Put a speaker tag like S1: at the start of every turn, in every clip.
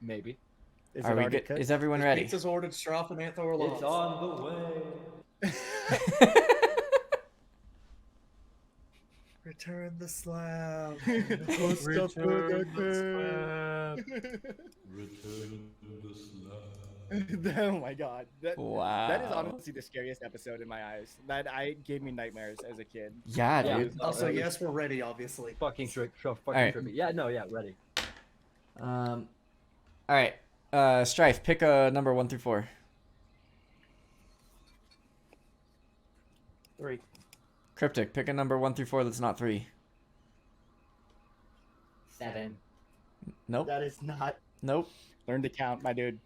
S1: Maybe.
S2: Is
S3: Are
S2: it
S3: we
S2: already
S3: good?
S2: cooked?
S3: Is everyone ready?
S4: Pizza's ordered, Stroff and Antho are lost.
S1: It's on the way.
S4: Return the slab.
S2: Return Oh my god. That is
S3: Wow.
S2: honestly the scariest episode in my eyes. Gave me nightmares as a kid.
S3: Yeah,
S1: Yeah.
S3: dude.
S4: Also, yes, we're ready, obviously.
S1: Fucking
S3: Alright.
S1: trippy. Yeah, no, yeah, ready.
S3: All right. Strife, pick a number 1 through 4.
S4: 3.
S3: Cryptic, pick a number 1 through 4 that's not 3.
S1: 7.
S3: Nope.
S2: That is not.
S3: Nope.
S2: Learn to count, my dude.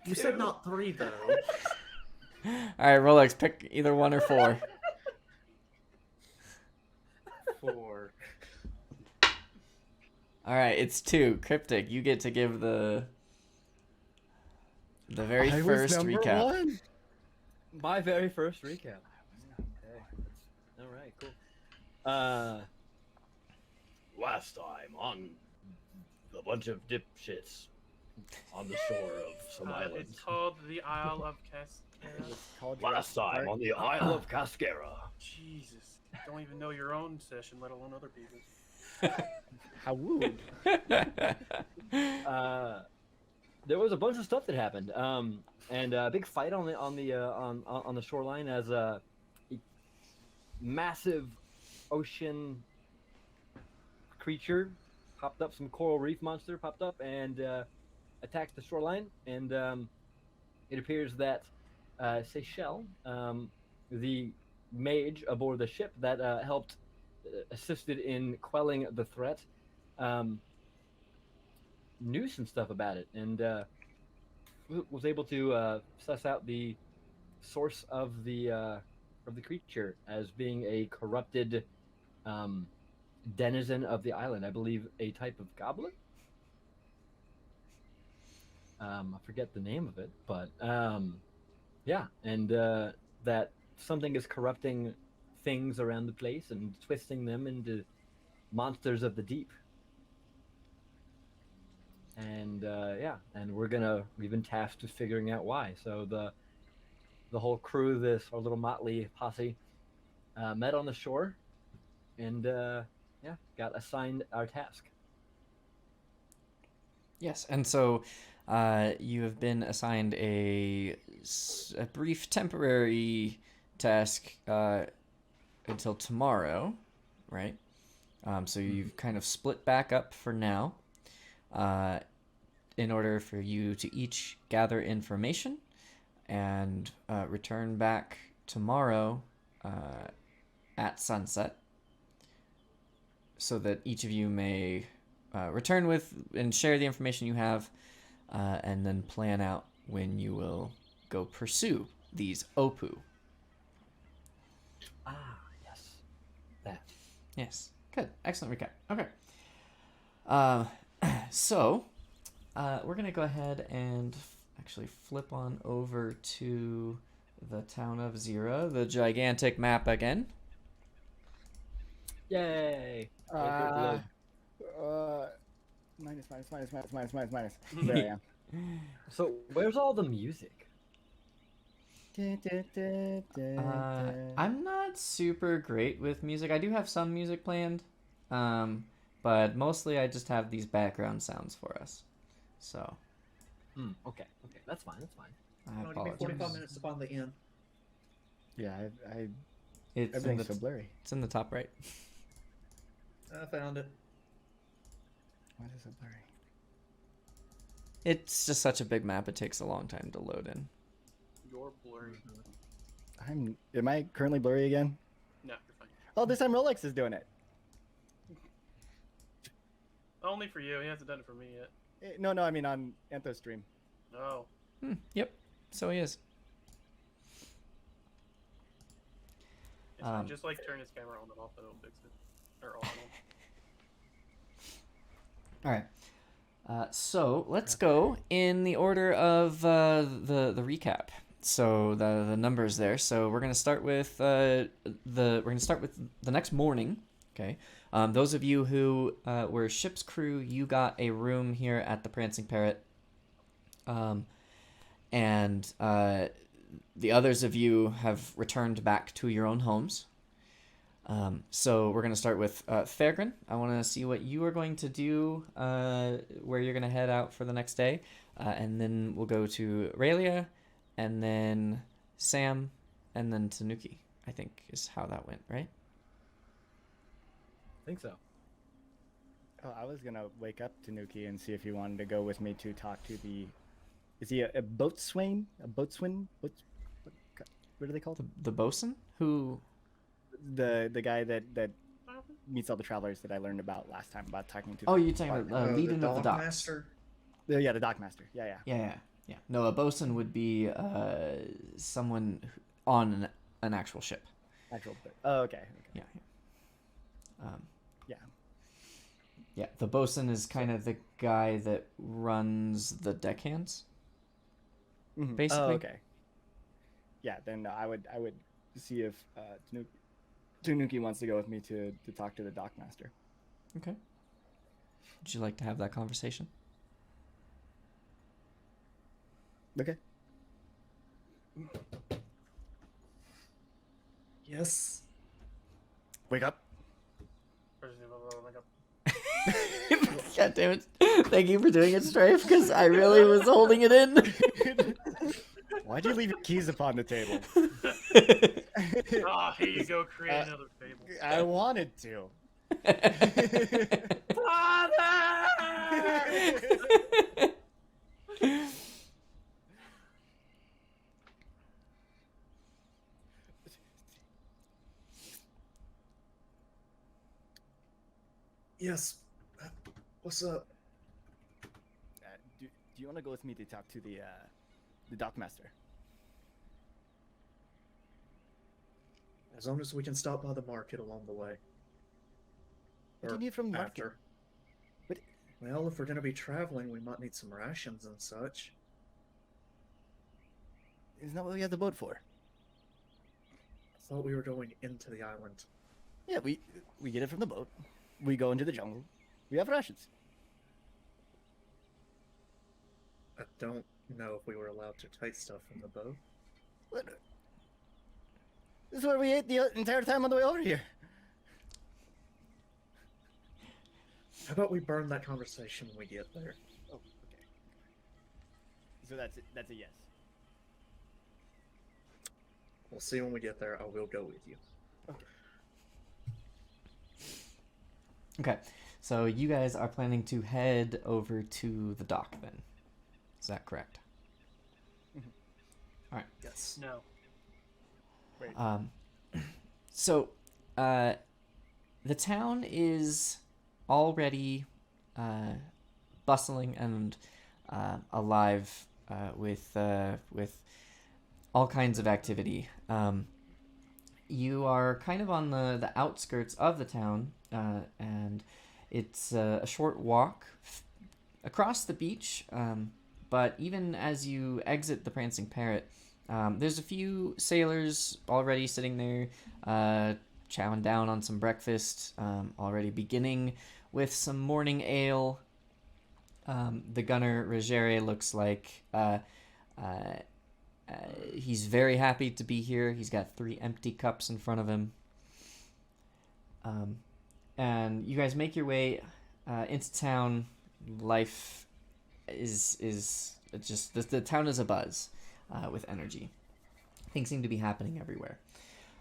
S4: You said not 3, though.
S3: All right, Rolex, pick either 1 or 4.
S4: 4.
S3: All right, it's 2. Cryptic, you get to give the very
S2: I was
S3: first
S2: number
S3: recap.
S2: 1.
S1: My very first recap. Okay. All right, cool. Last time on a bunch of dipshits on the shore of some islands.
S5: It's called the Isle of Cascara.
S2: It's called
S1: Last time on the Isle of Cascara.
S5: Jesus, don't even know your own session, let alone other people's.
S2: How rude.
S1: There was a bunch of stuff that happened, and a big fight on the shoreline as a massive ocean creature popped up. Some coral reef monster popped up and attacked the shoreline, and it appears that Seychelles, the mage aboard the ship that helped assisted in quelling the threat, knew some stuff about it and was able to suss out the source of the creature as being a corrupted denizen of the island. I believe a type of goblin. I forget the name of it, but yeah, and that something is corrupting things around the place and twisting them into monsters of the deep. And yeah, and we've been tasked with figuring out why. So the whole crew, our little motley posse, met on the shore, and yeah, got assigned our task.
S3: Yes, and so you have been assigned a brief temporary task until tomorrow, right? So you've kind of split back up for now in order for you to each gather information and return back tomorrow at sunset so that each of you may return with and share the information you have and then plan out when you will go pursue these Opu.
S1: Ah, yes, that.
S3: Yes. Good. Excellent recap. Okay. So, we're going to go ahead and actually flip on over to the town of Zira, the gigantic map again.
S1: Yay!
S2: Minus. There I am.
S1: So where's all the music?
S3: I'm not super great with music. I do have some music planned, but mostly I just have these background sounds for us. So.
S1: Okay, that's fine.
S3: I
S4: Give me 45
S3: apologize.
S4: minutes to find the inn.
S2: Yeah,
S3: It's in
S2: everything's
S3: the
S2: so blurry.
S3: it's in the top right.
S4: I found it.
S2: Why is it so blurry?
S3: It's just such a big map. It takes a long time to load in.
S5: You're blurry.
S2: Am I currently blurry again?
S5: No, you're fine.
S2: Oh, this time Rolex is doing it.
S5: Only for you. He hasn't done it for me yet.
S2: No, I mean on Antho's stream.
S5: No.
S3: Yep. So he is.
S5: It's fine. Just like turn his camera on and off and it'll fix it. Or on and
S3: All right. So let's go in the order of the recap. So the numbers there. So we're gonna start with the next morning. Okay. Those of you who were ship's crew, you got a room here at the Prancing Parrot. And the others of you have returned back to your own homes. So we're going to start with Fairgren. I want to see what you are going to do, where you're going to head out for the next day. And then we'll go to Raelia, and then Sam, and then Tanuki, I think is how that went, right?
S1: I think so.
S2: Oh, I was gonna wake up Tanuki and see if he wanted to go with me to talk to the. Is he a boatswain? A boatswain? What are they called?
S3: The bosun? Who?
S2: The guy that meets all the travelers that I learned about last time about talking to.
S3: Oh, you're talking about leading of the docks.
S4: Master.
S2: Yeah, the dock master. Yeah.
S3: Yeah. No, a bosun would be someone on an actual ship.
S2: Actual. Oh, okay.
S3: Yeah.
S2: Yeah.
S3: Yeah, the bosun is kind of the guy that runs the deckhands.
S2: Mhm.
S3: Basically.
S2: Oh, okay. Yeah, then I would see if Tanuki wants to go with me to talk to the dock master.
S3: Okay. Would you like to have that conversation?
S2: Okay.
S4: Yes.
S2: Wake up.
S3: God damn it. Thank you for doing it, Strafe, because I really was holding it in.
S2: Why'd you leave your keys upon the table?
S5: Ah, here you go, create another fable.
S2: I wanted to.
S4: Yes. What's up?
S2: Do you want to go with me to talk to the dock master?
S4: As long as we can stop by the market along the way.
S2: What do you need from the market?
S4: After.
S2: What?
S4: Well, if we're going to be traveling, we might need some rations and such.
S2: Isn't that what we have the boat for?
S4: I thought we were going into the island.
S2: Yeah, we get it from the boat. We go into the jungle. We have rations.
S4: I don't know if we were allowed to take stuff from the boat.
S2: What? This is what we ate the entire time on the way over here.
S4: How about we burn that conversation when we get there?
S2: Oh, okay. So that's it. That's a yes.
S4: We'll see when we get there. I will go with you.
S3: Okay, so you guys are planning to head over to the dock then. Is that correct?
S2: Mm-hmm.
S3: All right.
S4: Yes.
S5: No.
S2: Wait.
S3: So, the town is already bustling and alive with all kinds of activity. You are kind of on the outskirts of the town, and it's a short walk across the beach. But even as you exit the Prancing Parrot, there's a few sailors already sitting there, chowing down on some breakfast, already beginning with some morning ale. The gunner, Rogere, looks like he's very happy to be here. He's got 3 empty cups in front of him. And you guys make your way into town. Life is just the town is abuzz with energy. Things seem to be happening everywhere.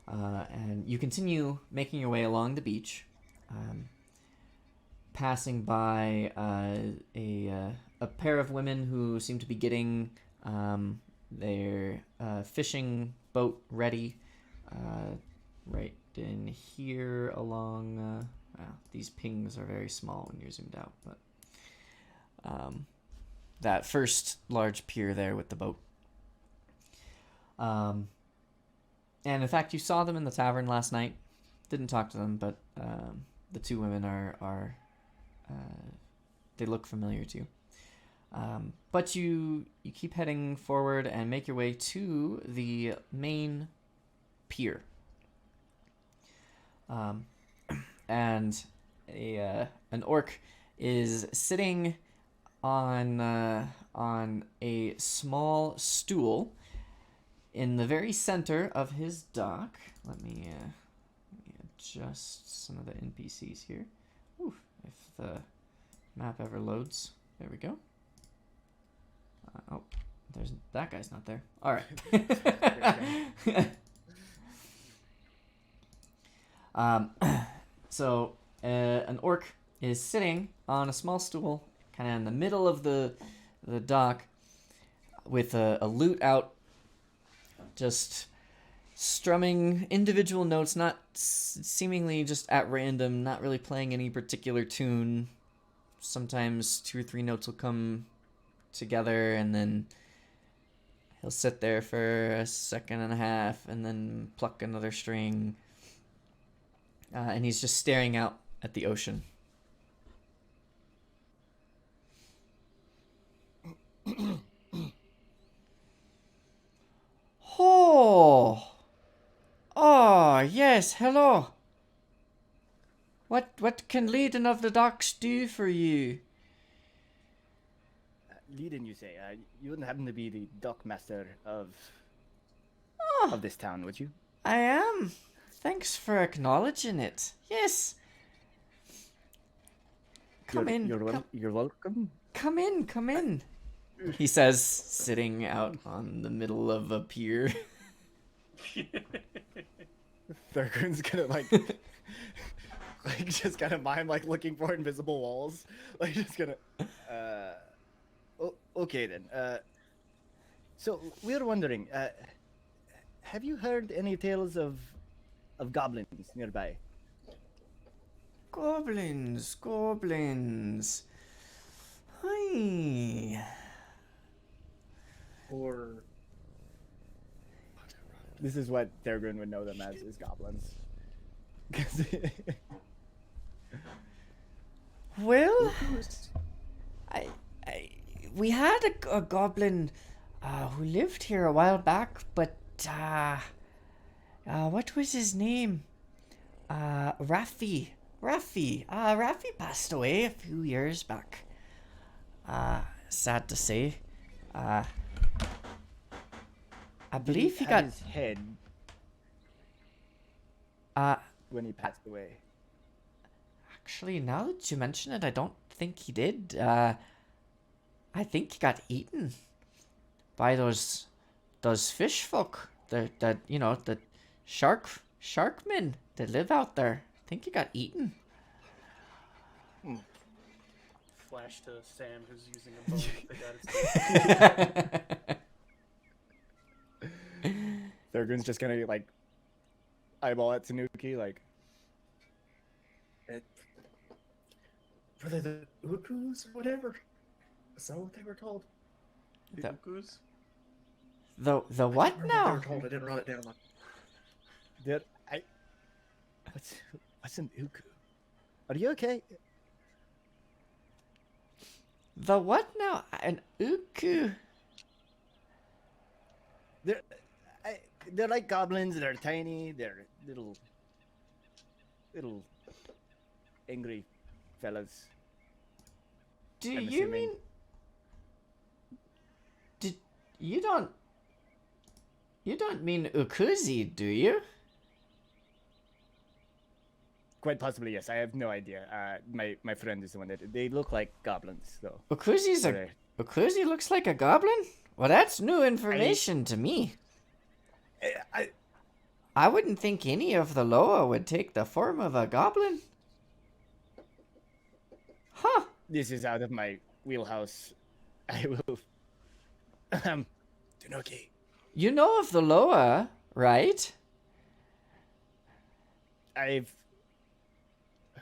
S3: And you continue making your way along the beach, passing by a pair of women who seem to be getting their fishing boat ready, right in here along. These pings are very small when you're zoomed out, but that first large pier there with the boat. And in fact, you saw them in the tavern last night. Didn't talk to them, but the 2 women are they look familiar to you. But you keep heading forward and make your way to the main pier. and an orc is sitting on a small stool in the very center of his dock. Let me adjust some of the NPCs here. Ooh, if the map ever loads. There we go. Oh, there's that guy's not there. All right. So an orc is sitting on a small stool, kind of in the middle of the dock, with a lute out, just strumming individual notes, not seemingly just at random, not really playing any particular tune. Sometimes 2 or 3 notes will come together, and then he'll sit there for a second and a half, and then pluck another string. And he's just staring out at the ocean. Oh, yes, hello. What can Leiden of the Docks do for you?
S2: Leiden, you say? You wouldn't happen to be the dock master of this town, would you?
S3: I am. Thanks for acknowledging it. Yes. Come in.
S2: You're welcome.
S3: Come in. He says, sitting out on the middle of a pier.
S2: Thurgoon's gonna like just kind of mime looking for invisible walls. Just gonna. Okay then. So we're wondering, have you heard any tales of goblins nearby?
S3: Goblins. Hi.
S4: Or
S2: This is what Thurgoon would know them as, is goblins.
S3: Well, we had a goblin who lived here a while back, but what was his name? Rafi. Rafi passed away a few years back. Sad to say. I believe he got
S2: his head when he passed away.
S3: Actually, now that you mention it, I don't think he did. I think he got eaten by those fish folk. The sharkmen that live out there. I think he got eaten.
S5: Flash to Sam, who's using a bow. They got its
S2: Thurgoon's just gonna eyeball at Tanuki
S4: were they the Ukus or whatever? Is that what they were called?
S3: The-
S5: Goose.
S3: The what
S4: They
S3: now?
S4: were told. I didn't write it down.
S2: What's an uku? Are you okay?
S3: The what now? An uku.
S2: They're like goblins. They're tiny. They're little angry fellas.
S3: Do
S2: I'm
S3: you
S2: assuming.
S3: mean? You don't mean ukuzi, do you?
S2: Quite possibly, yes. I have no idea. My friend is the one that they look like goblins, though.
S3: Ukuzi looks like a goblin? Well, that's new information to me. I wouldn't think any of the Loa would take the form of a goblin. Huh.
S2: This is out of my wheelhouse. I will. Tanuki.
S3: You know of the Loa, right?
S2: I've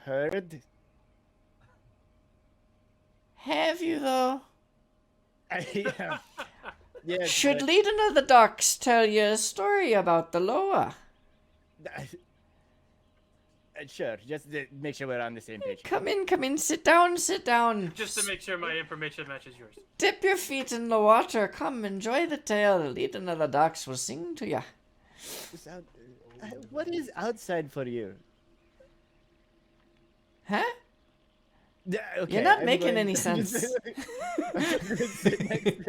S2: heard.
S3: Have you, though?
S2: Yes.
S3: Should Leiden of the Docks tell you a story about the Loa?
S2: Sure. Just to make sure we're on the same page.
S3: Come in, sit down.
S5: Just to make sure my information matches yours.
S3: Dip your feet in the water. Come, enjoy the tale. Leiden of the Docks will sing to you.
S2: What is outside for you?
S3: Huh?
S2: Yeah, okay.
S3: You're not
S2: I'm
S3: making
S2: going
S3: any
S2: to-
S3: sense.
S2: I'm gonna sit next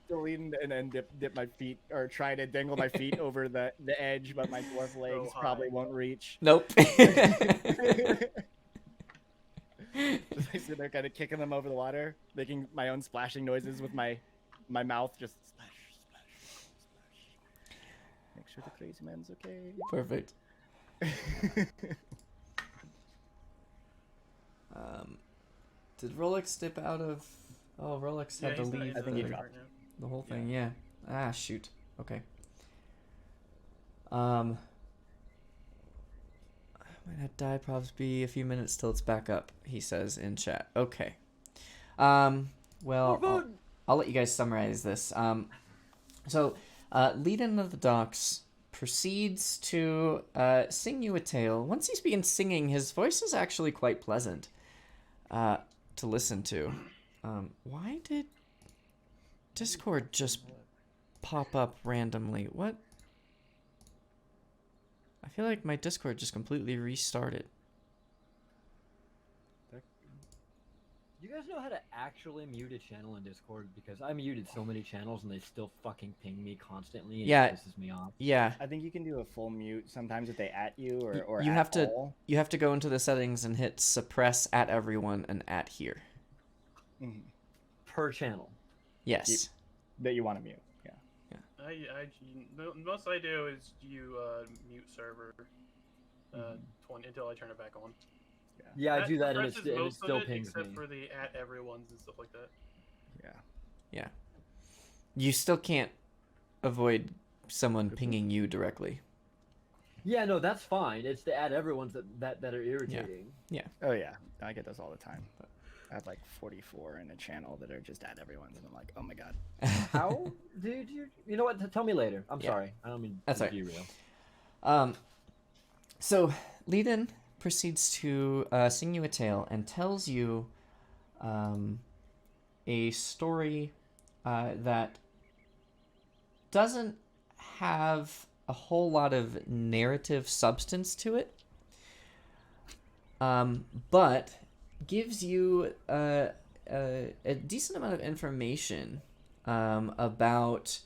S2: to lean and then dip my feet or try to dangle my feet over the edge, but my dwarf legs probably
S5: high.
S2: won't reach.
S3: Nope.
S2: Just like sitting there, kind of kicking them over the water, making my own splashing noises with my mouth, just splash, splash, splash. Make sure the crazy man's okay.
S3: Perfect. Did Rolex dip out of? Oh, Rolex had to
S5: he's not-
S3: leave
S2: I think he
S3: the,
S2: dropped.
S5: right now.
S3: the whole thing. Yeah. Ah, shoot. Okay. Might have died. Probably a few minutes till it's back up. He says in chat. Okay. Well, I'll let you guys summarize this. So, Leadin of the Docks proceeds to sing you a tale. Once he begins singing, his voice is actually quite pleasant to listen to. Why did Discord just pop up randomly? What? I feel like my Discord just completely restarted.
S1: Do you guys know how to actually mute a channel in Discord? Because I muted so many channels and they still fucking ping me constantly and
S3: Yeah.
S1: it pisses me off.
S3: Yeah,
S2: I think you can do a full mute sometimes if they at you or
S3: you
S2: at
S3: have to
S2: all.
S3: you have to go into the settings and hit suppress at everyone and at here.
S2: Mhm.
S1: Per channel.
S3: Yes.
S2: That you want to mute. Yeah.
S5: The most I do is you mute server 20 until I turn it back on.
S1: Yeah, I do that and it,
S5: suppresses
S1: and it
S5: most of
S1: still
S5: it,
S1: pings
S5: except
S1: me.
S5: for the at everyone's and stuff like that.
S2: Yeah.
S3: You still can't avoid someone pinging you directly.
S1: Yeah, no, that's fine. It's the add everyone's that are irritating.
S2: Oh yeah, I get those all the time. But I have like 44 in a channel that are just at everyone's, and I'm like, oh my god.
S1: How, dude? You know what? Tell me later. I'm
S3: Yeah.
S1: sorry. I don't mean
S3: That's
S1: to
S3: all right.
S1: derail.
S3: So Leadin proceeds to sing you a tale and tells you a story that doesn't have a whole lot of narrative substance to it, but gives you a decent amount of information about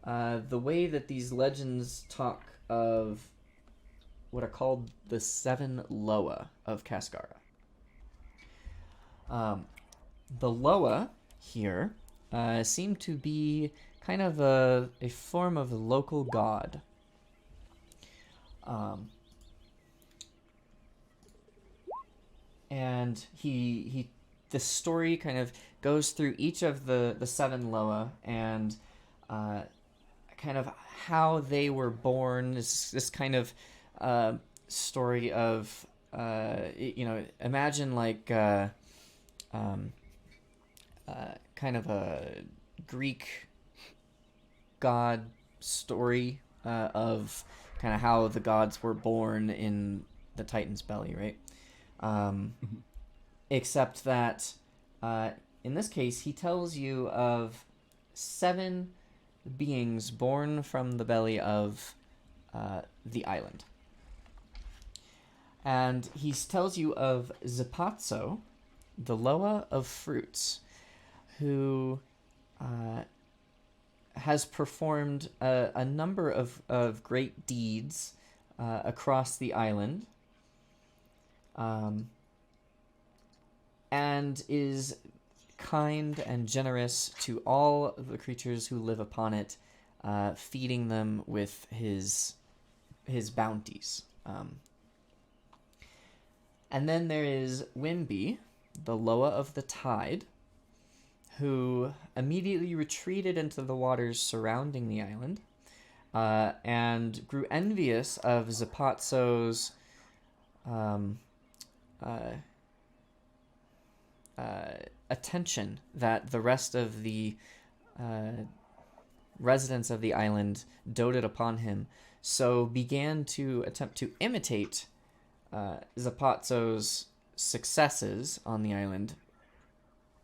S3: the way that these legends talk of what are called the 7 Loa of Cascara. The Loa here seem to be kind of a form of a local god. And the story kind of goes through each of the 7 Loa and kind of how they were born. This kind of story of imagine like kind of a Greek god story of kind of how the gods were born in the Titan's belly, right? Except that in this case, he tells you of 7 beings born from the belly of the island. And he tells you of Zapazzo, the Loa of fruits, who has performed a number of great deeds across the island, and is kind and generous to all of the creatures who live upon it, feeding them with his bounties. And then there is Wimby, the Loa of the Tide, who immediately retreated into the waters surrounding the island, and grew envious of Zapazzo's attention that the rest of the residents of the island doted upon him, so began to attempt to imitate Zapazzo's successes on the island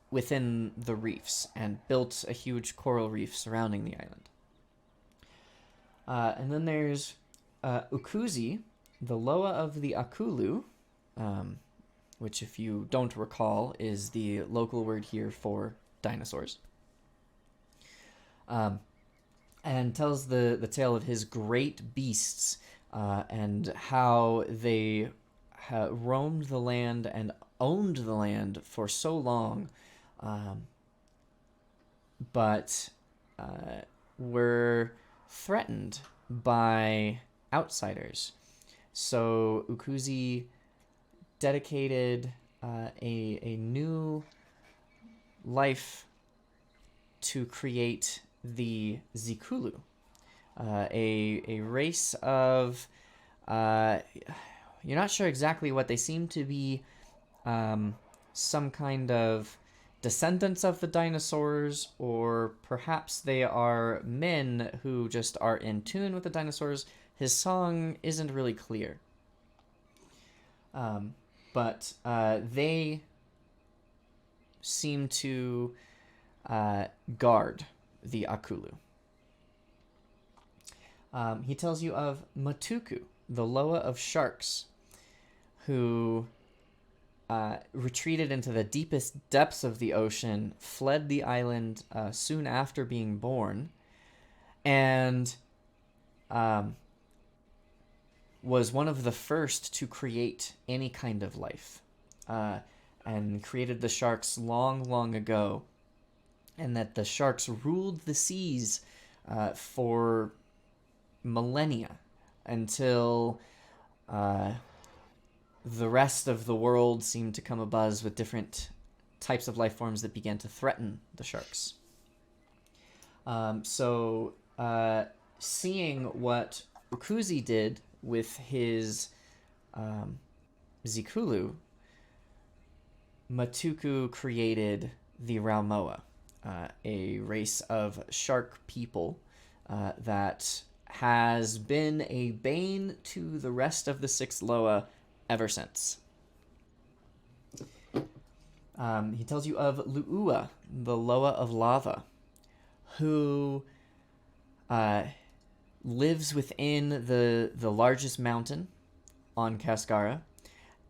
S3: within the reefs and built a huge coral reef surrounding the island. And then there's Ukuzi, the Loa of the Akulu, which, if you don't recall, is the local word here for dinosaurs. And tells the tale of his great beasts and how they roamed the land and owned the land for so long, but were threatened by outsiders. So Ukuzi dedicated a new life to create the Zikulu, a race of you're not sure exactly what they seem to be, some kind of descendants of the dinosaurs, or perhaps they are men who just are in tune with the dinosaurs. His song isn't really clear. But they seem to guard the Akulu. He tells you of Matuku, the Loa of sharks, who retreated into the deepest depths of the ocean, fled the island soon after being born, and was one of the first to create any kind of life, and created the sharks long, long ago, and that the sharks ruled the seas for millennia until the rest of the world seemed to come abuzz with different types of life forms that began to threaten the sharks. So seeing what Ukuzi did with his Zikulu, Matuku created the Raumoa, a race of shark people that has been a bane to the rest of the sixth Loa ever since. He tells you of Lu'ua, the Loa of lava, who lives within the largest mountain on Cascara,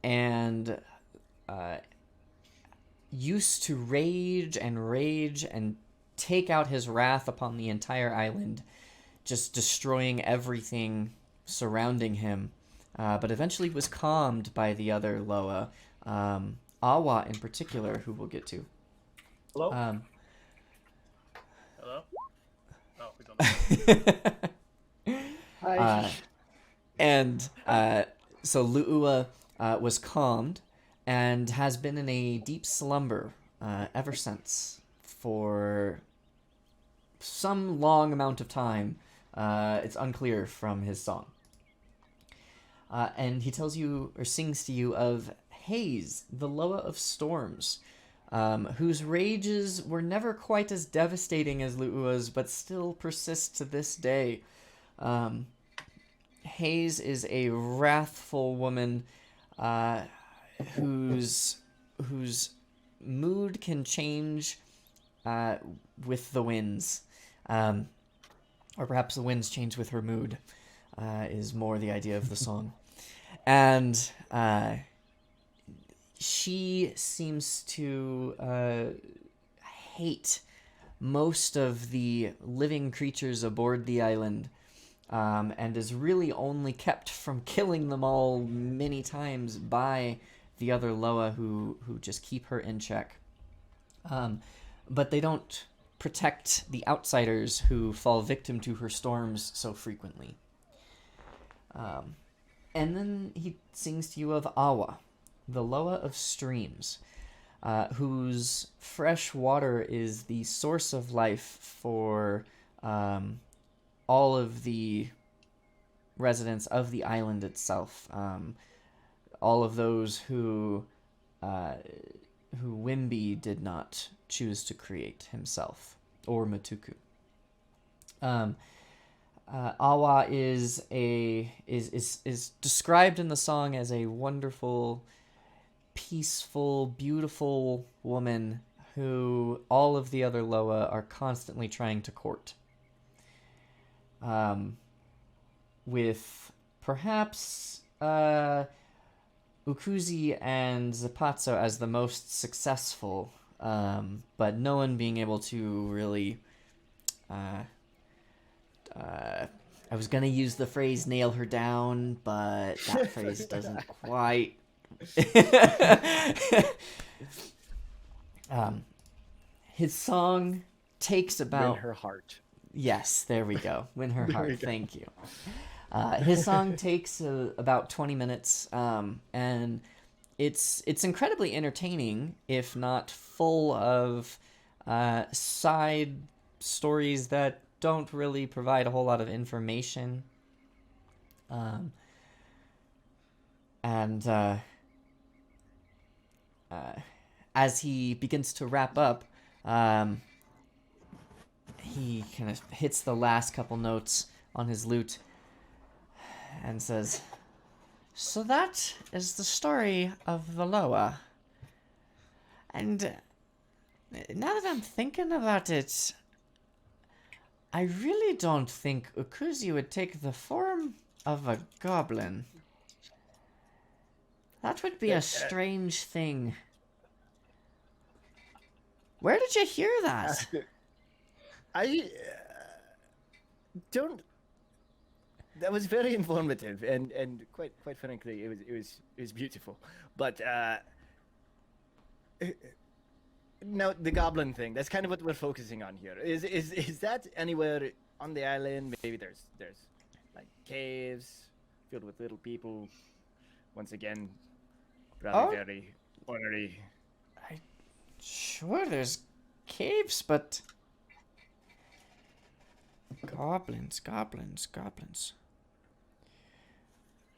S3: and used to rage and take out his wrath upon the entire island, just destroying everything surrounding him, but eventually was calmed by the other Loa, Awa in particular, who we'll get to.
S1: Hello?
S5: Hello? Oh, we don't know.
S3: And so Lu'ua was calmed and has been in a deep slumber ever since, for some long amount of time. It's unclear from his song. And he tells you, or sings to you, of Haze, the Loa of storms, whose rages were never quite as devastating as Lu'ua's, but still persist to this day. Haze is a wrathful woman whose mood can change with the winds, or perhaps the winds change with her mood, is more the idea of the song. And she seems to hate most of the living creatures aboard the island, and is really only kept from killing them all many times by the other Loa who just keep her in check. But they don't protect the outsiders who fall victim to her storms so frequently. And then he sings to you of Awa, the Loa of streams, whose fresh water is the source of life for all of the residents of the island itself. All of those who Wimby did not choose to create himself, or Matuku. Awa is described in the song as a wonderful, peaceful, beautiful woman who all of the other Loa are constantly trying to court. With perhaps Ukuzi and Zapazzo as the most successful, but no one being able to really. I was gonna use the phrase "nail her down," but that phrase doesn't quite. His song takes about.
S2: Win her heart.
S3: Yes, there we go. Win her
S2: There we
S3: heart.
S2: go.
S3: Thank you. His song takes about 20 minutes, and it's incredibly entertaining, if not full of side stories that don't really provide a whole lot of information. And as he begins to wrap up, he kind of hits the last couple notes on his lute and says, "So that is the story of Valoa. And now that I'm thinking about it, I really don't think Ukuzi would take the form of a goblin. That would be a strange thing. Where did you hear that?"
S2: I don't. That was very informative and quite frankly, it was beautiful. But now the goblin thing. That's kind of what we're focusing on here. Is that anywhere on the island? Maybe there's like caves filled with little people. Once again, probably very ornery.
S3: Sure, there's caves, but goblins.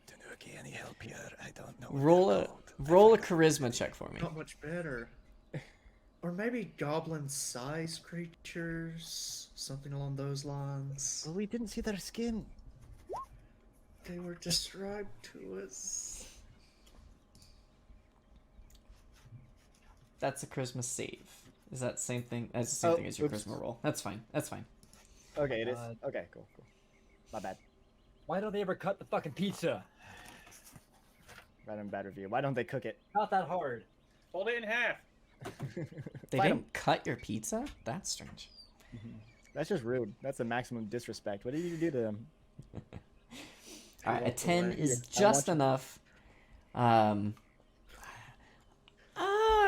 S2: Tanuki, any help here? I don't know.
S3: Roll a charisma check for me.
S4: Not much better. Or maybe goblin-sized creatures, something along those lines.
S2: Well, we didn't see their skin.
S4: They were described to us.
S3: That's a charisma save. Is that the same thing? That's the same thing as your
S2: oops.
S3: charisma roll. That's fine.
S2: Okay, it is. Okay, cool. My bad.
S1: Why don't they ever cut the fucking pizza?
S2: Random bad review. Why don't they cook it?
S1: Not that hard.
S5: Fold it in half.
S3: They
S2: Fight
S3: didn't
S2: 'em.
S3: cut your pizza? That's strange.
S2: That's just rude. That's the maximum disrespect. What did you do to them?
S3: All right, a 10 is
S2: I
S3: just
S2: want
S3: enough.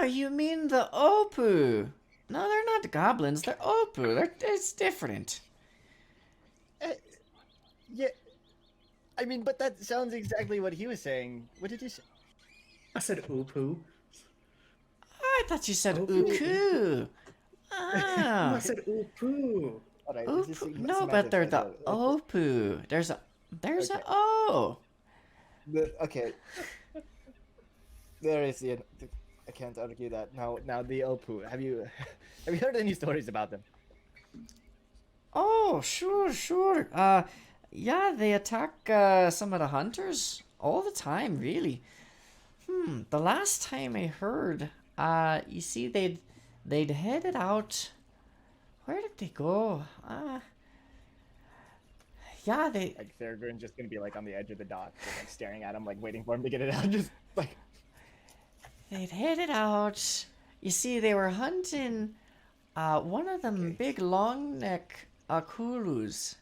S3: You mean the Opu? No, they're not goblins. They're Opu. It's different.
S2: Yeah. I mean, but that sounds exactly what he was saying. What did you say?
S4: I said Upu.
S3: I thought you said
S4: Opu.
S3: Uku.
S4: No,
S3: Ah,
S4: I said Upu.
S2: Alright,
S3: Opu. No, but they're the Opu. There's a
S2: Okay.
S3: O.
S2: Okay. There is the. I can't argue that. Now the Opu. Have you heard any stories about them?
S3: Oh, sure. Yeah, they attack some of the hunters all the time, really. The last time I heard, you see, they'd headed out. Where did they go? Yeah, they.
S2: Like Thurgood's just gonna be like on the edge of the dock, just, like staring at him, like waiting for him to get it out. Just like.
S3: They'd headed out. You see, they were hunting one of them big long neck akulus.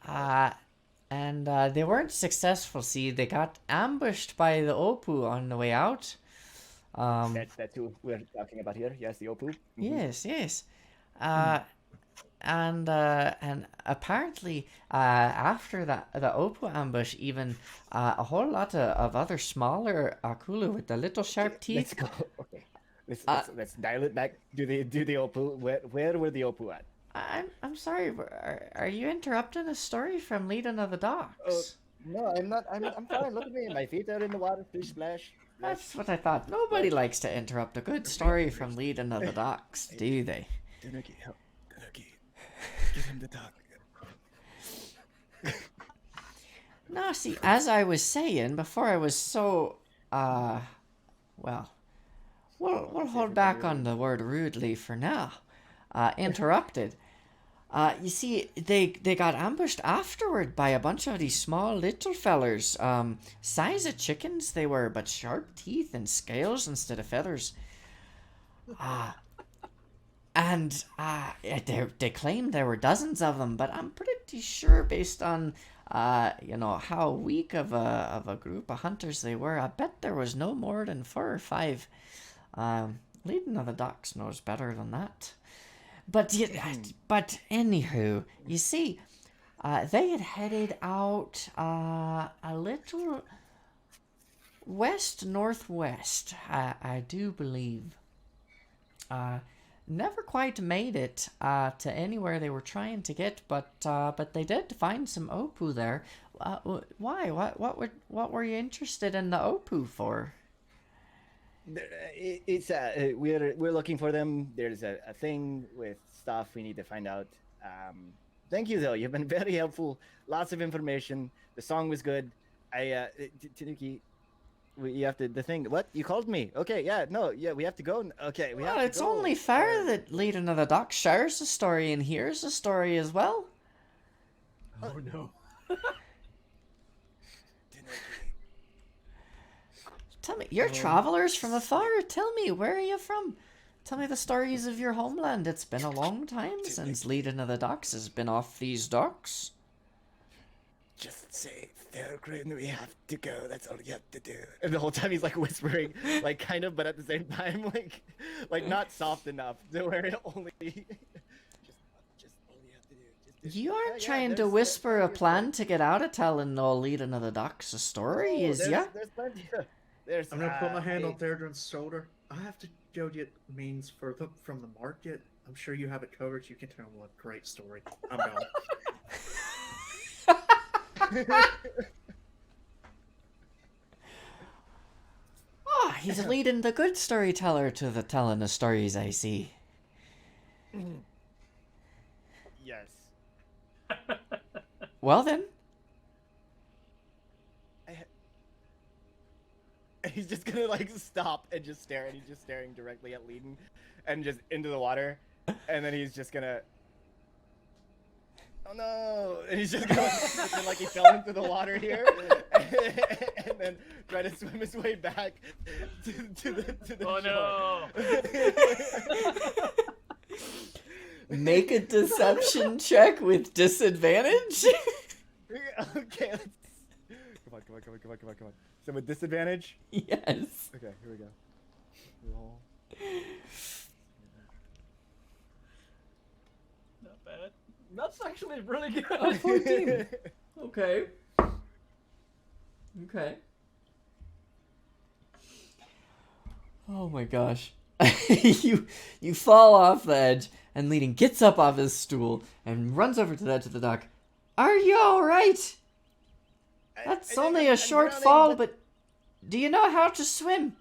S3: And they weren't successful. See, they got ambushed by the Opu on the way out.
S2: That's who we're talking about here. Yes, the Opu. Mhm.
S3: Yes. And apparently, after the Opu ambush, even a whole lot of other smaller akulu with the little sharp
S2: Let's
S3: teeth.
S2: go. Okay. Let's dial it back. Do the Opu. Where were the Opu at?
S3: I'm sorry. Are you interrupting a story from Leading of the Docks?
S2: No, I'm not. I'm fine. Look at me. My feet are in the water. Fish splash.
S3: That's what I thought. Nobody likes to interrupt a good story from Leading of the Docks, do they?
S2: Tanuki, help. Tanuki. Give him the talk.
S3: No, see, as I was saying before, I was so well, we'll hold back on the word rudely for now. Interrupted. You see, they got ambushed afterward by a bunch of these small little fellers. Size of chickens they were, but sharp teeth and scales instead of feathers. And they claimed there were dozens of them, but I'm pretty sure, based on how weak of a group of hunters they were, I bet there was no more than 4 or 5. Leading of the Ducks knows better than that. But anywho, you see, they had headed out a little west-northwest, I do believe. Never quite made it to anywhere they were trying to get, but they did find some Opu there. Why? What were you interested in the Opu for?
S2: It's we're looking for them. There's a thing with stuff we need to find out. Thank you though. You've been very helpful. Lots of information. The song was good. Tanuki, you have to the thing. What you called me? Okay, yeah, no, yeah, we have to go. Okay, we have to
S3: it's
S2: go.
S3: only fair that Leading of the Duck shares the story and hears the story as well.
S1: Oh no.
S3: Tell me, you're travelers from afar. Tell me, where are you from? Tell me the stories of your homeland. It's been a long time since Leading of the Ducks has been off these docks.
S2: Just say Fairground, we have to go. That's all you have to do. And the whole time he's like whispering, like kind of, but at the same time, like not soft enough to where it only. just all you have to do.
S3: You aren't trying to whisper a plan to get out of telling all Leading of the Ducks a story, is ya?
S2: There's plenty.
S4: I'm gonna put my hand on Therdrin's shoulder. I have to go get means from the market. I'm sure you have it covered. You can tell one great story. I'm gone.
S3: He's leading the good storyteller to the telling of stories, I see.
S2: Yes.
S3: Well then.
S2: He's just gonna like stop and just stare, and he's just staring directly at Leadon and just into the water, and then he's just gonna, oh no, and he's just gonna pretend like he fell into the water here, and then try to swim his way back to the
S5: Oh
S2: shore.
S5: no!
S3: Make a deception check with disadvantage.
S2: Okay, let's... Come on. So with disadvantage?
S3: Yes.
S2: Okay, here we go. Roll.
S5: Not bad.
S1: That's actually really good.
S3: 14. Okay. Oh my gosh. you fall off the edge, and Leading gets up off his stool and runs over to the edge of the dock. Are you alright? That's only a short
S2: drowning,
S3: fall, but do you know how to swim?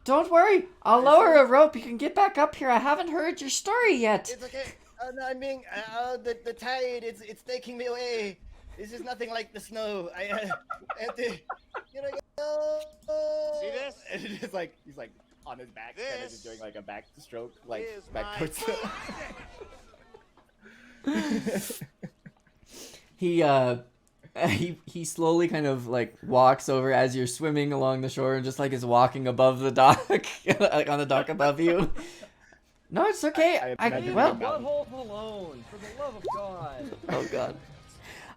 S3: Don't worry, I'll lower a rope. You can get back up here. I haven't heard your story yet.
S2: It's okay. No, I mean, the tide, it's taking me away. This is nothing like the snow. I have to, go.
S6: See this?
S2: And it's just like, he's like on his back, kind of just doing like a backstroke, like
S6: is
S2: back
S6: my
S2: towards
S3: He slowly kind of like walks over as you're swimming along the shore and just like is walking above the dock, like on the dock above you. No, it's okay.
S2: imagine
S3: Well,
S2: him
S1: Love Wolf alone, for the love of God.
S3: oh god.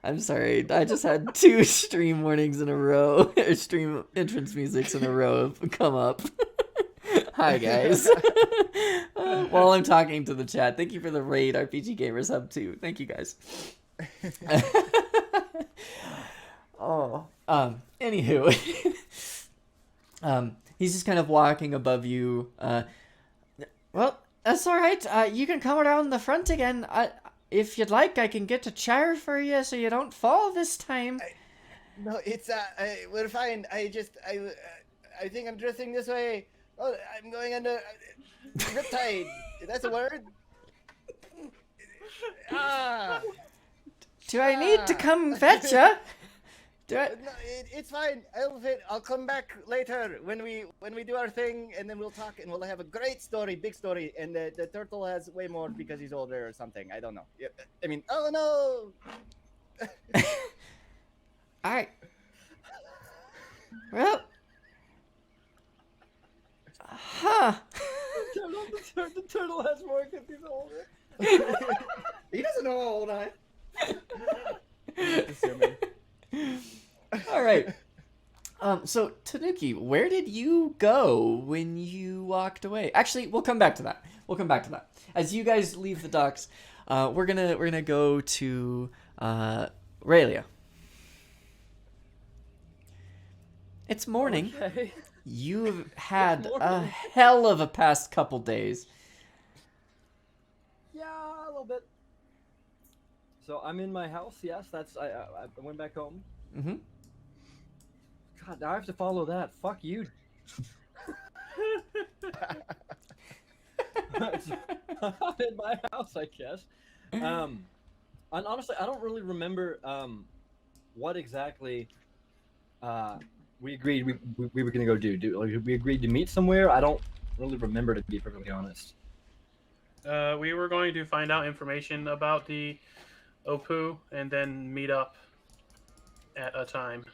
S3: I'm sorry. I just had 2 stream warnings in a row, or stream entrance musics in a row come up. Hi guys. While I'm talking to the chat, thank you for the raid, RPG Gamers Hub 2. Thank you guys. Anywho. He's just kind of walking above you. Well, that's alright. You can come around the front again. If you'd like, I can get a chair for you so you don't fall this time.
S2: No, it's we're fine. I think I'm drifting this way. Oh, I'm going under riptide. That's a word.
S3: Do I need to come fetch ya?
S2: It's fine. I'll come back later when we do our thing, and then we'll talk, and we'll have a great story, big story. And the turtle has way more because he's older or something. I don't know. Yeah, I mean, oh no.
S3: All right. Well. Huh.
S1: The turtle has more because he's older.
S4: He doesn't know how old I am.
S2: Assuming.
S3: All right. So Tanuki, where did you go when you walked away? Actually, we'll come back to that. As you guys leave the docks, we're gonna go to Raelia. It's morning.
S1: Okay.
S3: You've had
S1: It's
S3: a
S1: morning.
S3: hell of a past couple days.
S1: Yeah, a little bit. So I'm in my house. Yes, I went back home.
S3: Mm-hmm.
S1: God, now I have to follow that. Fuck you. I'm in my house, I guess. And honestly, I don't really remember what exactly we agreed we were gonna go do. Like, we agreed to meet somewhere. I don't really remember, to be perfectly honest.
S5: We were going to find out information about the Opu and then meet up at a time.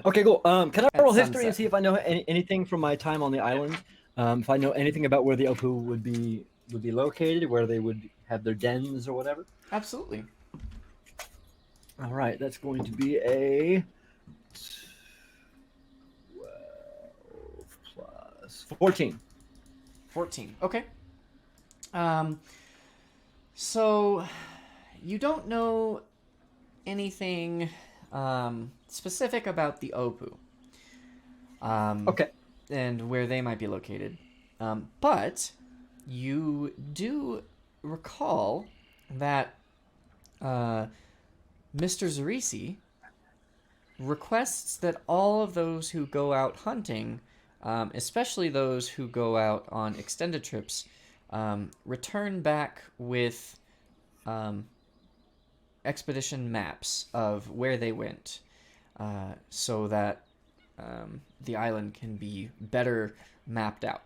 S1: Okay, cool. Can I
S3: At
S1: roll history and
S3: sunset.
S1: see if I know anything from my time on the island? If I know anything about where the Opu would be located, where they would have their dens or whatever.
S3: Absolutely.
S1: All right, that's going to be a 12 plus 14.
S3: 14. Okay. So you don't know anything specific about the Opu.
S1: Okay.
S3: And where they might be located. But you do recall that Mr. Zarisi requests that all of those who go out hunting, especially those who go out on extended trips, return back with expedition maps of where they went, so that the island can be better mapped out.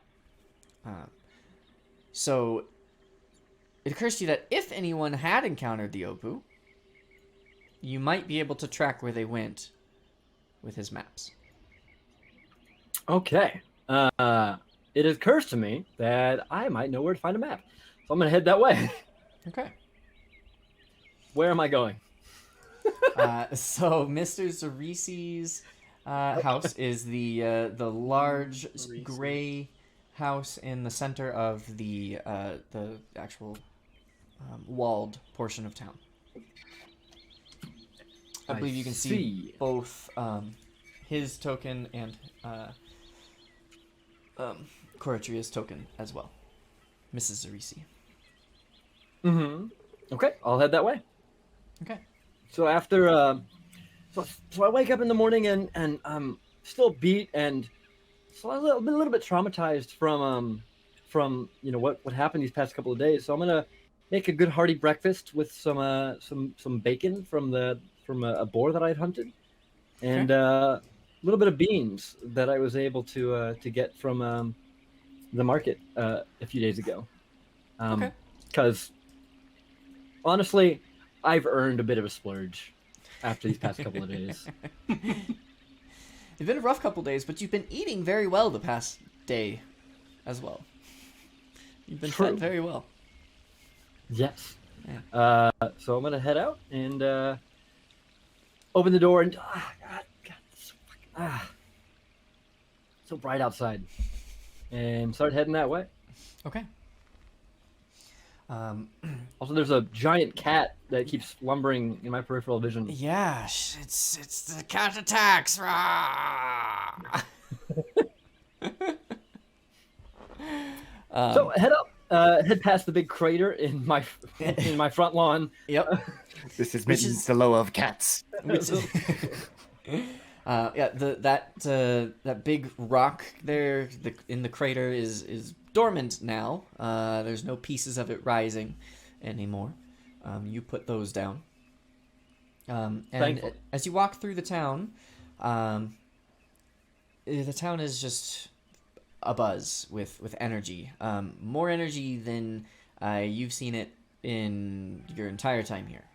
S3: So it occurs to you that if anyone had encountered the Opu, you might be able to track where they went with his maps.
S1: Okay. It occurs to me that I might know where to find a map, so I'm gonna head that way.
S3: Okay.
S1: Where am I going?
S3: So Mr. Zarisi's house is the large
S2: Zarisi.
S3: gray house in the center of the actual walled portion of town. I believe you can see both his token and Coratria's token as well. Mrs. Zarisi.
S1: Mm-hmm. Okay, I'll head that way.
S3: Okay.
S1: So after, so I wake up in the morning and I'm still beat and so a little bit traumatized from what happened these past couple of days. So I'm gonna make a good hearty breakfast with some bacon from a boar that I'd hunted, and a little bit of beans that I was able to get from the market a few days ago.
S3: Okay.
S1: Because honestly, I've earned a bit of a splurge after these past couple of days.
S3: It's been a rough couple days, but you've been eating very well the past day as well. You've been
S1: True.
S3: fed very well.
S1: Yes.
S3: Yeah.
S1: So I'm gonna head out and open the door and God, it's so bright outside, and start heading that way.
S3: Okay.
S1: Also, there's a giant cat that keeps lumbering in my peripheral vision.
S3: Yeah, it's the cat attacks. Rah!
S1: So head past the big crater in my front lawn.
S3: Yep.
S2: This is
S3: Which
S2: Mittens,
S3: is-
S2: the low of cats.
S3: Which that big rock there in the crater is dormant now. There's no pieces of it rising anymore. You put those down. And
S1: Thankfully.
S3: as you walk through the town is just abuzz with energy. More energy than you've seen it in your entire time here.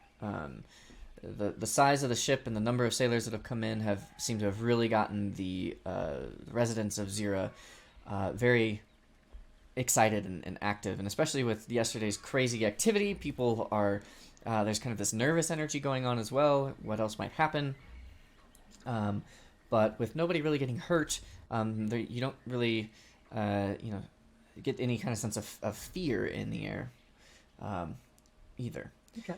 S3: The size of the ship and the number of sailors that have come in seem to have really gotten the residents of Zira very excited and active, and especially with yesterday's crazy activity, people are there's kind of this nervous energy going on as well. What else might happen? But with nobody really getting hurt, you don't really get any kind of sense of fear in the air either.
S1: Okay.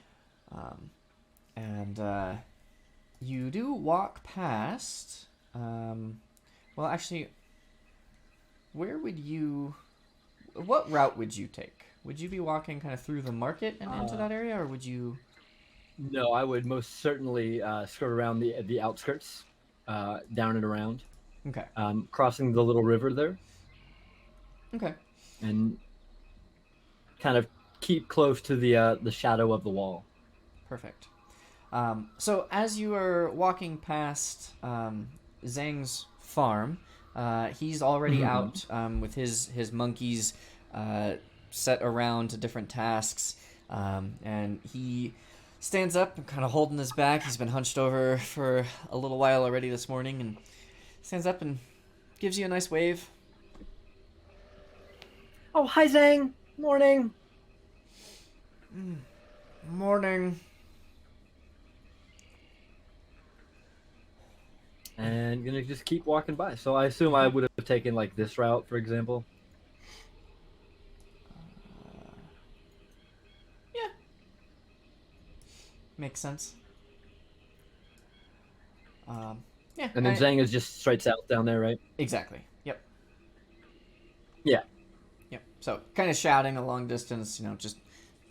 S3: And you do walk past. Well, actually, what route would you take? Would you be walking kind of through the market and into that area, or would you?
S1: No, I would most certainly skirt around the outskirts, down and around,
S3: Okay.
S1: crossing the little river there,
S3: Okay.
S1: and kind of keep close to the shadow of the wall.
S3: Perfect. So as you are walking past Zhang's farm, he's already out with his monkeys set around to different tasks, and he stands up and kind of holding his back. He's been hunched over for a little while already this morning, and stands up and gives you a nice wave.
S1: Oh, hi Zhang. Morning.
S3: Morning.
S1: And gonna just keep walking by. So I assume I would have taken like this route, for example.
S3: Yeah. Makes sense. Yeah.
S1: And then Zhang is just straight south down there, right?
S3: Exactly. Yep.
S1: Yeah.
S3: Yep. So kind of shouting a long distance, just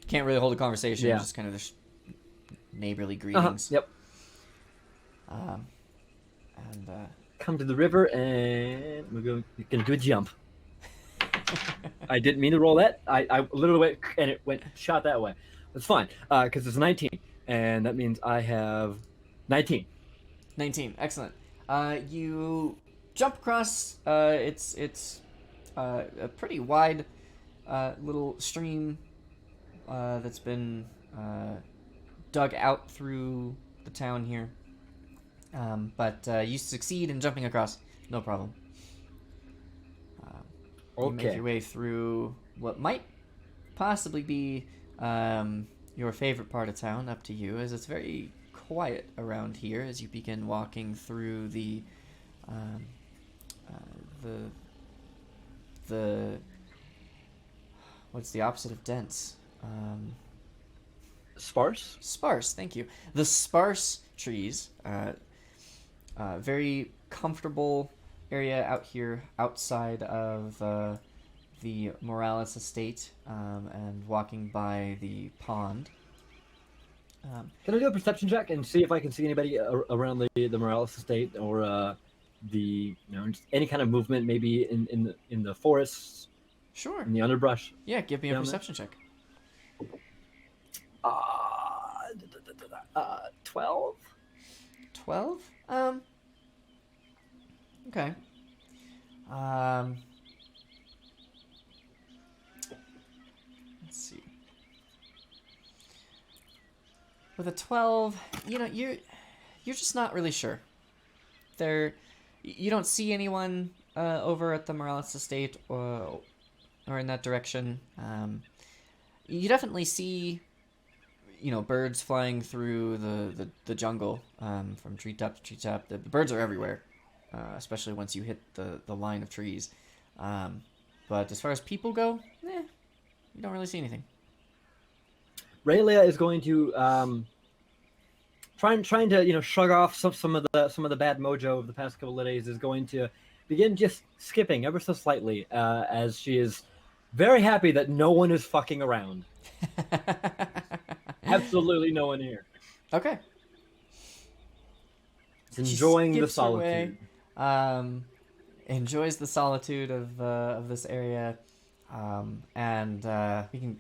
S3: can't really hold a conversation.
S1: Yeah.
S3: Just kind of just neighborly greetings.
S1: Yep.
S3: And
S1: Come to the river and you're gonna do a jump. I didn't mean to roll that. I literally went and it went shot that way. That's fine, because it's 19, and that means I have 19.
S3: 19. Excellent. You jump across. It's a pretty wide little stream that's been dug out through the town here. But you succeed in jumping across, no problem. You make
S1: Okay.
S3: your way through what might possibly be your favorite part of town, up to you, as it's very quiet around here as you begin walking through the what's the opposite of dense?
S1: Sparse.
S3: Sparse, thank you. The sparse trees. Very comfortable area out here outside of the Morales estate, and walking by the pond.
S1: Can I do a perception check and see if I can see anybody around the Morales estate, or just any kind of movement, maybe in the forests,
S3: Sure.
S1: in the underbrush?
S3: Yeah, give me a
S1: Down there?
S3: perception check.
S1: 12.
S3: 12? Okay. Let's see. With a 12, you're just not really sure. You don't see anyone over at the Morales estate or in that direction. You definitely see birds flying through the jungle, from treetop to treetop. The birds are everywhere, especially once you hit the line of trees. But as far as people go, you don't really see anything.
S1: Raylia is going to trying to shrug off some of the bad mojo of the past couple of days. Is going to begin just skipping ever so slightly, as she is very happy that no one is fucking around. Absolutely no one here.
S3: Okay.
S1: It's enjoying the
S3: skips her
S1: solitude.
S3: way, enjoys the solitude of this area, and we can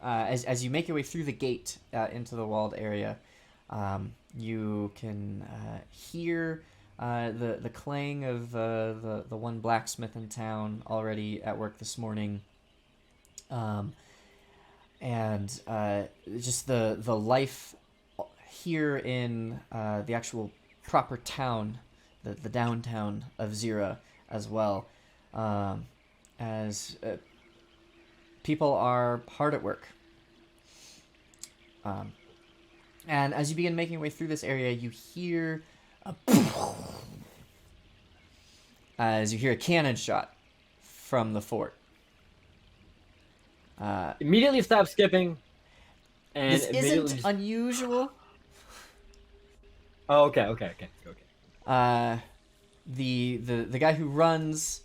S3: as you make your way through the gate into the walled area, You can hear the clang of the one blacksmith in town already at work this morning. And just the life here in the actual proper town, the downtown of Zira as well, as people are hard at work. And as you begin making your way through this area, you hear as you hear a cannon shot from the fort.
S1: Immediately stop skipping. And
S3: This
S1: immediately
S3: isn't unusual.
S1: Oh, okay.
S3: The guy who runs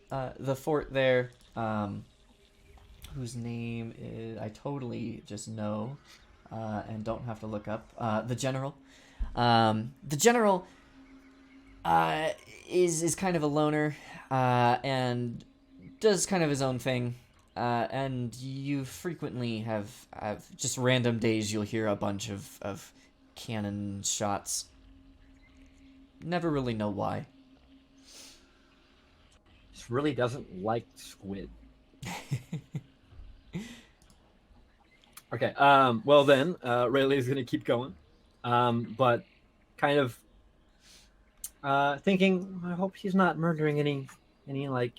S3: the fort there, whose name is I totally just know, and don't have to look up. The general. The general is kind of a loner, and does kind of his own thing. And you frequently have just random days you'll hear a bunch of cannon shots. Never really know why.
S1: Just really doesn't like squid. Okay. Well then, Rayleigh is gonna keep going, but kind of thinking, I hope she's not murdering any like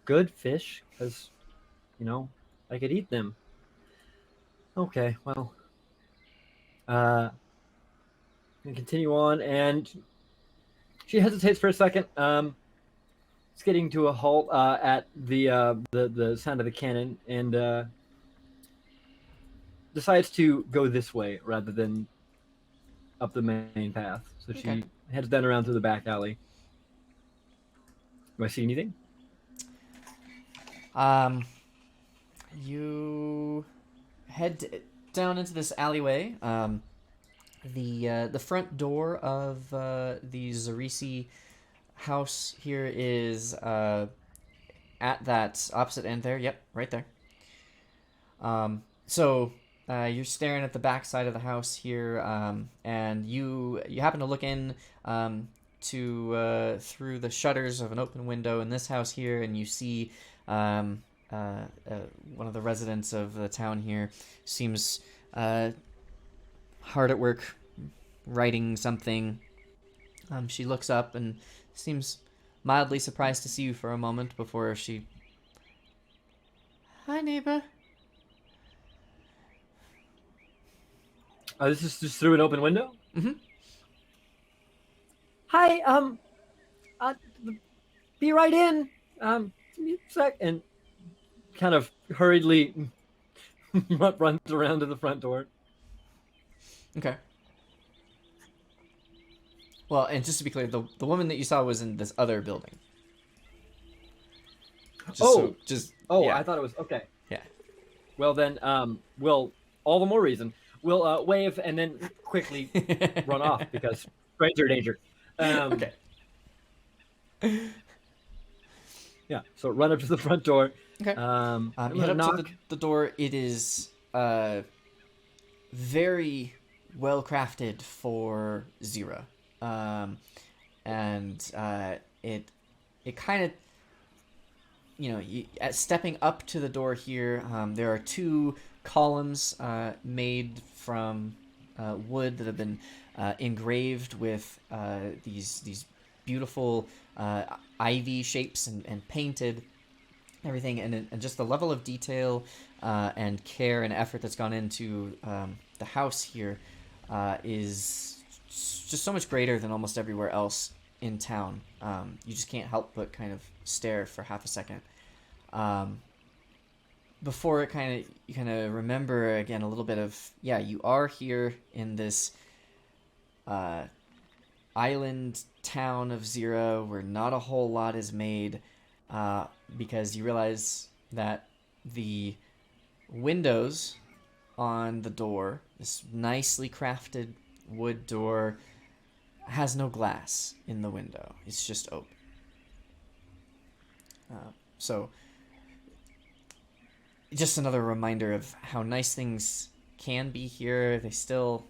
S1: good fish, because I could eat them. Okay. Well, and continue on, and she hesitates for a second. It's getting to a halt at the sound of the cannon, and decides to go this way rather than up the main path. So she
S3: Okay.
S1: heads down around through the back alley. Do I see anything?
S3: You head down into this alleyway. The front door of the Zarisi house here is at that opposite end there. Yep, right there. So you're staring at the back side of the house here, and you happen to look in through the shutters of an open window in this house here, and you see one of the residents of the town here seems hard at work writing something. She looks up and seems mildly surprised to see you for a moment before she... Hi, neighbor.
S1: This is just through an open window?
S3: Mm-hmm.
S1: Hi, be right in. Give me a sec. And kind of hurriedly runs around to the front door.
S3: Okay. Well, and just to be clear, the woman that you saw was in this other building. Yeah.
S1: I thought it was okay.
S3: Yeah.
S1: Well then, we'll all the more reason we'll wave and then quickly run off because stranger danger.
S3: Okay.
S1: Yeah. So run up to the front door.
S3: Okay.
S1: I'm
S3: You
S1: gonna
S3: head up
S1: knock.
S3: to the door. It is very well crafted for Zira, and it kind of, stepping up to the door here, there are two columns made from wood that have been engraved with these beautiful ivy shapes and painted everything, and just the level of detail and care and effort that's gone into the house here is just so much greater than almost everywhere else in town. You just can't help but kind of stare for half a second before you kind of remember again a little bit of, you are here in this island town of Zira where not a whole lot is made, because you realize that the windows on the door, this nicely crafted wood door, has no glass in the window. It's just open. So just another reminder of how nice things can be here. They still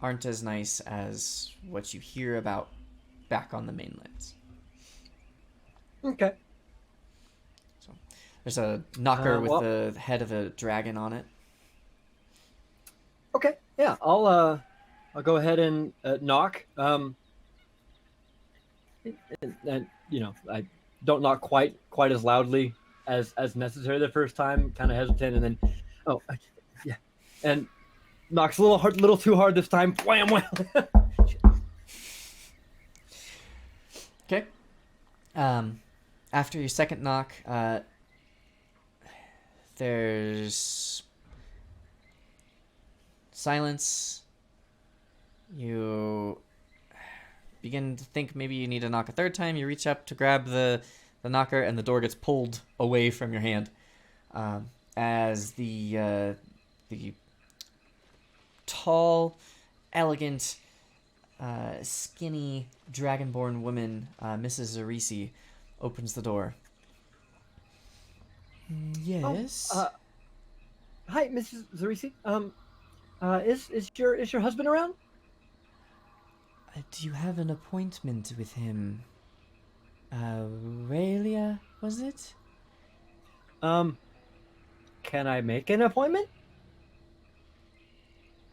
S3: aren't as nice as what you hear about back on the mainlands.
S1: Okay.
S3: So there's a knocker with
S1: well-
S3: the head of a dragon on it.
S1: Okay. Yeah, I'll go ahead and knock. And you know, I don't knock quite as loudly as necessary the first time. Kind of hesitant, and then, yeah, and knocks a little too hard this time. Wham wham.
S3: Okay. After your second knock, there's silence. You begin to think maybe you need to knock a third time. You reach up to grab the knocker, and the door gets pulled away from your hand as the tall, elegant, skinny, dragonborn woman, Mrs. Zarisi, opens the door. Yes.
S1: Hi, Mrs. Zarisi. Is your husband around?
S3: Do you have an appointment with him? Aurelia, was it?
S1: Can I make an appointment?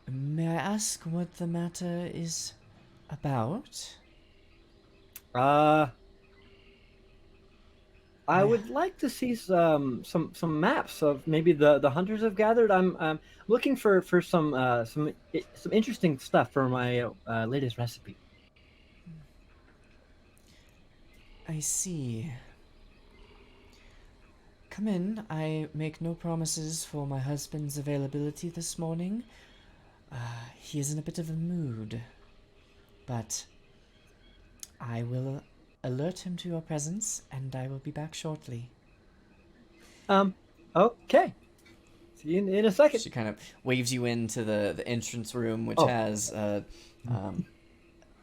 S3: May I ask what the matter is about?
S1: I would like to see some maps of maybe the hunters have gathered. I'm looking for some interesting stuff for my latest recipe.
S3: I see. Come in. I make no promises for my husband's availability this morning. He is in a bit of a mood, but I will alert him to your presence, and I will be back shortly.
S1: Okay. See you in a second.
S3: She kind of waves you into the entrance room, which has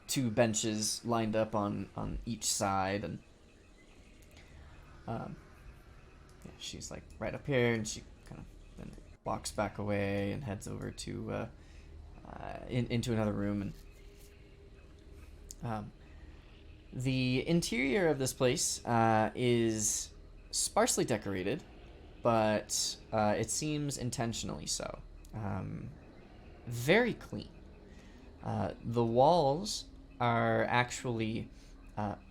S3: two benches lined up on each side, and yeah, she's like right up here, and she kind of then walks back away and heads over to into another room, and the interior of this place is sparsely decorated, but it seems intentionally so. Very clean. The walls are actually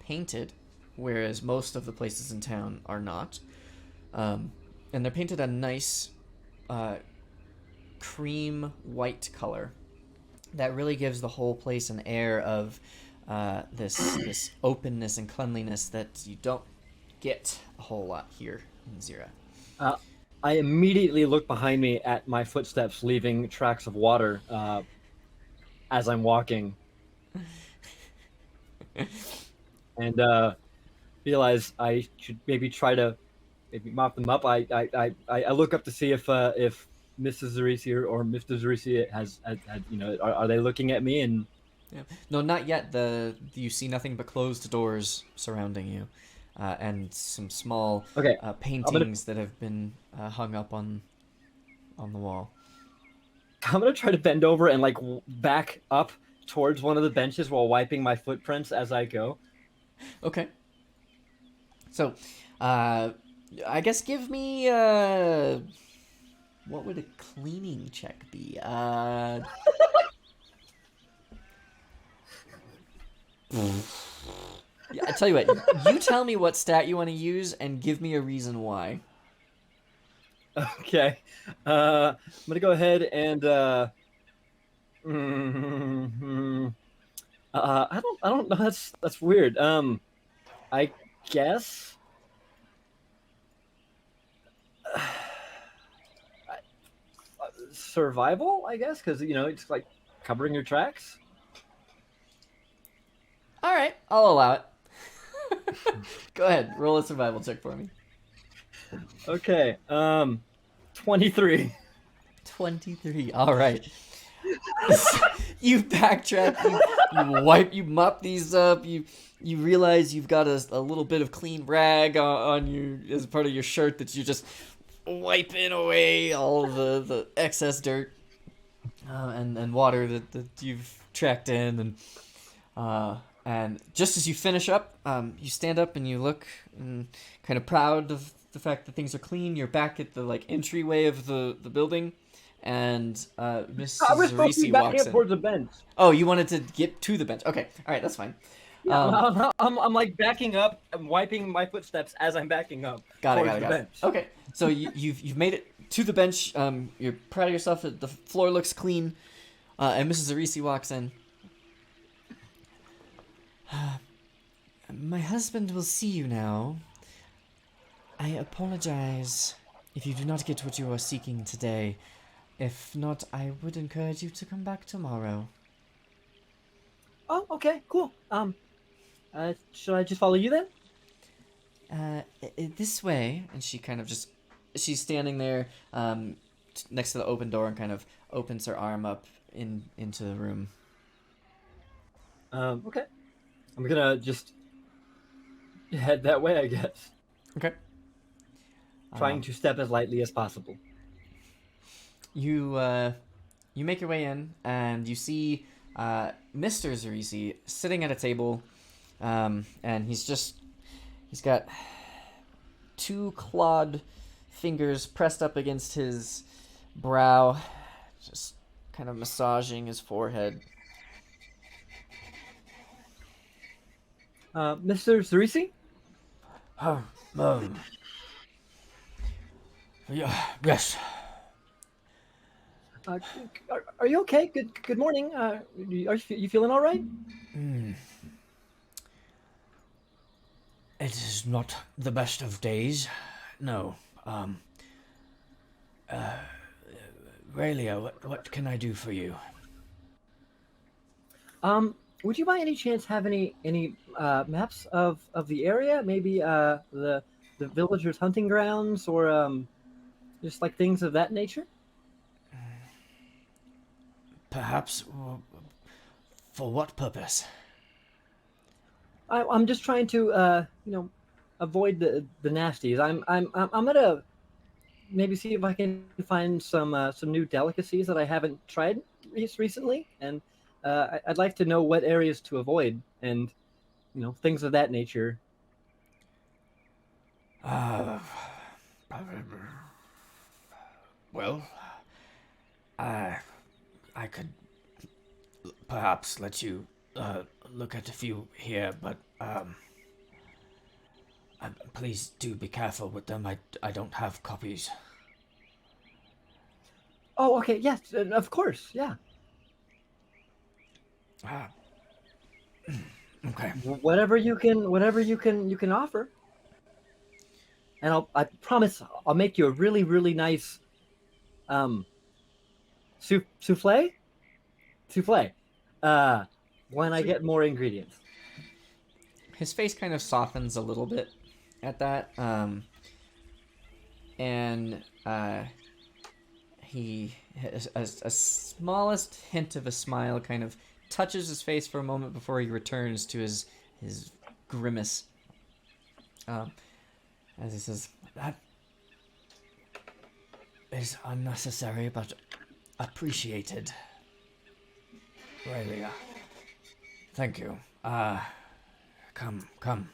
S3: painted, whereas most of the places in town are not. And they're painted a nice cream white color that really gives the whole place an air of this openness and cleanliness that you don't get a whole lot here in Zira.
S1: I immediately look behind me at my footsteps leaving tracks of water as I'm walking, and realize I should maybe try to mop them up. I look up to see if Mrs. Zarisi or Mr. Zarisi has are they looking at me? And
S3: yeah. No, not yet. You see nothing but closed doors surrounding you, and some small paintings that have been hung up on the wall.
S1: I'm gonna try to bend over and like back up towards one of the benches while wiping my footprints as I go.
S3: Okay. So, I guess give me what would a cleaning check be? Yeah, I tell you what. You tell me what stat you want to use, and give me a reason why.
S1: Okay, I'm gonna go ahead and I don't know. That's weird. I guess. Survival, I guess, because it's like covering your tracks.
S3: All right, I'll allow it. Go ahead, roll a survival check for me.
S1: Okay, 23.
S3: 23. All right. You backtrack. You mop these up. You realize you've got a little bit of clean rag on you as part of your shirt that you just wiping away all the excess dirt. and water that you've tracked in, and just as you finish up, you stand up and you look and kind of proud of the fact that things are clean. You're back at the entryway of the building, and Miss
S1: I was supposed to be
S3: Zarisi
S1: backing
S3: walks
S1: up
S3: in.
S1: towards the bench.
S3: Oh, you wanted to get to the bench. Okay, all right, that's fine.
S1: Yeah, I'm like backing up. I'm wiping my footsteps as I'm backing up towards the bench.
S3: Okay, so you've made it to the bench. You're proud of yourself. The floor looks clean, and Mrs. Arisi walks in. My husband will see you now. I apologize if you do not get what you are seeking today. If not, I would encourage you to come back tomorrow.
S1: Oh, okay, cool. Should I just follow you then?
S3: This way, and she's standing there, next to the open door and kind of opens her arm up into the room.
S1: Okay. I'm gonna just head that way, I guess.
S3: Okay.
S1: Trying to step as lightly as possible.
S3: You make your way in, and you see Mr. Zarisi sitting at a table, and he's got two clawed fingers pressed up against his brow, just kind of massaging his forehead.
S1: Mr. Zarisi?
S6: Yeah, yes.
S1: Are you okay? Good morning. Are you feeling all right?
S6: It is not the best of days. No. Raylia, what can I do for you?
S1: Would you by any chance have any maps of the area? Maybe the villagers' hunting grounds, or just like things of that nature?
S6: Perhaps. For what purpose?
S1: I'm just trying to avoid the nasties. I'm gonna maybe see if I can find some new delicacies that I haven't tried recently, and I'd like to know what areas to avoid, and things of that nature.
S6: Well, I could perhaps let you look at a few here, but please do be careful with them. I don't have copies.
S1: Oh, okay. Yes, of course. Yeah.
S6: Okay.
S1: Whatever you can offer. And I promise I'll make you a really, really nice souffle when I get more ingredients.
S3: His face kind of softens a little bit at that, and he has a smallest hint of a smile kind of touches his face for a moment before he returns to his grimace. As he says,
S6: That is unnecessary, but appreciated. Raylia. Thank you. Come.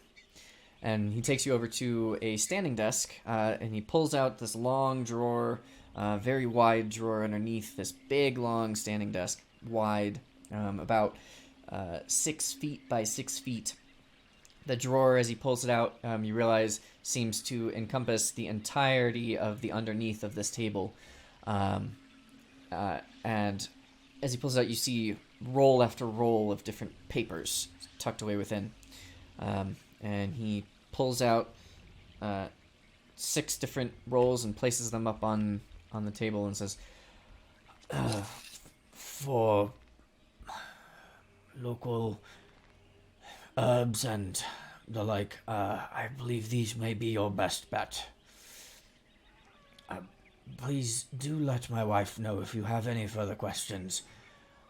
S3: and he takes you over to a standing desk, and he pulls out this long drawer, very wide drawer underneath this big, long standing desk, wide, about 6 feet by 6 feet. The drawer, as he pulls it out, you realize seems to encompass the entirety of the underneath of this table. And as he pulls it out, you see roll after roll of different papers tucked away within. And he pulls out 6 different rolls and places them up on the table and says,
S6: For local herbs and the like, I believe these may be your best bet. Please do let my wife know if you have any further questions.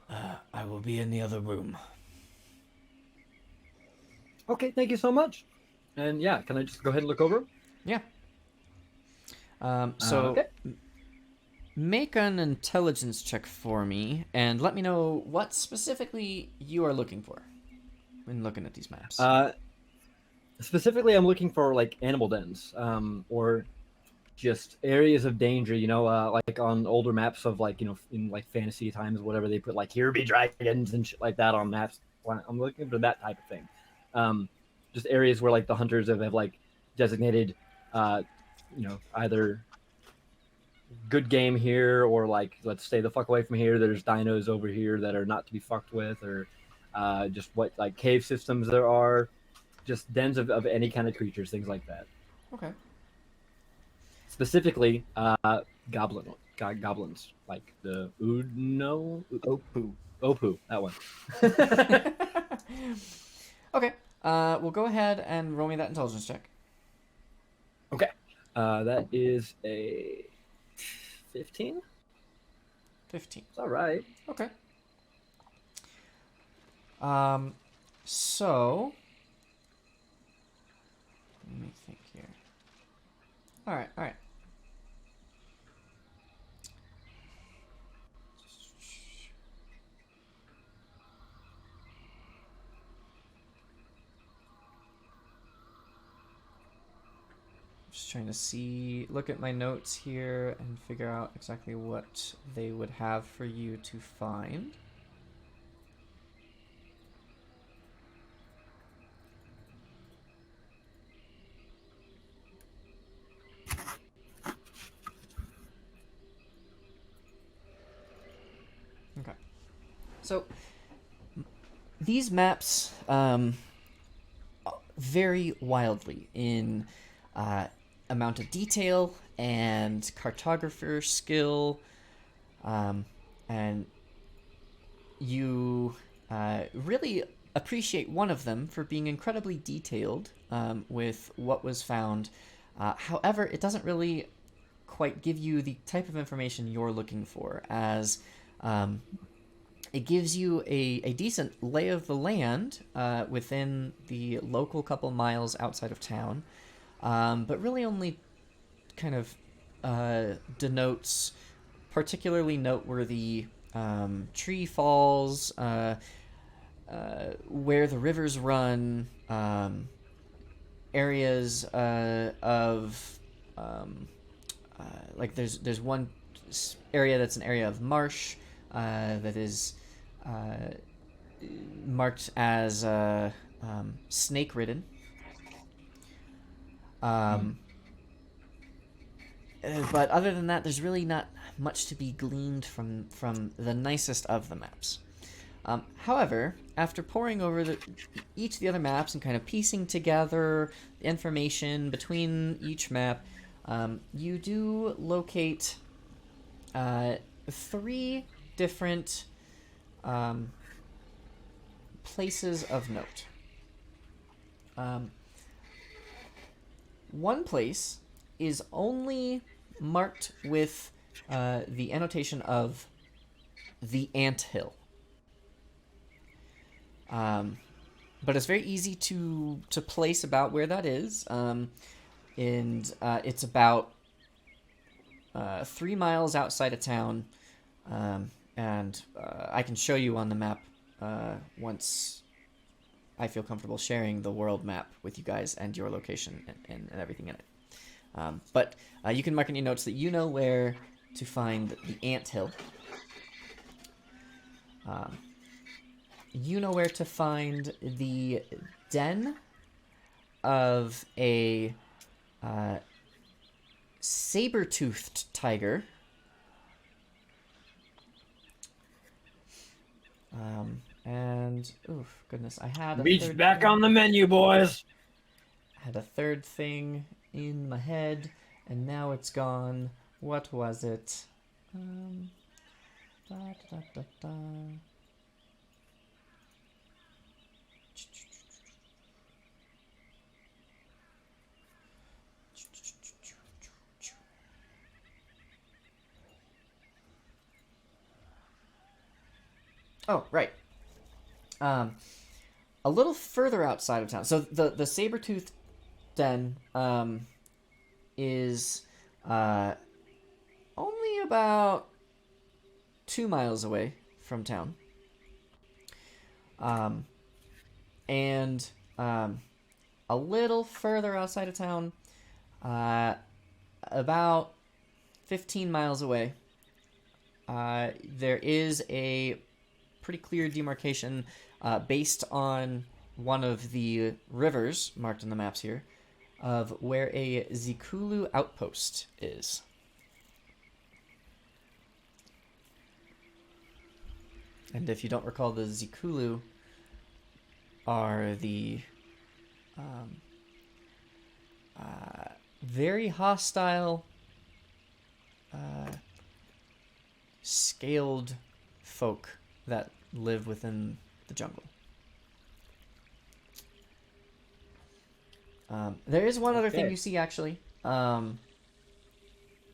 S6: I will be in the other room.
S1: Okay, thank you so much. And yeah, can I just go ahead and look over?
S3: yeah.
S1: Okay.
S3: make an intelligence check for me, and let me know what specifically you are looking for when looking at these maps.
S1: Specifically, I'm looking for like animal dens, or just areas of danger. Like on older maps of like in like fantasy times, whatever they put like here be dragons and shit like that on maps. I'm looking for that type of thing. Just areas where like the hunters have like designated, either good game here or like let's stay the fuck away from here. There's dinos over here that are not to be fucked with, or just what like cave systems there are, just dens of any kind of creatures, things like that.
S3: Okay.
S1: Specifically, goblins like the Opu, that one.
S3: Okay. We'll go ahead and roll me that intelligence check.
S1: Okay, that is a 15.
S3: 15.
S1: It's all right.
S3: Okay. So let me think here. All right. Just trying to look at my notes here and figure out exactly what they would have for you to find. Okay. So these maps vary wildly in amount of detail and cartographer skill, and you really appreciate one of them for being incredibly detailed with what was found. However, it doesn't really quite give you the type of information you're looking for, as it gives you a decent lay of the land within the local couple miles outside of town, but really only kind of denotes particularly noteworthy tree falls, where the rivers run, areas of like there's one area that's an area of marsh that is marked as snake-ridden. But other than that, there's really not much to be gleaned from the nicest of the maps. However, after poring over each of the other maps and kind of piecing together information between each map, you do locate 3 different places of note. One place is only marked with the annotation of the Anthill. But it's very easy to place about where that is. And it's about 3 miles outside of town. And I can show you on the map once I feel comfortable sharing the world map with you guys and your location and everything in it. But you can mark in your notes that you know where to find the Anthill. You know where to find the den of a saber-toothed tiger. And oof, goodness, I had a
S1: Reach
S3: third
S1: back
S3: thing.
S1: on the menu, boys.
S3: I had a third thing in my head, and now it's gone. What was it? Da, da, da, da. Oh, right. A little further outside of town. So the saber-toothed den is only only about 2 miles away from town. And a little further outside of town, about 15 miles away, there is a pretty clear demarcation based on one of the rivers marked on the maps here of where a Zikulu outpost is. And if you don't recall, the Zikulu are the very hostile, scaled folk that live within the jungle. There is one other thing
S1: Okay.
S3: you see, actually.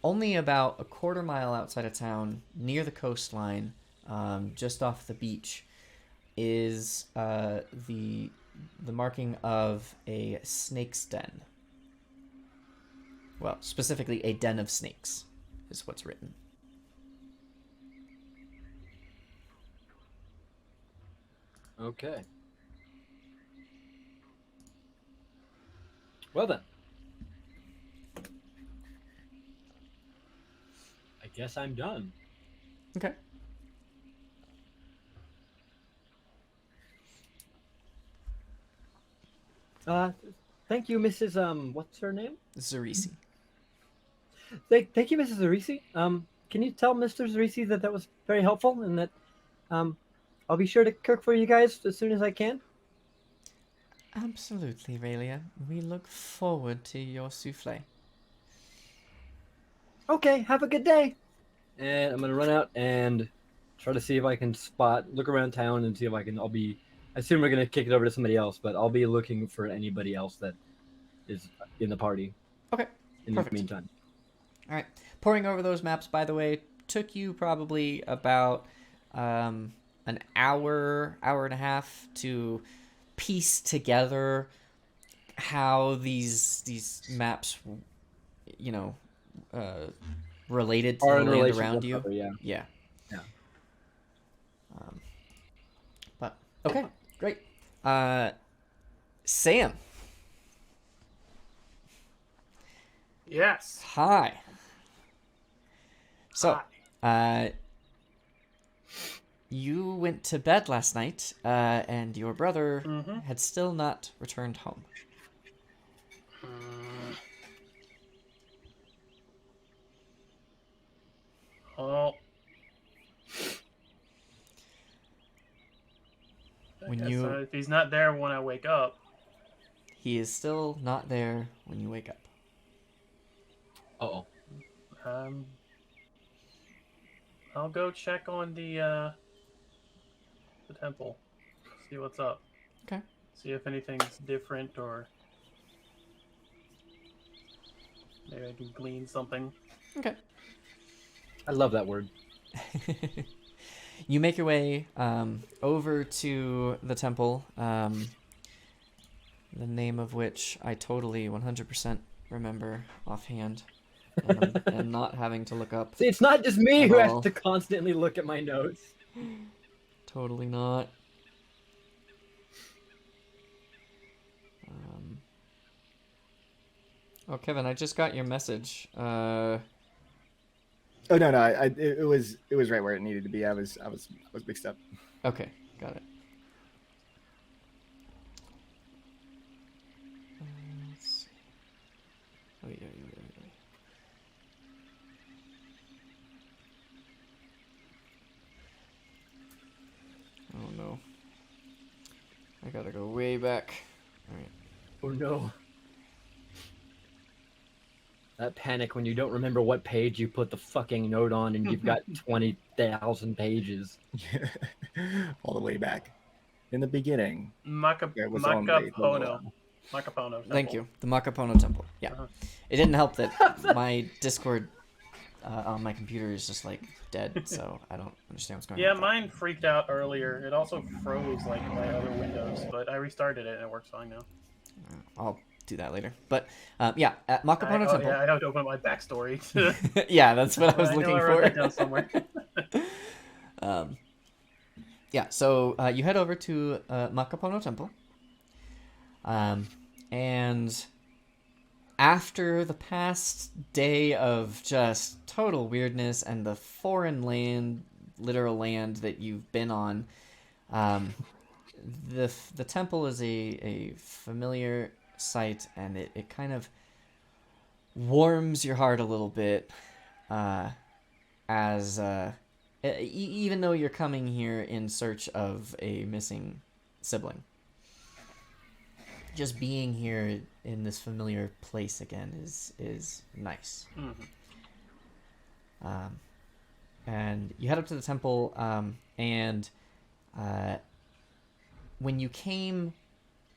S3: Only about a quarter mile outside of town, near the coastline, just off the beach, is the marking of a snake's den. Well, specifically a den of snakes is what's written.
S1: Okay. Well then. I guess I'm done.
S3: Okay.
S1: Thank you, Mrs. What's her name?
S3: Zarisi.
S1: Thank you, Mrs. Zarisi. Can you tell Mr. Zarisi that that was very helpful and that, I'll be sure to cook for you guys as soon as I can?
S3: Absolutely, Raelia. We look forward to your souffle.
S1: Okay, have a good day. And I'm gonna run out and try to see if I can look around town and see if I can. I assume we're gonna kick it over to somebody else, but I'll be looking for anybody else that is in the party.
S3: Okay.
S1: In
S3: Perfect.
S1: the meantime.
S3: All right. Poring over those maps, by the way, took you probably about an hour and a half to piece together how these maps, related to
S1: Are
S3: the
S1: in
S3: land
S1: relation
S3: around
S1: to
S3: you.
S1: each other, yeah.
S3: Yeah.
S1: Yeah.
S3: But okay, great. Sam.
S5: Yes.
S3: Hi. So, you went to bed last night, and your brother
S5: Mhm.
S3: had still not returned home.
S5: Oh. If he's not there when I wake up.
S3: He is still not there when you wake up.
S1: Uh-oh.
S5: I'll go check on the temple. See what's up.
S3: Okay.
S5: See if anything's different or maybe I can glean something.
S3: Okay.
S1: I love that word.
S3: You make your way over to the temple, the name of which I totally 100% remember offhand, and not having to look up.
S1: See, it's not just me
S3: At
S1: who
S3: all.
S1: has to constantly look at my notes.
S3: Totally not. Oh, Kevin, I just got your message.
S2: Oh no, it was right where it needed to be. I was mixed up.
S3: Okay, got it. Let's see. Oh, yeah. Oh no. I gotta go way back. Alright.
S1: Oh no. That panic when you don't remember what page you put the fucking note on and you've got 20,000 pages.
S2: All the way back in the beginning. There was only the
S5: Makapono. Makapono.
S3: Thank you. The Makapono Temple. Yeah.
S5: Uh-huh.
S3: It didn't help that my Discord on my computer is just like dead, so I don't understand what's going on.
S5: Yeah,
S3: with that.
S5: mine freaked out earlier. It also froze like my other Windows, but I restarted it and it works fine now.
S3: I'll do that later. But yeah, at Makapono Temple.
S5: Yeah, I have to open up my backstory.
S3: Yeah, that's what I was
S5: I know
S3: looking
S5: I wrote
S3: for.
S5: that down somewhere.
S3: Yeah, so you head over to Makapono Temple. And after the past day of just total weirdness and the foreign land, literal land that you've been on, the temple is a familiar sight, and it kind of warms your heart a little bit, as even though you're coming here in search of a missing sibling. Just being here in this familiar place again is nice.
S5: Mm-hmm.
S3: And you head up to the temple, and when you came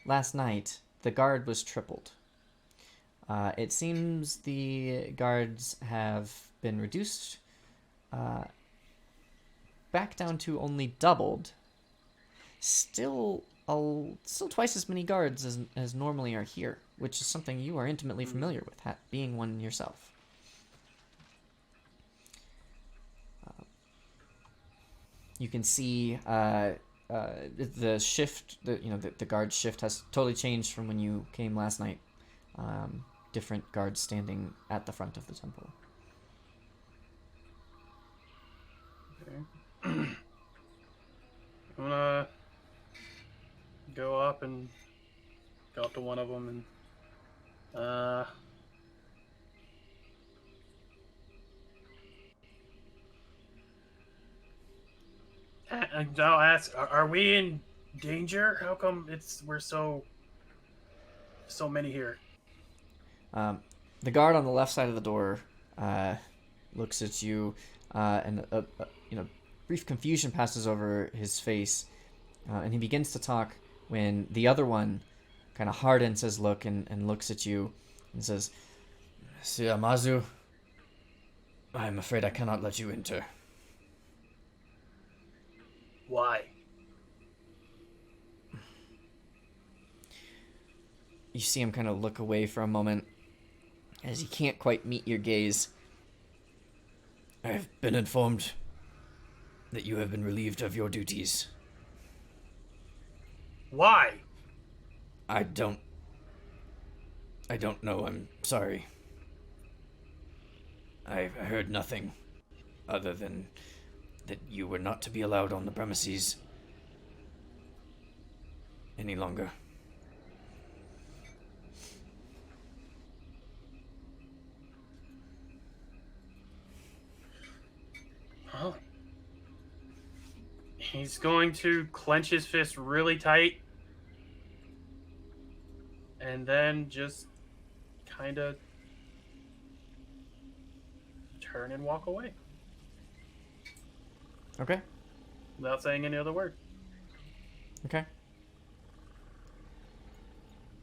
S3: last night, the guard was tripled. It seems the guards have been reduced back down to only doubled. Still twice as many guards as normally are here, which is something you are intimately familiar with, being one yourself. You can see the shift, the guard shift has totally changed from when you came last night. Different guards standing at the front of the temple.
S5: Okay. I'm gonna go up to one of them and I'll ask, are we in danger? How come we're so many here?
S3: The guard on the left side of the door looks at you, and brief confusion passes over his face, and he begins to talk when the other one kind of hardens his look and looks at you and says, "Siamazu, I'm afraid I cannot let you enter."
S5: Why?
S3: You see him kind of look away for a moment as he can't quite meet your gaze. "I have been informed that you have been relieved of your duties."
S5: Why?
S3: I don't know. I'm sorry. I heard nothing other than that you were not to be allowed on the premises any longer.
S5: Well, he's going to clench his fist really tight and then just kind of turn and walk away
S3: Okay.
S5: without saying any other word.
S3: Okay.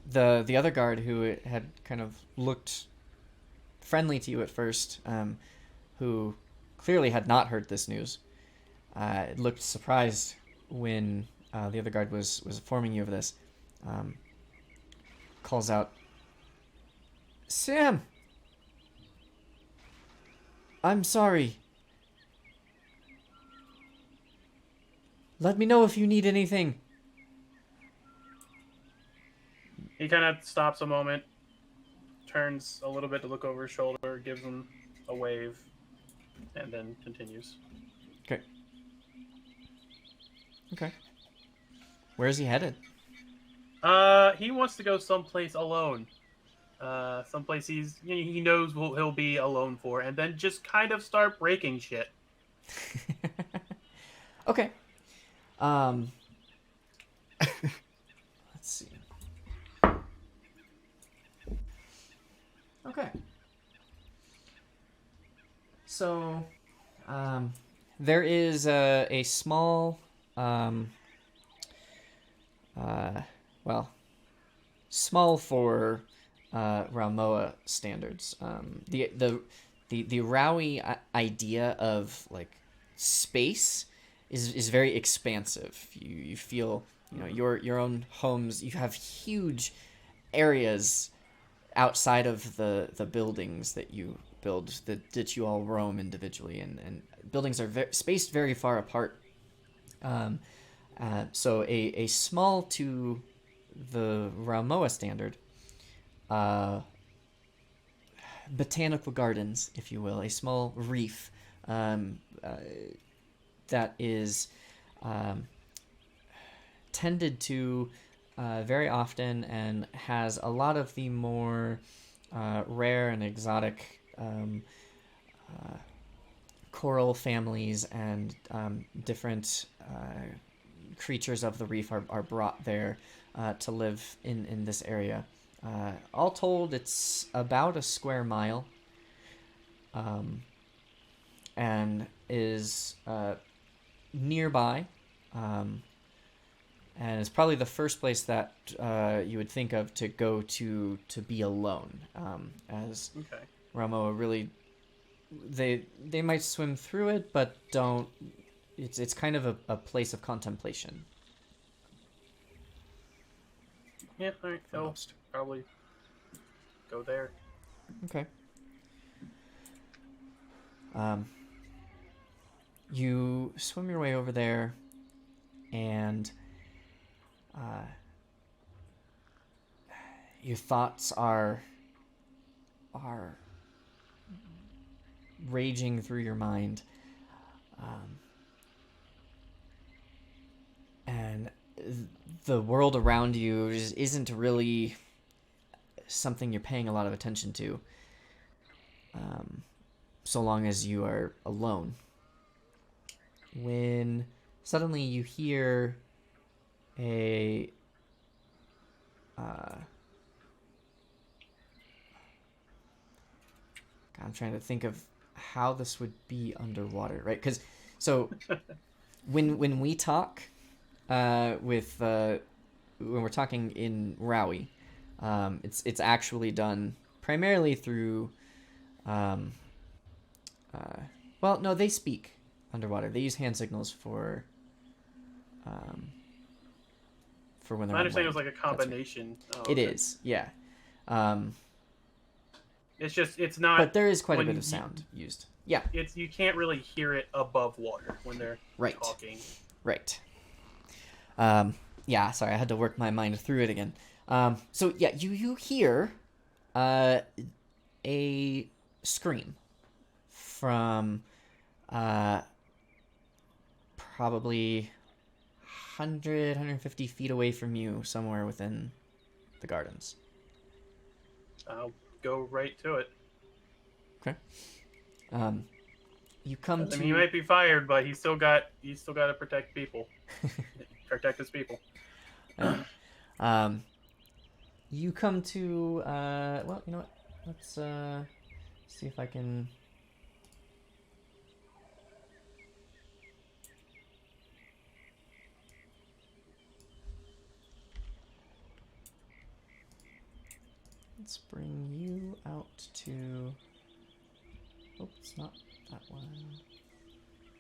S3: The other guard who had kind of looked friendly to you at first, who clearly had not heard this news, looked surprised when the other guard was informing you of this. Calls out, "Sam! I'm sorry. Let me know if you need anything."
S5: He kind of stops a moment, turns a little bit to look over his shoulder, gives him a wave, and then continues.
S3: Okay. Okay. Where is he headed?
S5: He wants to go someplace alone. Someplace he knows he'll be alone for, and then just kind of start breaking shit.
S3: Okay. Let's see. Okay. So, there is a small, small for Raumoa standards. The Raui idea of like space is very expansive. You feel your own homes. You have huge areas outside of the buildings that you build, that you all roam individually, and buildings are spaced very far apart. So a small, to the Raumoa standard, botanical gardens, if you will, a small reef that is tended to very often, and has a lot of the more rare and exotic coral families, and different creatures of the reef are brought there to live in this area. All told, it's about a square mile, and is nearby, and it's probably the first place that you would think of to go to be alone, as
S5: Okay.
S3: Ramoa really, they might swim through it, but don't. It's kind of a place of contemplation.
S5: Yeah, all right. I'll probably go there.
S3: Okay. You swim your way over there, and your thoughts are raging through your mind, and the world around you isn't really something you're paying a lot of attention to, so long as you are alone. When suddenly you hear I'm trying to think of how this would be underwater, right? Because when we talk when we're talking in Raui, it's actually done primarily through well, no, they speak underwater. They use hand signals for when they're
S5: My
S3: on
S5: understanding was
S3: land.
S5: like a combination. Oh,
S3: It
S5: okay.
S3: is, yeah.
S5: It's not.
S3: But there is quite a
S5: when
S3: bit of
S5: you-
S3: sound used. Yeah,
S5: You can't really hear it above water when they're
S3: Right.
S5: talking.
S3: right. Yeah, sorry, I had to work my mind through it again. So yeah, you hear a scream from probably 150 feet away from you, somewhere within the gardens.
S5: I'll go right to it.
S3: Okay. You come
S5: I
S3: to
S5: mean, he might be fired, but he's still got to protect people. Protect his people.
S3: You come to well, you know what? Let's see if I can. Let's bring you out to. Oh, it's not that one.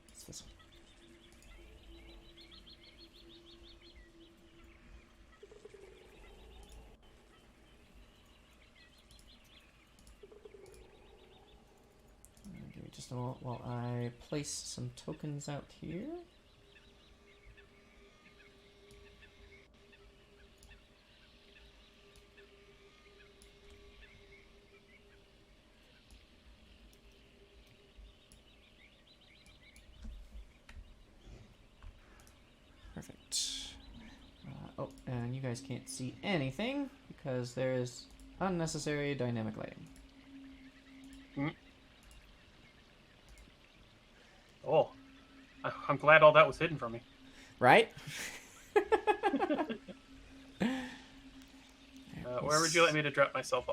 S3: It's this one. Give me just a moment while I place some tokens out here. Perfect. Oh, and you guys can't see anything because there's unnecessary dynamic lighting.
S5: Oh, I'm glad all that was hidden from me.
S3: Right?
S5: Where would you like me to drop myself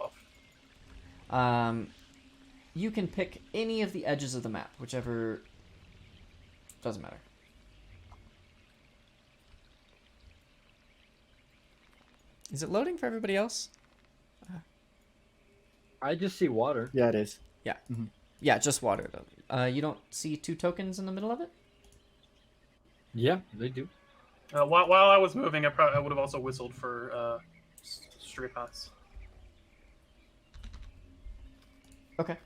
S5: off?
S3: You can pick any of the edges of the map, whichever. Doesn't matter. Is it loading for everybody else?
S1: I just see water.
S2: Yeah, it is.
S3: Yeah, just water though. You don't see 2 tokens in the middle of it?
S1: Yeah, they do.
S5: While I was moving, I would have also whistled for stray pots.
S3: Okay.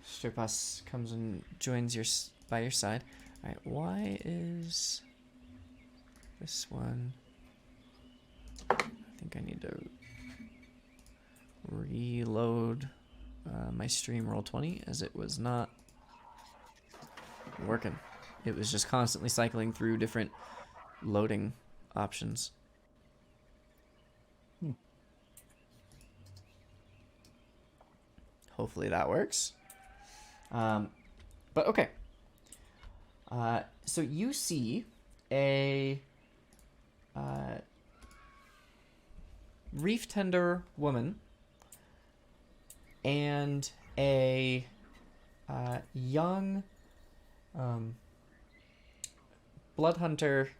S3: Sturpas comes and joins by your side. All right. Why is this one? I think I need to reload my stream Roll20 as it was not working. It was just constantly cycling through different loading options. Hopefully that works. But okay. So you see a reef tender woman and a young blood hunter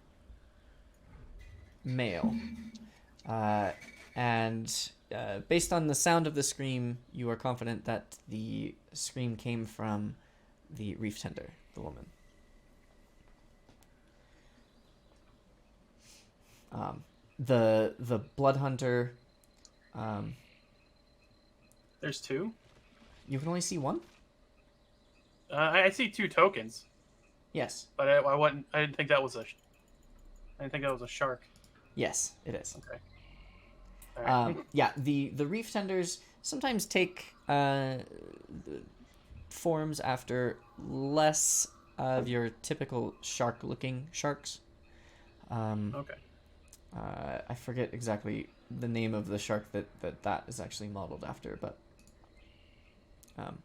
S3: male. And based on the sound of the scream, you are confident that the scream came from the reef tender, the woman. The blood hunter.
S5: There's two.
S3: You can only see one.
S5: I see two tokens,
S3: Yes.
S5: but I didn't think that was I didn't think that was a shark.
S3: Yes, it is.
S5: Okay. All right.
S3: Yeah, the reef tenders sometimes take forms after less of your typical shark-looking sharks.
S5: Okay.
S3: I forget exactly the name of the shark that is actually modeled after, but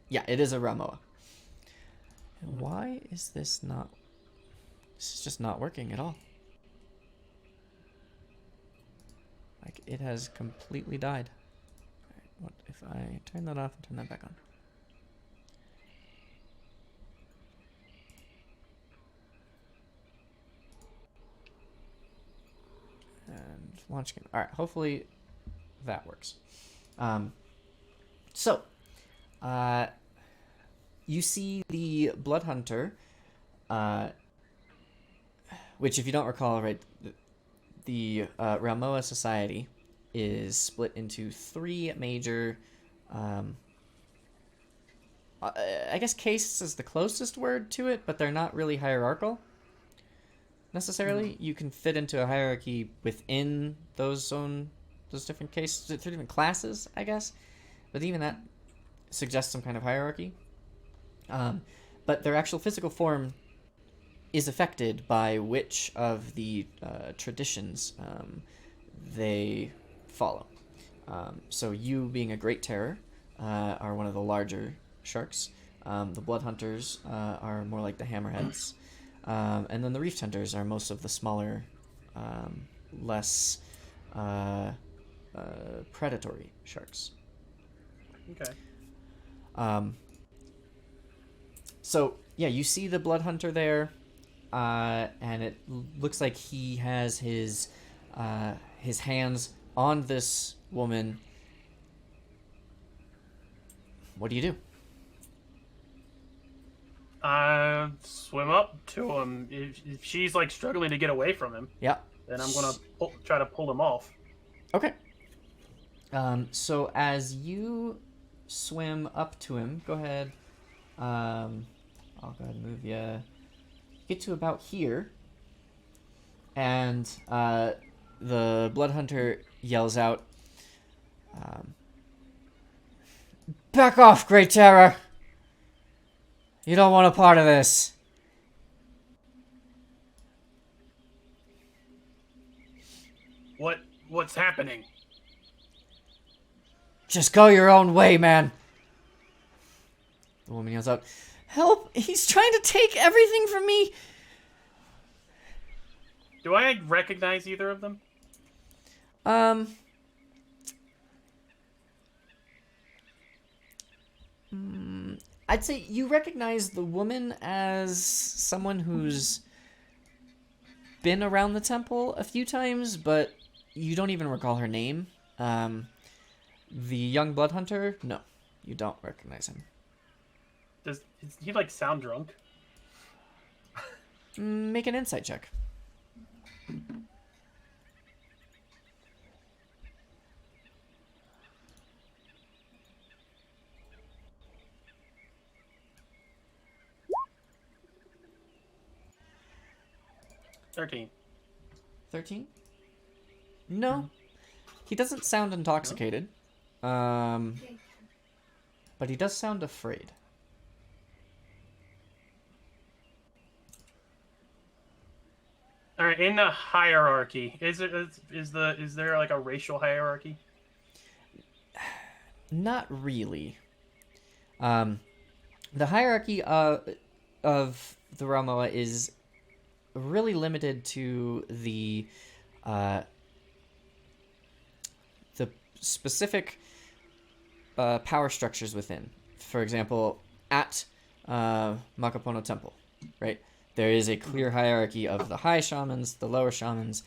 S3: yeah, it is a Ramoa. And why is this not? This is just not working at all. Like, it has completely died. Alright, what if I turn that off and turn that back on? And launch game. Alright, hopefully that works. So, you see the Blood Hunter, which, if you don't recall, right, the Ramoa Society is split into three major, I guess castes is the closest word to it, but they're not really hierarchical necessarily. You can fit into a hierarchy within those different castes, through different classes, I guess, but even that suggests some kind of hierarchy. But their actual physical form is affected by which of the traditions they follow. So you, being a Great Terror, are one of the larger sharks. The Blood Hunters are more like the Hammerheads. And then the Reef Tenders are most of the smaller, less predatory sharks.
S5: Okay.
S3: So, yeah, you see the Blood Hunter there. And it looks like he has his hands on this woman. What do you do?
S5: Swim up to him. If she's like struggling to get away from him,
S3: Yeah.
S5: then I'm gonna try to pull him off.
S3: Okay. So as you swim up to him, go ahead. I'll go ahead and move you. Get to about here, and the Blood Hunter yells out, "Back off, Great Terror! You don't want a part of this."
S5: What's happening?
S3: Just go your own way, man. The woman yells out, "Help! He's trying to take everything from me!"
S5: Do I recognize either of them?
S3: I'd say you recognize the woman as someone who's been around the temple a few times, but you don't even recall her name. The young blood hunter, no, you don't recognize him.
S5: Does he like sound drunk?
S3: Make an insight check.
S5: 13.
S3: 13? No. He doesn't sound intoxicated. But he does sound afraid.
S5: All right, in the hierarchy, is there like a racial hierarchy?
S3: Not really. The hierarchy of the Ramoa is really limited to the specific power structures within. For example, at Makapono Temple, right? There is a clear hierarchy of the high shamans, the lower shamans,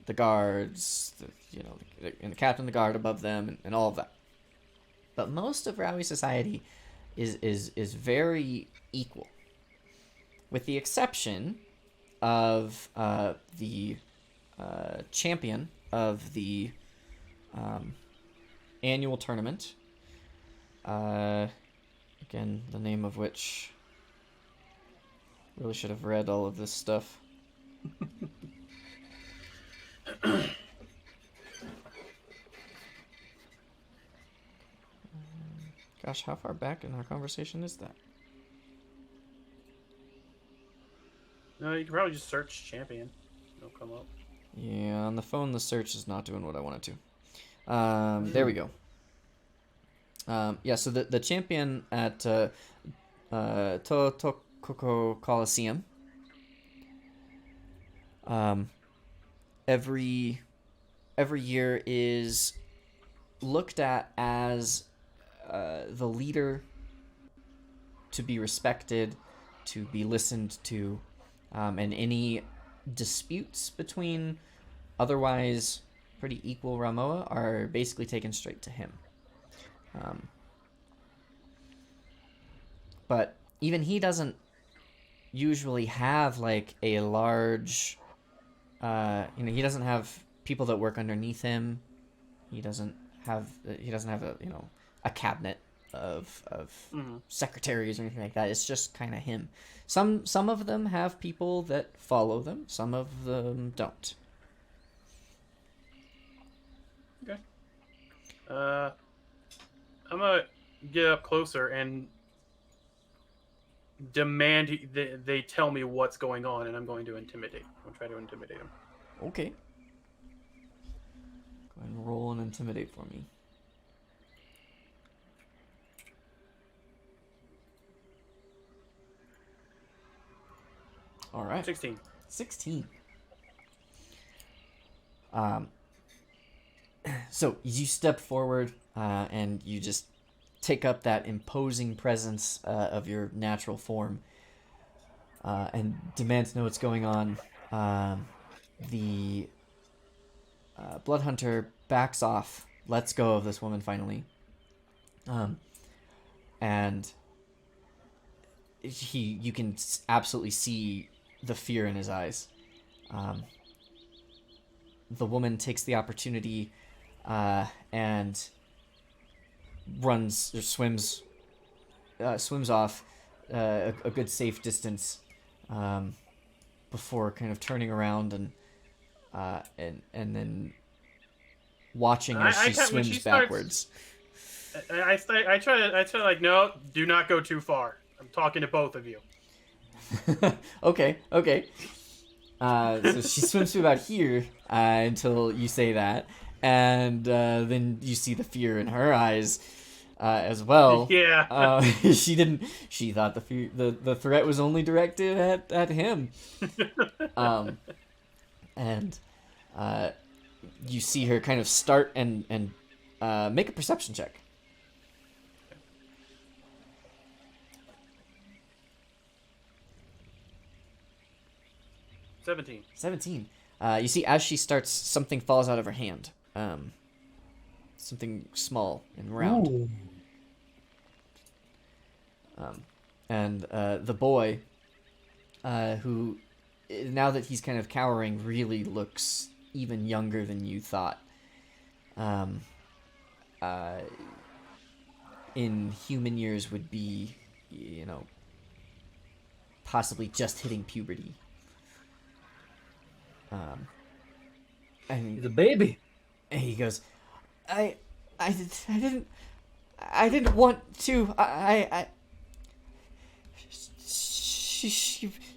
S3: the guards, and the captain of the guard above them, and all of that. But most of Raui society is very equal, with the exception of the champion of the annual tournament. Again, the name of which really should have read all of this stuff. Gosh, how far back in our conversation is that?
S5: No, you can probably just search champion. It'll come up.
S3: Yeah, on the phone, the search is not doing what I want it to. There we go. Yeah, so the champion at Tokoko Coliseum. Every year is looked at as the leader to be respected, to be listened to, and any disputes between otherwise pretty equal Ramoa are basically taken straight to him. But even he doesn't usually have like a large, he doesn't have people that work underneath him. He doesn't have a cabinet of secretaries or anything like that. It's just kind of him. Some of them have people that follow them. Some of them don't.
S5: Okay. I'm gonna get up closer and demand they tell me what's going on, and I'm going to intimidate. I'll try to intimidate them.
S3: Okay. Go ahead and roll and intimidate for me. All right.
S5: 16.
S3: 16. So you step forward and you just take up that imposing presence of your natural form and demand to know what's going on. The blood hunter backs off, lets go of this woman finally, and you can absolutely see the fear in his eyes. The woman takes the opportunity and runs or swims off a good safe distance before kind of turning around and then watching as she swims backwards.
S5: I try to like, no, do not go too far. I'm talking to both of you.
S3: Okay. So she swims to about here until you say that, and then you see the fear in her eyes as well.
S5: Yeah.
S3: She thought the threat was only directed at him. And you see her kind of start and make a perception check. 17. You see, as she starts, something falls out of her hand. Something small and round. And the boy, who, now that he's kind of cowering, really looks even younger than you thought. In human years would be, possibly just hitting puberty. And
S1: He's a baby.
S3: And he goes, I didn't want to.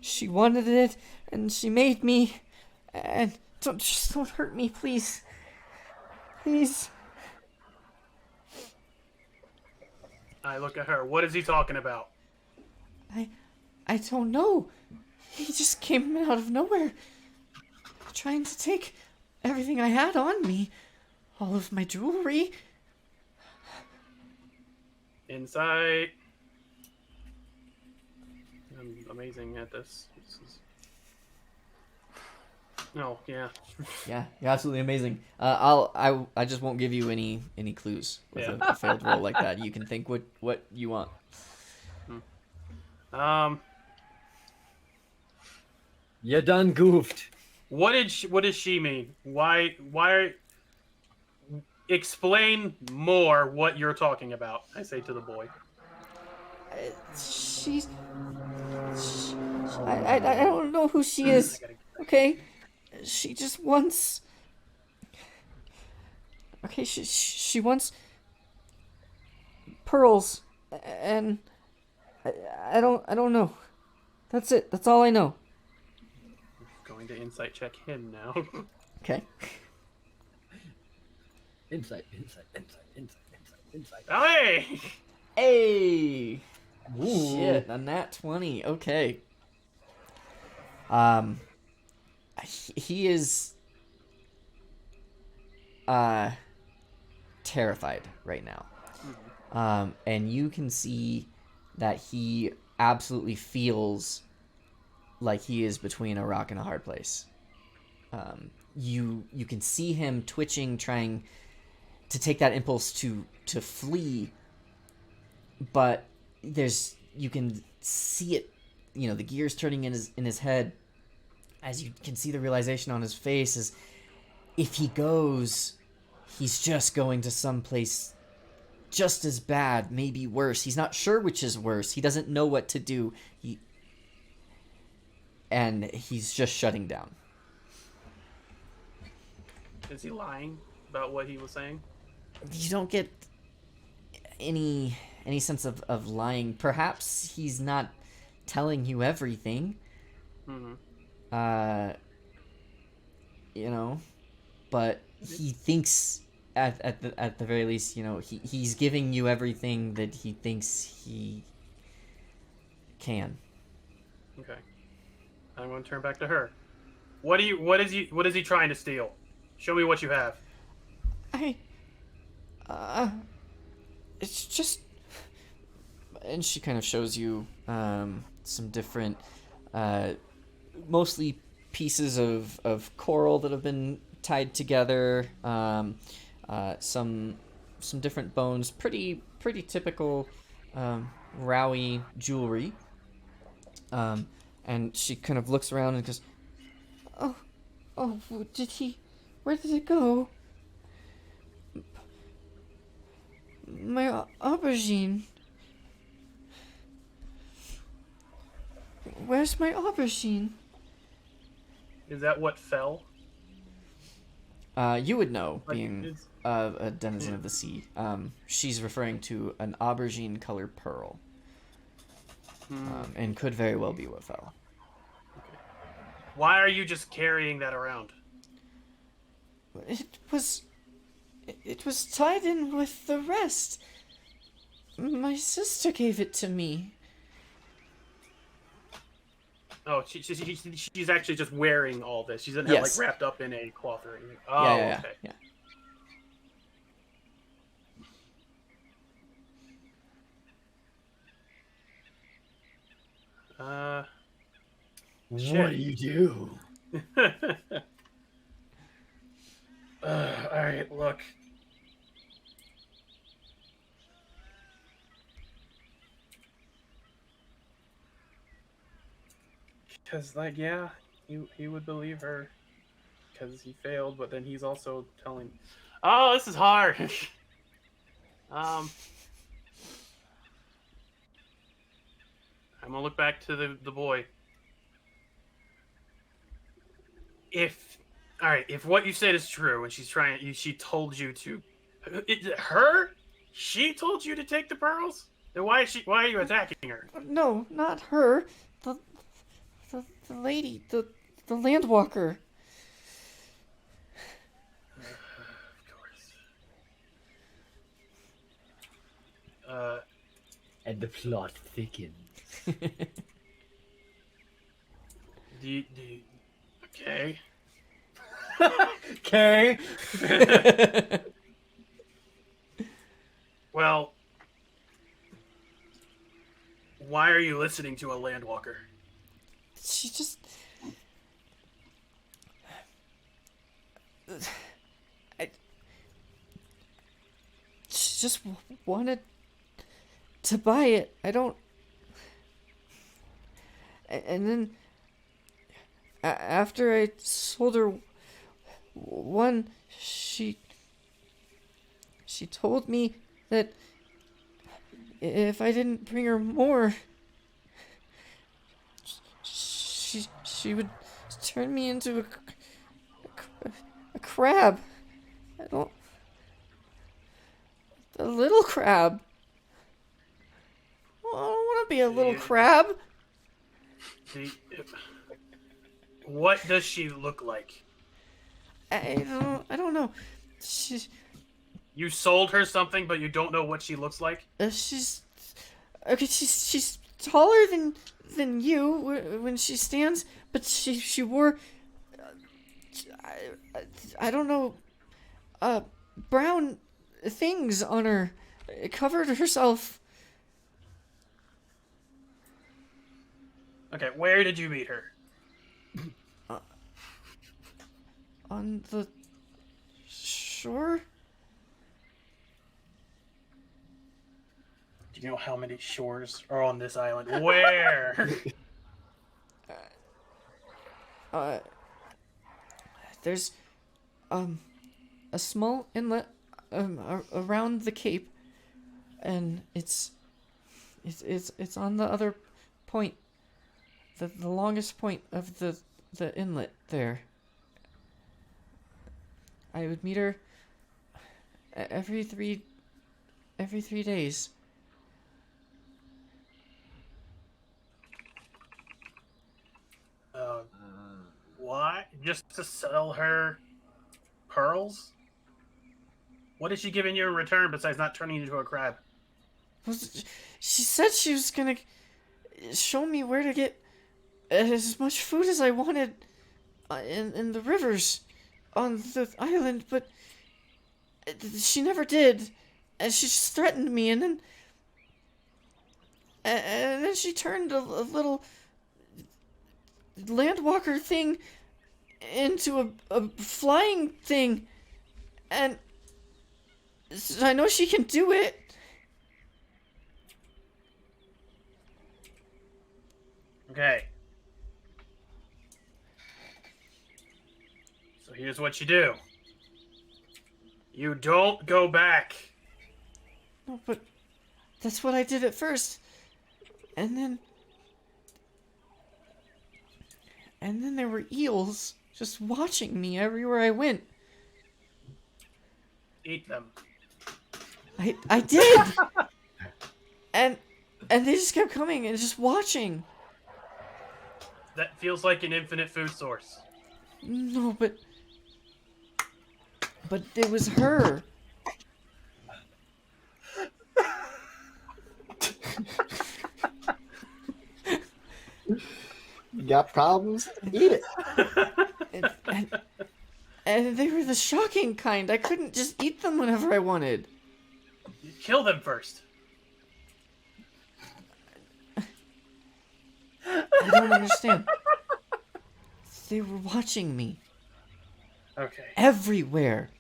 S3: She wanted it, and she made me. And don't hurt me, please. Please.
S5: I look at her. What is he talking about?
S3: I don't know. He just came out of nowhere, trying to take everything I had on me, all of my jewelry.
S5: Insight. I'm amazing at this. No, yeah.
S3: Yeah, you're absolutely amazing. I just won't give you any clues with a failed roll like that. You can think what you want.
S1: You done goofed.
S5: What does she mean? Why explain more what you're talking about, I say to the boy.
S3: I don't know who she is. Okay, she just wants. Okay, she wants pearls, and I don't know. That's it. That's all I know.
S5: Going to insight check him now.
S3: Okay.
S1: Insight.
S5: Oh, hey!
S3: Hey.
S1: Ooh.
S3: Shit, a nat 20. Okay. He is terrified right now. And you can see that he absolutely feels like he is between a rock and a hard place. You can see him twitching, trying to take that impulse to flee, but you can see it, the gears turning in his head, as you can see the realization on his face is, if he goes, he's just going to someplace just as bad, maybe worse. He's not sure which is worse. He doesn't know what to do. And he's just shutting down.
S5: Is he lying about what he was saying?
S3: You don't get any sense of lying. Perhaps he's not telling you everything.
S5: Mm-hmm.
S3: But he thinks at the very least, he's giving you everything that he thinks he can.
S5: Okay. I'm going to turn back to her. What is he trying to steal? Show me what you have.
S3: It's just, and she kind of shows you some different, mostly pieces of coral that have been tied together, some different bones, pretty typical Rowie jewelry. And she kind of looks around and goes, "Oh, where did it go? My aubergine. Where's my aubergine?"
S5: Is that what fell?
S3: You would know,
S5: Like,
S3: being a denizen of the sea. She's referring to an aubergine colored pearl. And could very well be what fell.
S5: Why are you just carrying that around?
S3: It was tied in with the rest. My sister gave it to me.
S5: Oh, she's actually just wearing all this. She doesn't have
S3: Yes.
S5: like wrapped up in a cloth or anything. Oh,
S3: Yeah.
S5: okay.
S3: Yeah.
S1: What
S5: Shit.
S1: do you do?
S5: All right, look. Because, like, yeah, he would believe her because he failed, but then he's also telling. Oh, this is hard. I'm gonna look back to the boy. if what you said is true, and she told you to, her, she told you to take the pearls. Then why are you attacking her?
S3: No, not her. The lady, the landwalker.
S5: Of course.
S1: And the plot thickens.
S5: Okay.
S1: Okay.
S5: Well, why are you listening to a landwalker?
S3: She just. She just wanted to buy it. I don't. And then after I sold her one, she told me that if I didn't bring her more, she would turn me into a crab. I don't. A little crab. I don't want to be a little crab.
S5: What does she look like?
S3: I don't know.
S5: You sold her something, but you don't know what she looks like?
S3: She's okay. She's taller than you when she stands, but she wore I don't know brown things on her. It covered herself.
S5: Okay, where did you meet her?
S3: On the shore?
S5: Do you know how many shores are on this island? Where?
S3: There's a small inlet around the cape, and it's on the other point, the longest point of the inlet there. I would meet her every three days.
S5: Why? Just to sell her pearls? What is she giving you in return besides not turning you into a crab?
S3: She said she was gonna show me where to get as much food as I wanted in the rivers on the island, but she never did. And she just threatened me, and then she turned a little landwalker thing into a flying thing, and I know she can do it.
S5: Okay. So here's what you do. You don't go back.
S3: No, but that's what I did at first. And then there were eels just watching me everywhere I went.
S5: Eat them.
S3: I did. and they just kept coming and just watching.
S5: That feels like an infinite food source.
S3: No, but it was her.
S7: You got problems? Eat it.
S3: And they were the shocking kind. I couldn't just eat them whenever I wanted.
S5: You kill them first.
S3: I don't understand. They were watching me.
S5: Okay.
S3: Everywhere.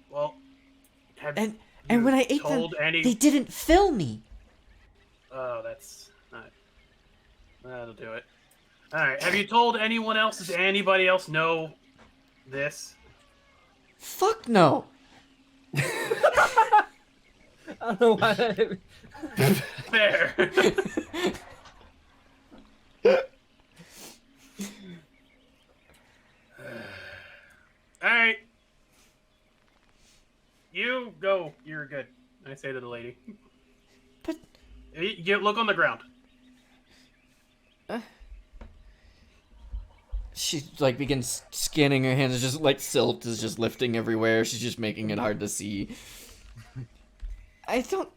S5: Well,
S3: And when I ate them, they didn't fill me.
S5: Oh, that's not... That'll do it. Alright, have you told anyone else? Does anybody else know this?
S3: Fuck no.
S1: I don't know why.
S5: Fair. All right. You go. You're good. I say to the lady.
S3: But
S5: You look on the ground.
S3: she like begins scanning her hands. It's just like silt is just lifting everywhere. She's just making it hard to see. I can't.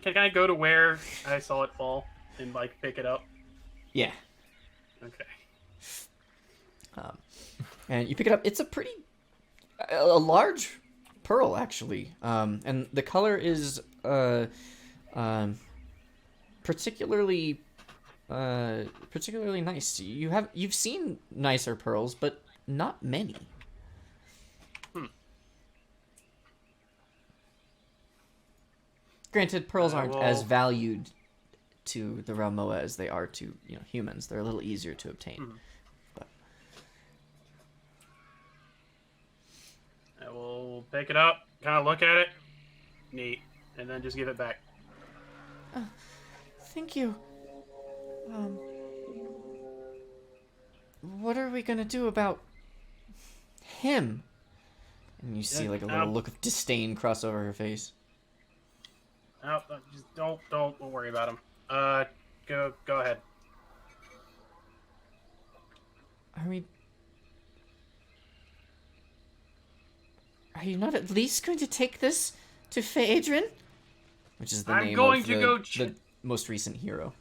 S5: Can I go to where I saw it fall and like pick it up?
S3: Yeah.
S5: Okay.
S3: And you pick it up. It's a large pearl actually. And the color is particularly nice. You've seen nicer pearls, but not many. Granted, pearls aren't as valued to the Ramoa as they are to humans. They're a little easier to obtain. But
S5: I will pick it up, kind of look at it, neat, and then just give it back.
S3: thank you. What are we gonna do about him? And you see like a little look of disdain cross over her face.
S5: No, just don't worry about him. Go ahead.
S3: Are you not at least going to take this to Phaedron? Which is the
S5: I'm
S3: name
S5: going
S3: of
S5: to go
S3: the most recent hero.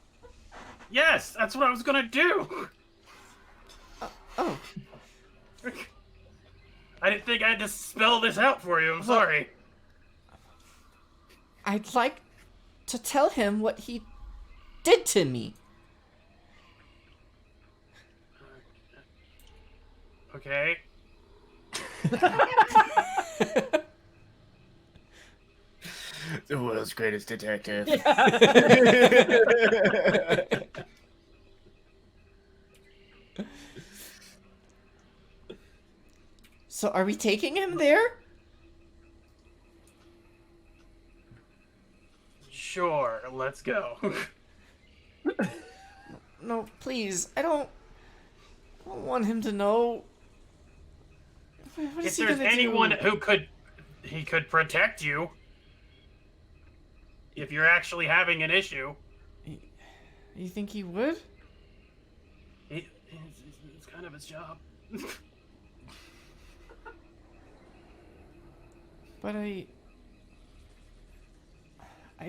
S5: Yes, that's what I was gonna do.
S3: Oh.
S5: I didn't think I had to spell this out for you. I'm sorry.
S3: I'd like to tell him what he did to me.
S5: Okay.
S2: The world's greatest detective.
S3: So are we taking him there?
S5: Sure, let's go.
S3: No, please. I don't want him to know. What
S5: If
S3: is he
S5: there's
S3: gonna
S5: anyone
S3: do?
S5: who could protect you, if you're actually having an issue,
S3: You think he would?
S5: it's kind of his job.
S3: But I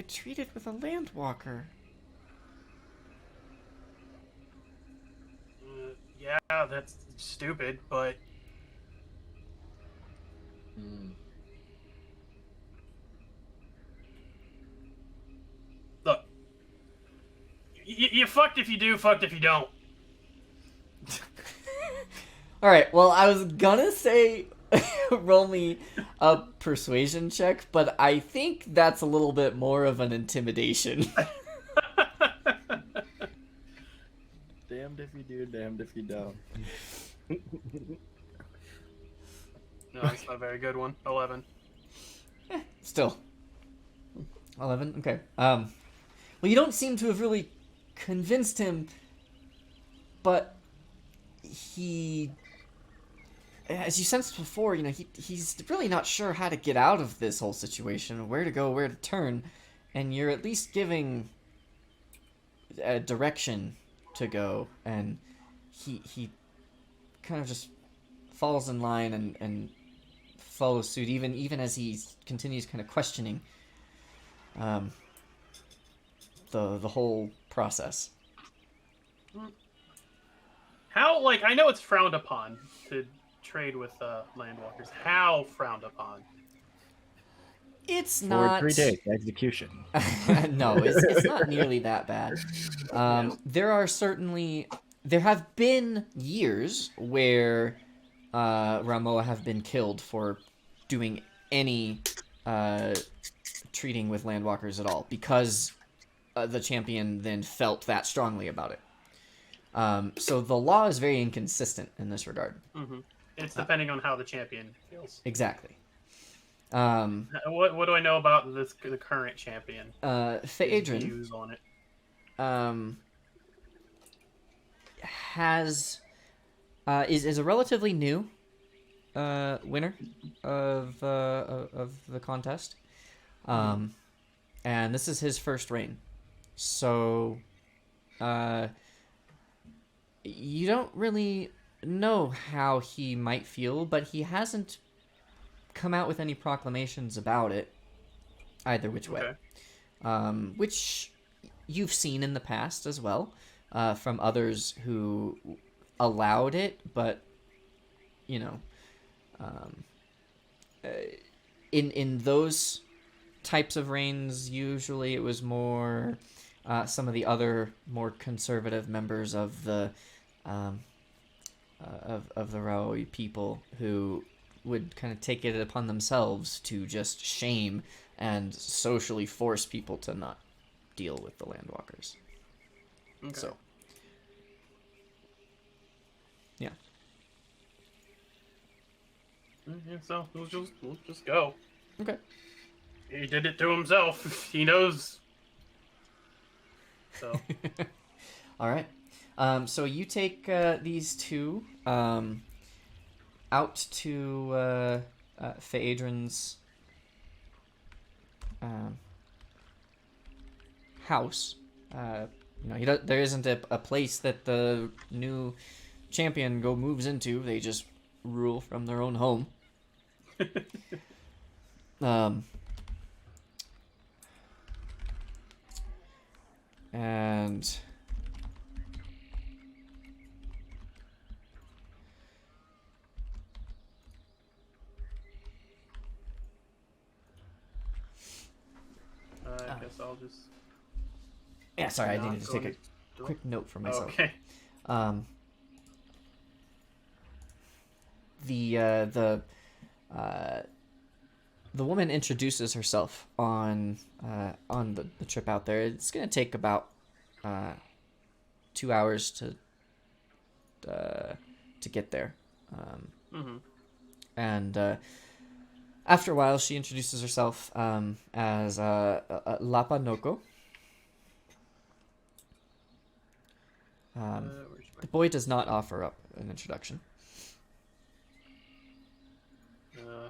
S3: treated with a landwalker.
S5: Yeah, that's stupid, but look, you fucked if you do, fucked if you don't.
S3: Alright, well, I was gonna say roll me a persuasion check, but I think that's a little bit more of an intimidation.
S2: Damned if you do, damned if you don't.
S5: No, that's not a very good one. 11.
S3: Still. 11? Okay. Well, you don't seem to have really convinced him, but he... As you sensed before, he's really not sure how to get out of this whole situation, where to go, where to turn, and you're at least giving a direction to go, and he kind of just falls in line and follows suit, even as he continues kind of questioning the whole process.
S5: How, I know it's frowned upon to trade with landwalkers. How frowned upon?
S3: It's
S2: For
S3: not
S2: 3 days, execution.
S3: No, it's not nearly that bad. There have been years where Ramoa have been killed for doing any treating with landwalkers at all, because the champion then felt that strongly about it. So the law is very inconsistent in this regard.
S5: Mm-hmm. It's depending on how the champion feels.
S3: Exactly.
S5: What do I know about the current champion? His
S3: Phaedron.
S5: views on it.
S3: has is a relatively new winner of the contest, and this is his first reign. So, you don't really know how he might feel, but he hasn't come out with any proclamations about it either which way.
S5: Okay.
S3: Which you've seen in the past as well, from others who allowed it, but you know, in those types of reigns, usually it was more some of the other more conservative members of the Raoi people who would kind of take it upon themselves to just shame and socially force people to not deal with the landwalkers.
S5: Okay.
S3: So, yeah.
S5: Yeah, so we'll just go.
S3: Okay.
S5: He did it to himself. He knows. So.
S3: All right. So you take these two out to Phaedron's house. There isn't a place that the new champion moves into. They just rule from their own home. And
S5: I guess I'll just.
S3: yeah, sorry, I
S5: not
S3: needed to
S5: go
S3: take a
S5: next door.
S3: quick note for myself.
S5: Okay.
S3: The woman introduces herself on the trip out there. It's gonna take about 2 hours to get there. And after a while, she introduces herself as Lapa Noko. The boy does not offer up an introduction.
S5: No,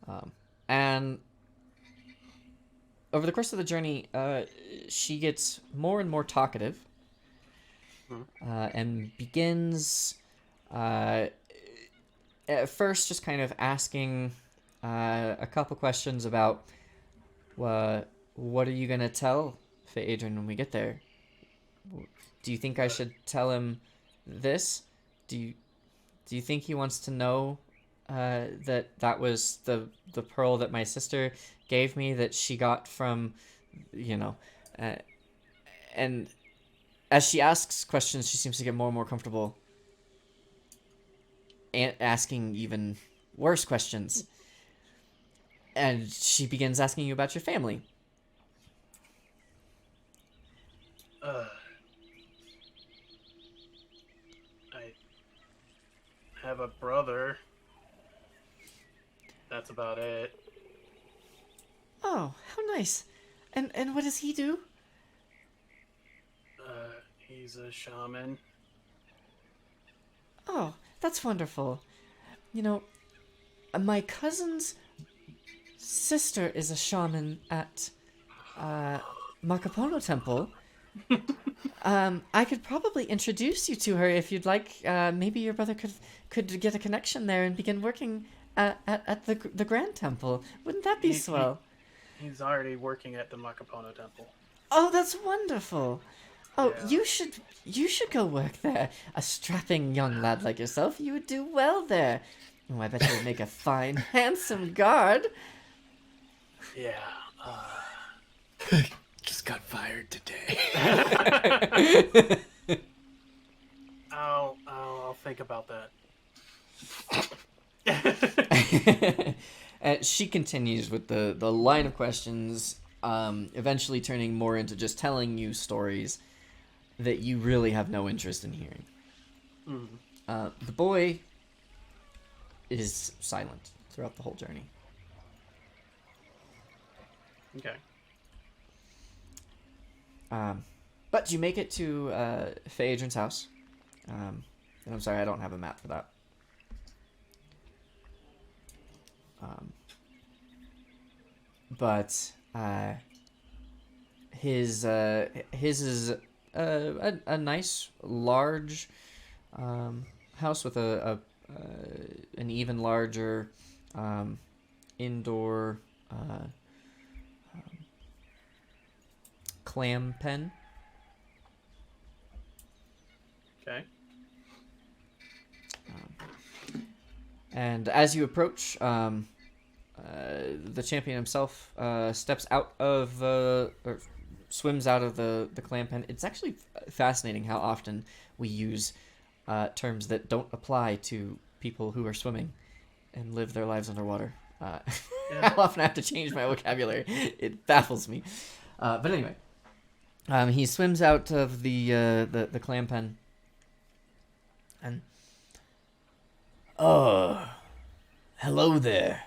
S5: go.
S3: And over the course of the journey, she gets more and more talkative, and begins at first just kind of asking a couple questions about what are you gonna tell Adrian when we get there? Do you think I should tell him this? Do you think he wants to know that was the pearl that my sister gave me that she got from, and as she asks questions, she seems to get more and more comfortable and asking even worse questions. And she begins asking you about your family.
S5: I have a brother. That's about it.
S3: Oh, how nice. And what does he do?
S5: He's a shaman.
S3: Oh, that's wonderful. My cousin's sister is a shaman at Makapono Temple. I could probably introduce you to her if you'd like. Maybe your brother could get a connection there and begin working at the Grand Temple. Wouldn't that be swell?
S5: He's already working at the Makapono Temple.
S3: Oh, that's wonderful. Oh,
S5: Yeah.
S3: you should go work there. A strapping young lad like yourself, you would do well there. Oh, I bet you would make a fine, handsome guard.
S5: Yeah.
S2: Just got fired today.
S5: I'll think about that.
S3: She continues with the line of questions, eventually turning more into just telling you stories that you really have no interest in hearing. The boy is silent throughout the whole journey.
S5: Okay.
S3: But you make it to Faye Adrian's house. And I'm sorry, I don't have a map for that. But his is a nice large house with an even larger indoor clam pen.
S5: Okay.
S3: And as you approach, the champion himself steps out of or swims out of the clam pen. It's actually fascinating how often we use terms that don't apply to people who are swimming and live their lives underwater.
S5: Yeah.
S3: How often I have to change my vocabulary. It baffles me. But anyway, he swims out of the clam pen. And
S6: Oh, hello there.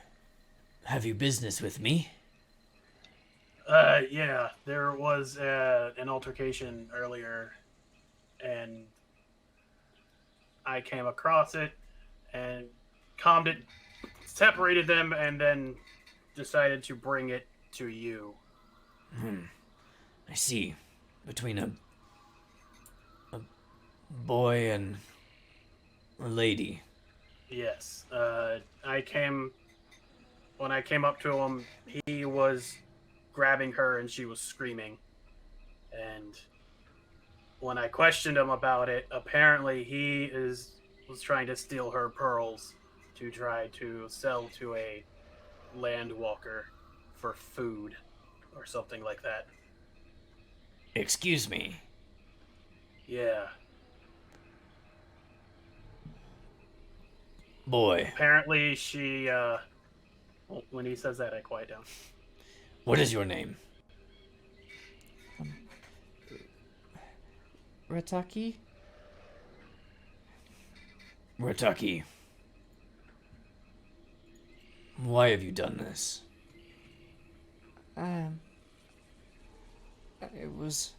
S6: Have you business with me?
S5: Yeah, there was an altercation earlier, and I came across it and calmed it, separated them, and then decided to bring it to you.
S6: I see. Between a boy and a lady.
S5: Yes. When I came up to him, he was grabbing her and she was screaming. And when I questioned him about it, apparently he was trying to steal her pearls to try to sell to a landwalker for food or something like that.
S6: Excuse me.
S5: Yeah.
S6: Boy,
S5: Apparently she, when he says that, I quiet down.
S6: what is your name?
S3: Rataki?
S6: Rataki. Why have you done this?
S3: I was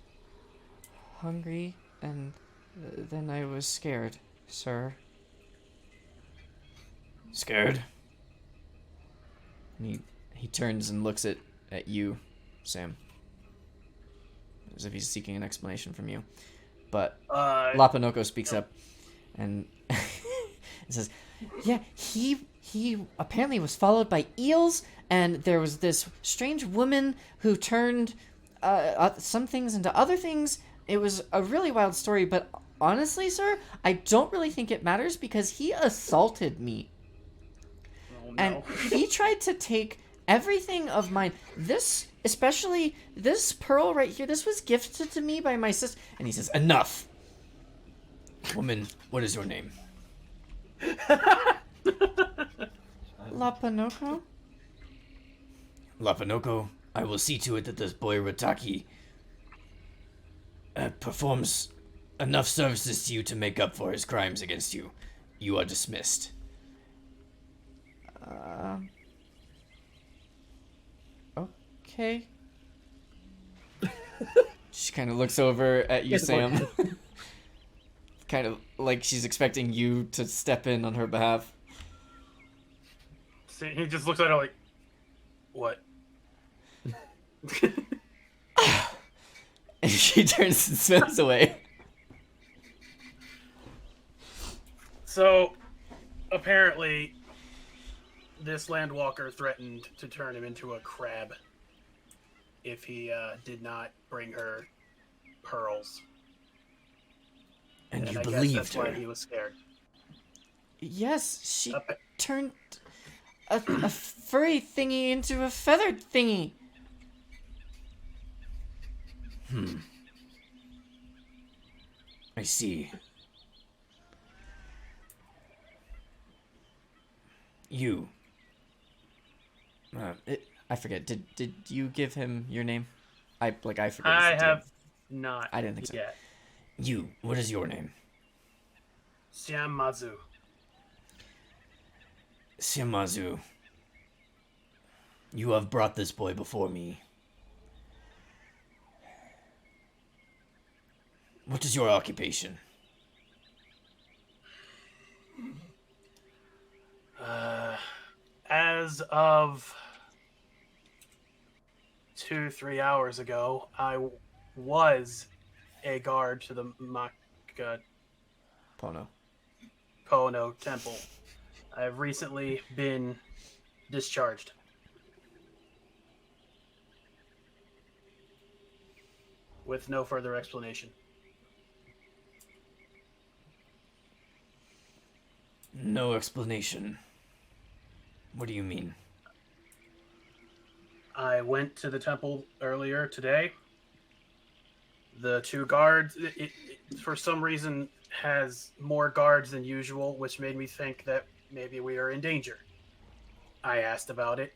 S3: hungry and then I was scared, sir.
S6: Scared?
S3: And he turns and looks at you, Sam. As if he's seeking an explanation from you. But Lapanoko speaks up and says, yeah, he apparently was followed by eels, and there was this strange woman who turned some things into other things. It was a really wild story, but honestly, sir, I don't really think it matters because he assaulted me.
S5: Oh, no.
S3: And he tried to take everything of mine. This, especially this pearl right here, this was gifted to me by my sister. And he says,
S6: Enough! Woman, what is your name?
S3: Lapanoko?
S6: Lapanoko, I will see to it that this boy Rataki performs enough services to you to make up for his crimes against you. You are dismissed.
S3: Okay. She kind of looks over at you, Sam. Kind of like she's expecting you to step in on her behalf.
S5: See, he just looks at her like, what?
S3: And she turns and swims away.
S5: So, apparently, this landwalker threatened to turn him into a crab if he did not bring her pearls.
S6: And you
S5: I guess
S6: believed
S5: that's
S6: her.
S5: why he was scared.
S3: Yes, she
S5: Appa-
S3: turned a furry thingy into a feathered thingy.
S6: I see. You.
S3: I forget. Did you give him your name? I forget.
S5: I
S3: it's the
S5: have
S3: name.
S5: not.
S3: I didn't think so.
S5: Yet.
S6: You. What is your name?
S5: Siamazu.
S6: Siamazu. You have brought this boy before me What is your occupation?
S5: As of 2-3 hours ago, I was a guard to the
S3: Pono.
S5: Kono temple. I've recently been discharged. With no further explanation.
S6: No explanation. What do you mean?
S5: I went to the temple earlier today. The 2 guards, it for some reason has more guards than usual, which made me think that maybe we are in danger. I asked about it.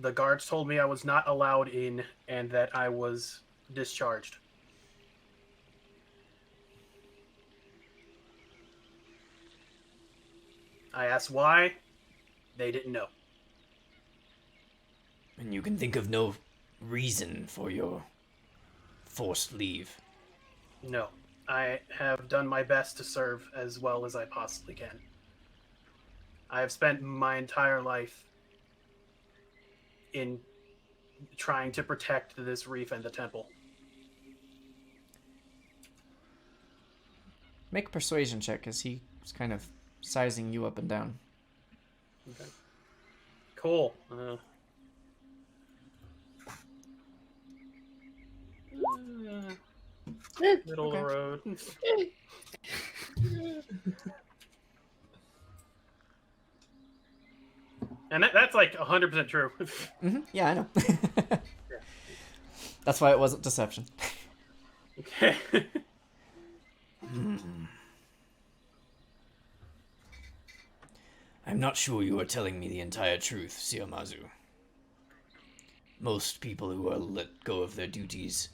S5: The guards told me I was not allowed in and that I was discharged. I asked why. They didn't know.
S6: And you can think of no reason for your forced leave.
S5: No. I have done my best to serve as well as I possibly can. I have spent my entire life in trying to protect this reef and the temple.
S3: Make a persuasion check as he's kind of sizing you up and down.
S5: Okay. Cool. Middle of the road. And that's like 100% true.
S3: Yeah, I know. That's why it wasn't deception.
S5: Okay.
S6: I'm not sure you are telling me the entire truth, Siamazu. Most people who are let go of their duties,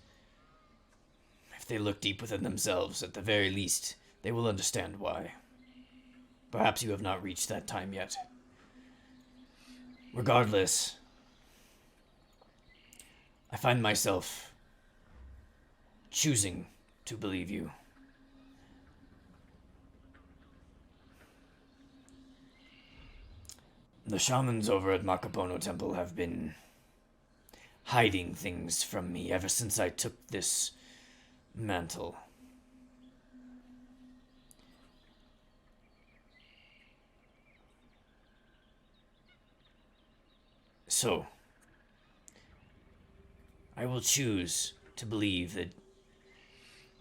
S6: if they look deep within themselves, at the very least, they will understand why. Perhaps you have not reached that time yet. Regardless, I find myself choosing to believe you. The shamans over at Makapono Temple have been hiding things from me ever since I took this mantle. So, I will choose to believe that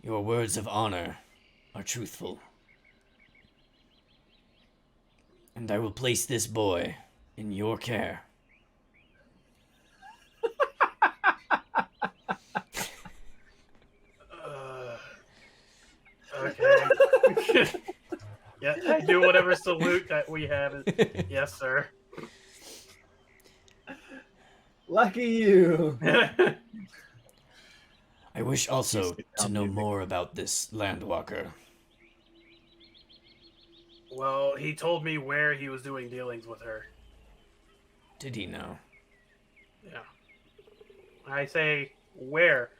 S6: your words of honor are truthful. And I will place this boy in your care.
S5: Okay. Yeah, do whatever salute that we have. Yes, sir.
S1: Lucky you.
S6: I wish also to know more about this landwalker.
S5: Well, he told me where he was doing dealings with her.
S6: Did he know?
S5: Yeah. I say where.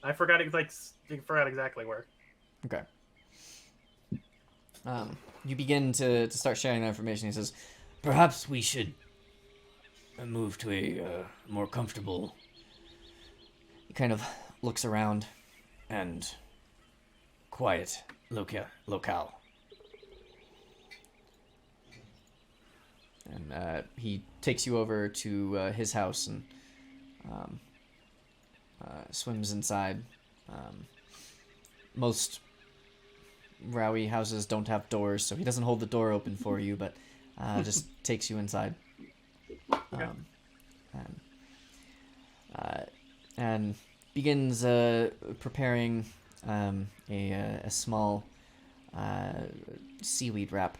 S5: I forgot exactly where.
S3: Okay. You begin to start sharing that information. He says,
S6: Perhaps we should move to a more comfortable.
S3: he kind of looks around.
S6: And quiet locale.
S3: And he takes you over to his house and swims inside. Most Rowie houses don't have doors, so he doesn't hold the door open for you, but just takes you inside. And begins preparing a small seaweed wrap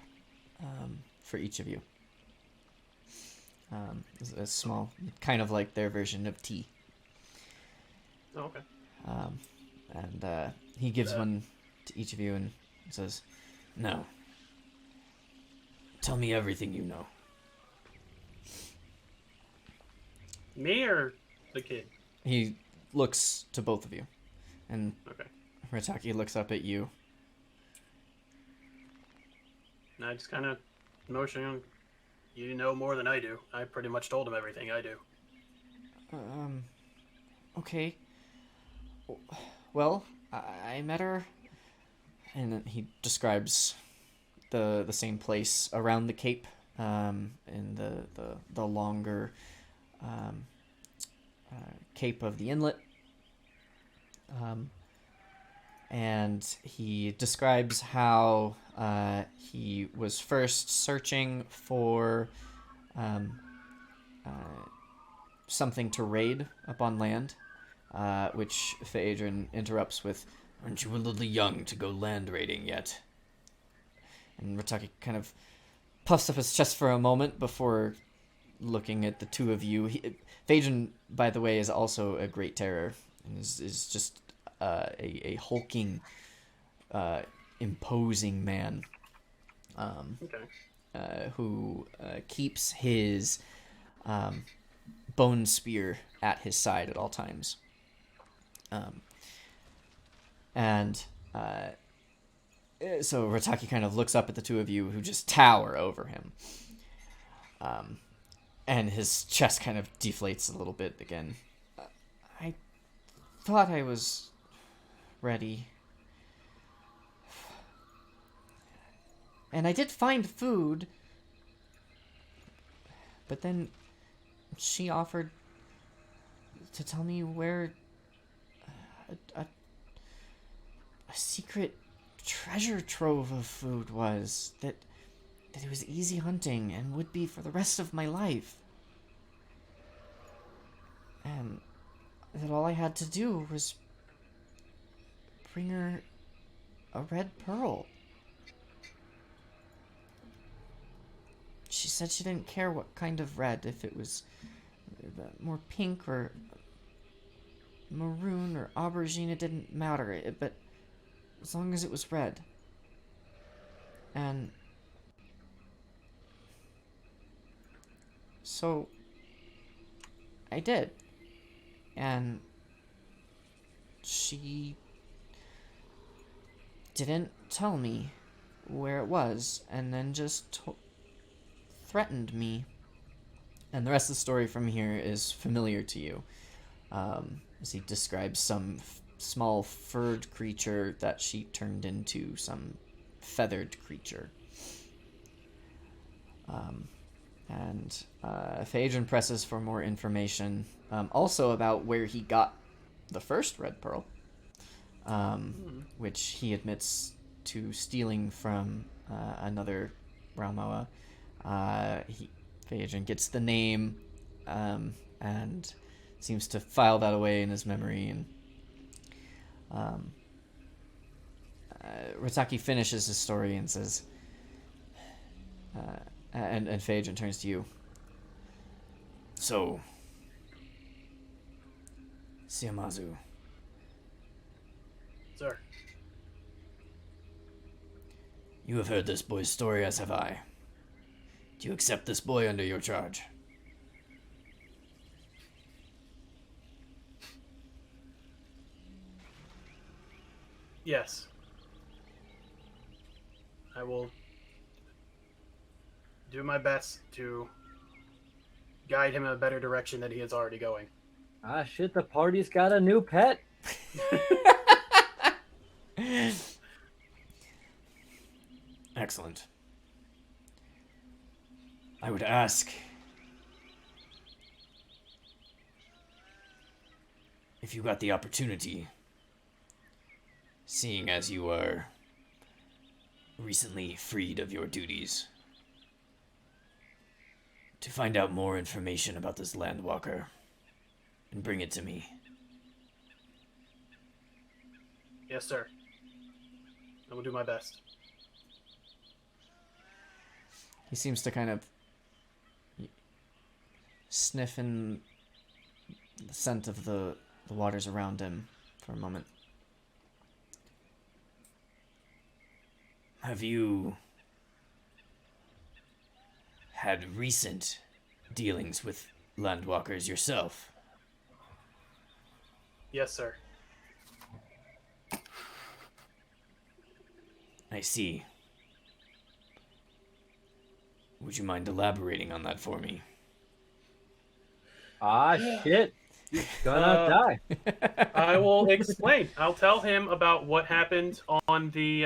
S3: for each of you. A small, kind of like their version of tea.
S5: Oh, okay.
S3: And he gives one to each of you and says,
S6: No. Tell me everything you know.
S5: Me or the kid?
S3: he looks to both of you. And
S5: Okay.
S3: Ritaki looks up at you.
S5: And I just kind of motion him. You know more than I do. I pretty much told him everything I do.
S3: Okay. Well, I met her, and then he describes the same place around the cape, in the longer cape of the inlet. And he describes how he was first searching for something to raid up on land, which Phaedron interrupts with,
S6: Aren't you a little young to go land raiding yet?
S3: and Ritaki kind of puffs up his chest for a moment before looking at the two of you. Phaedron, by the way, is also a great terror, and is just a hulking, imposing man.
S5: Okay.
S3: Who keeps his bone spear at his side at all times. So Ritaki kind of looks up at the two of you who just tower over him. And his chest kind of deflates a little bit again. I thought I was ready. And I did find food. But then she offered to tell me where a secret treasure trove of food was, that it was easy hunting and would be for the rest of my life. And that all I had to do was bring her a red pearl. She said she didn't care what kind of red, if it was more pink or maroon or aubergine, it didn't matter, but as long as it was red. And so I did. And she didn't tell me where it was, and then just threatened me. And the rest of the story from here is familiar to you, as he describes some small furred creature that she turned into some feathered creature. And Phaedron presses for more information, also about where he got the first red pearl, which he admits to stealing from another Raumoa. Phaedron gets the name, and seems to file that away in his memory. And Ritaki finishes his story and says, and Phaedron turns to you.
S6: So, Siamazu,
S5: Sir.
S6: you have heard this boy's story, as have I. Do you accept this boy under your charge?
S5: Yes. I will do my best to guide him in a better direction than he is already going.
S1: Ah, shit, the party's got a new pet.
S6: Excellent. I would ask if you got the opportunity, seeing as you are recently freed of your duties, to find out more information about this landwalker and bring it to me.
S5: Yes, sir. I will do my best.
S3: He seems to kind of sniff in the scent of the waters around him for a moment.
S6: Have you had recent dealings with landwalkers yourself?
S5: Yes, sir.
S6: I see. Would you mind elaborating on that for me?
S1: Ah, shit. You're gonna die.
S5: I will explain. I'll tell him about what happened on the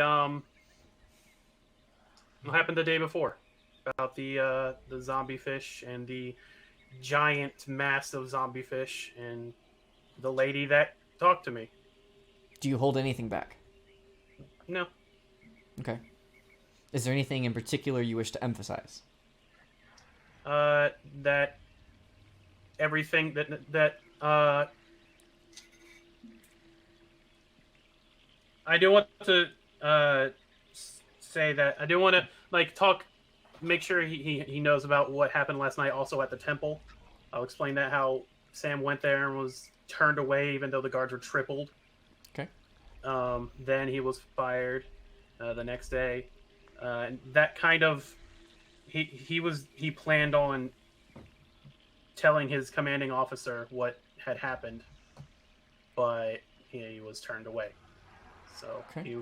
S5: what happened the day before, about the zombie fish and the giant mass of zombie fish and the lady that talked to me.
S3: Do you hold anything back?
S5: No.
S3: Okay. Is there anything in particular you wish to emphasize?
S5: That everything that I do want to say that I do want to like talk, make sure he knows about what happened last night. Also at the temple, I'll explain that how Sam went there and was turned away even though the guards were tripled.
S3: Okay.
S5: Then he was fired the next day. And that kind of he planned on telling his commanding officer what had happened, but he was turned away. So
S3: Okay.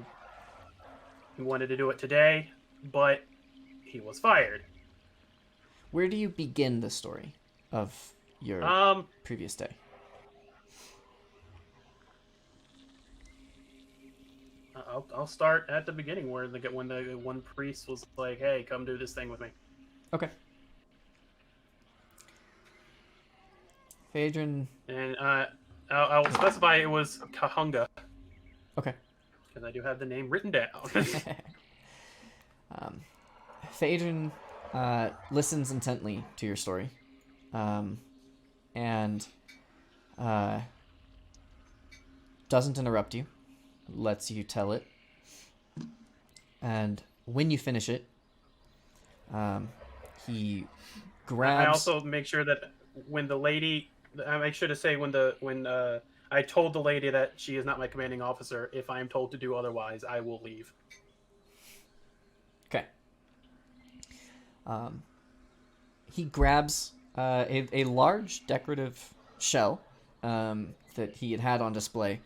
S5: he wanted to do it today, but he was fired.
S3: Where do you begin the story of your previous day?
S5: I'll start at the beginning where when the one priest was like, "Hey, come do this thing with me."
S3: Okay. Phaedron.
S5: And I'll specify it was Kahunga
S3: Okay.
S5: because I do have the name written down.
S3: Phaedron listens intently to your story, and doesn't interrupt you, lets you tell it, and when you finish it, he grabs...
S5: I also make sure that when the lady, I make sure to say when I told the lady that she is not my commanding officer, if I am told to do otherwise, I will leave.
S3: Okay. He grabs a large decorative shell that he had on display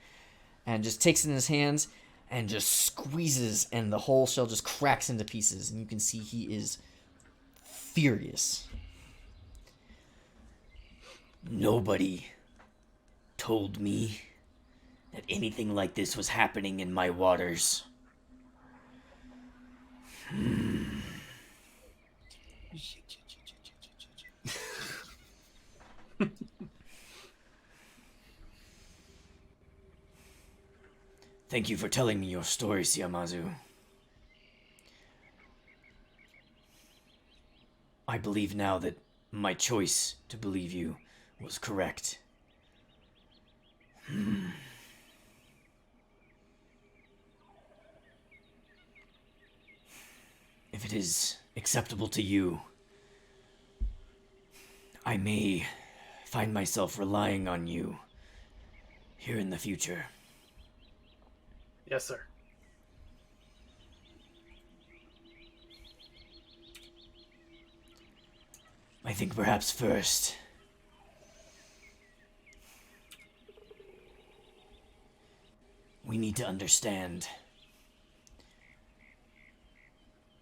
S3: and just takes it in his hands and just squeezes, and the whole shell just cracks into pieces, and you can see he is furious.
S6: Nobody told me that anything like this was happening in my waters. Thank you for telling me your story, Siamazu. I believe now that my choice to believe you was correct. If it is acceptable to you, I may find myself relying on you here in the future.
S5: Yes, sir.
S6: I think perhaps first we need to understand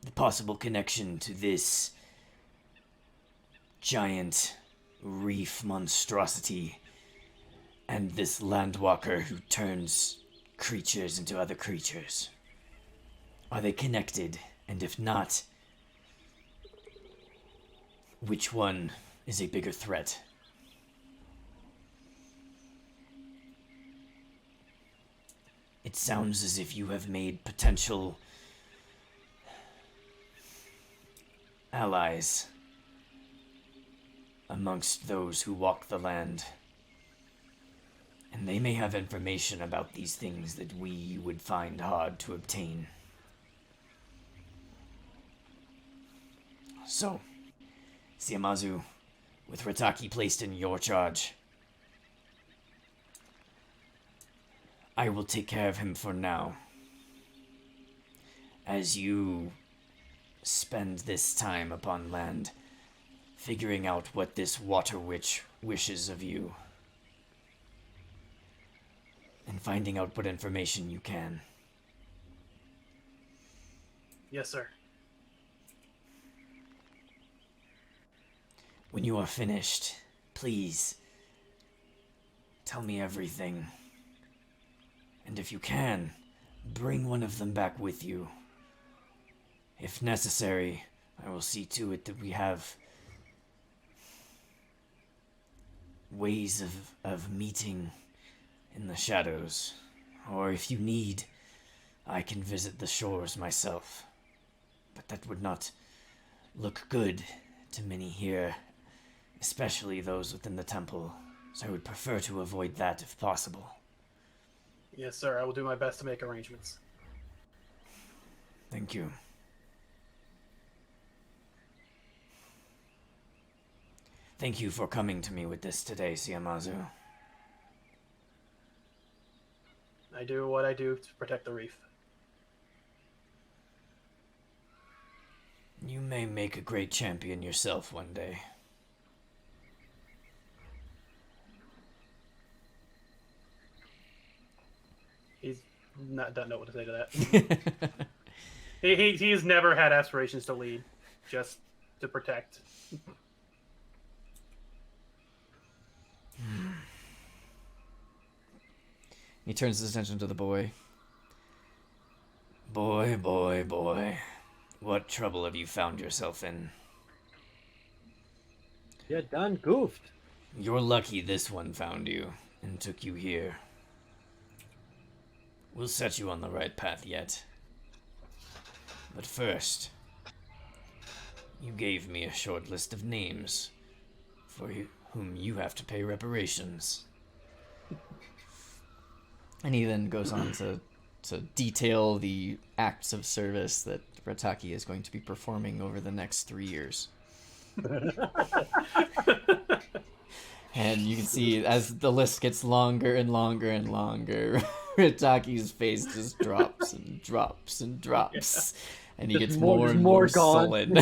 S6: the possible connection to this giant reef monstrosity and this landwalker who turns creatures into other creatures. Are they connected? And if not, which one is a bigger threat? It sounds as if you have made potential allies amongst those who walk the land. And they may have information about these things that we would find hard to obtain. So, Siamazu, with Rataki placed in your charge, I will take care of him for now. As you spend this time upon land, figuring out what this water witch wishes of you, and finding out what information you can.
S5: Yes, sir.
S6: When you are finished, please tell me everything. And if you can, bring one of them back with you. If necessary, I will see to it that we have ways of meeting in the shadows. Or if you need, I can visit the shores myself. But that would not look good to many here, especially those within the temple. So I would prefer to avoid that if possible.
S5: Yes, sir. I will do my best to make arrangements.
S6: Thank you. Thank you for coming to me with this today, Siamazu.
S5: I do what I do to protect the reef.
S6: You may make a great champion yourself one day.
S5: He's not doesn't know what to say to that. He's never had aspirations to lead, just to protect.
S3: He turns his attention to the boy.
S6: Boy, boy, boy. What trouble have you found yourself in?
S1: You done goofed.
S6: You're lucky this one found you and took you here. We'll set you on the right path yet. But first, you gave me a short list of names for whom you have to pay reparations.
S3: And he then goes on to detail the acts of service that Rataki is going to be performing over the next 3 years. And you can see as the list gets longer and longer and longer, Rataki's face just drops and drops and drops. And he gets more and more
S1: gone.
S3: sullen.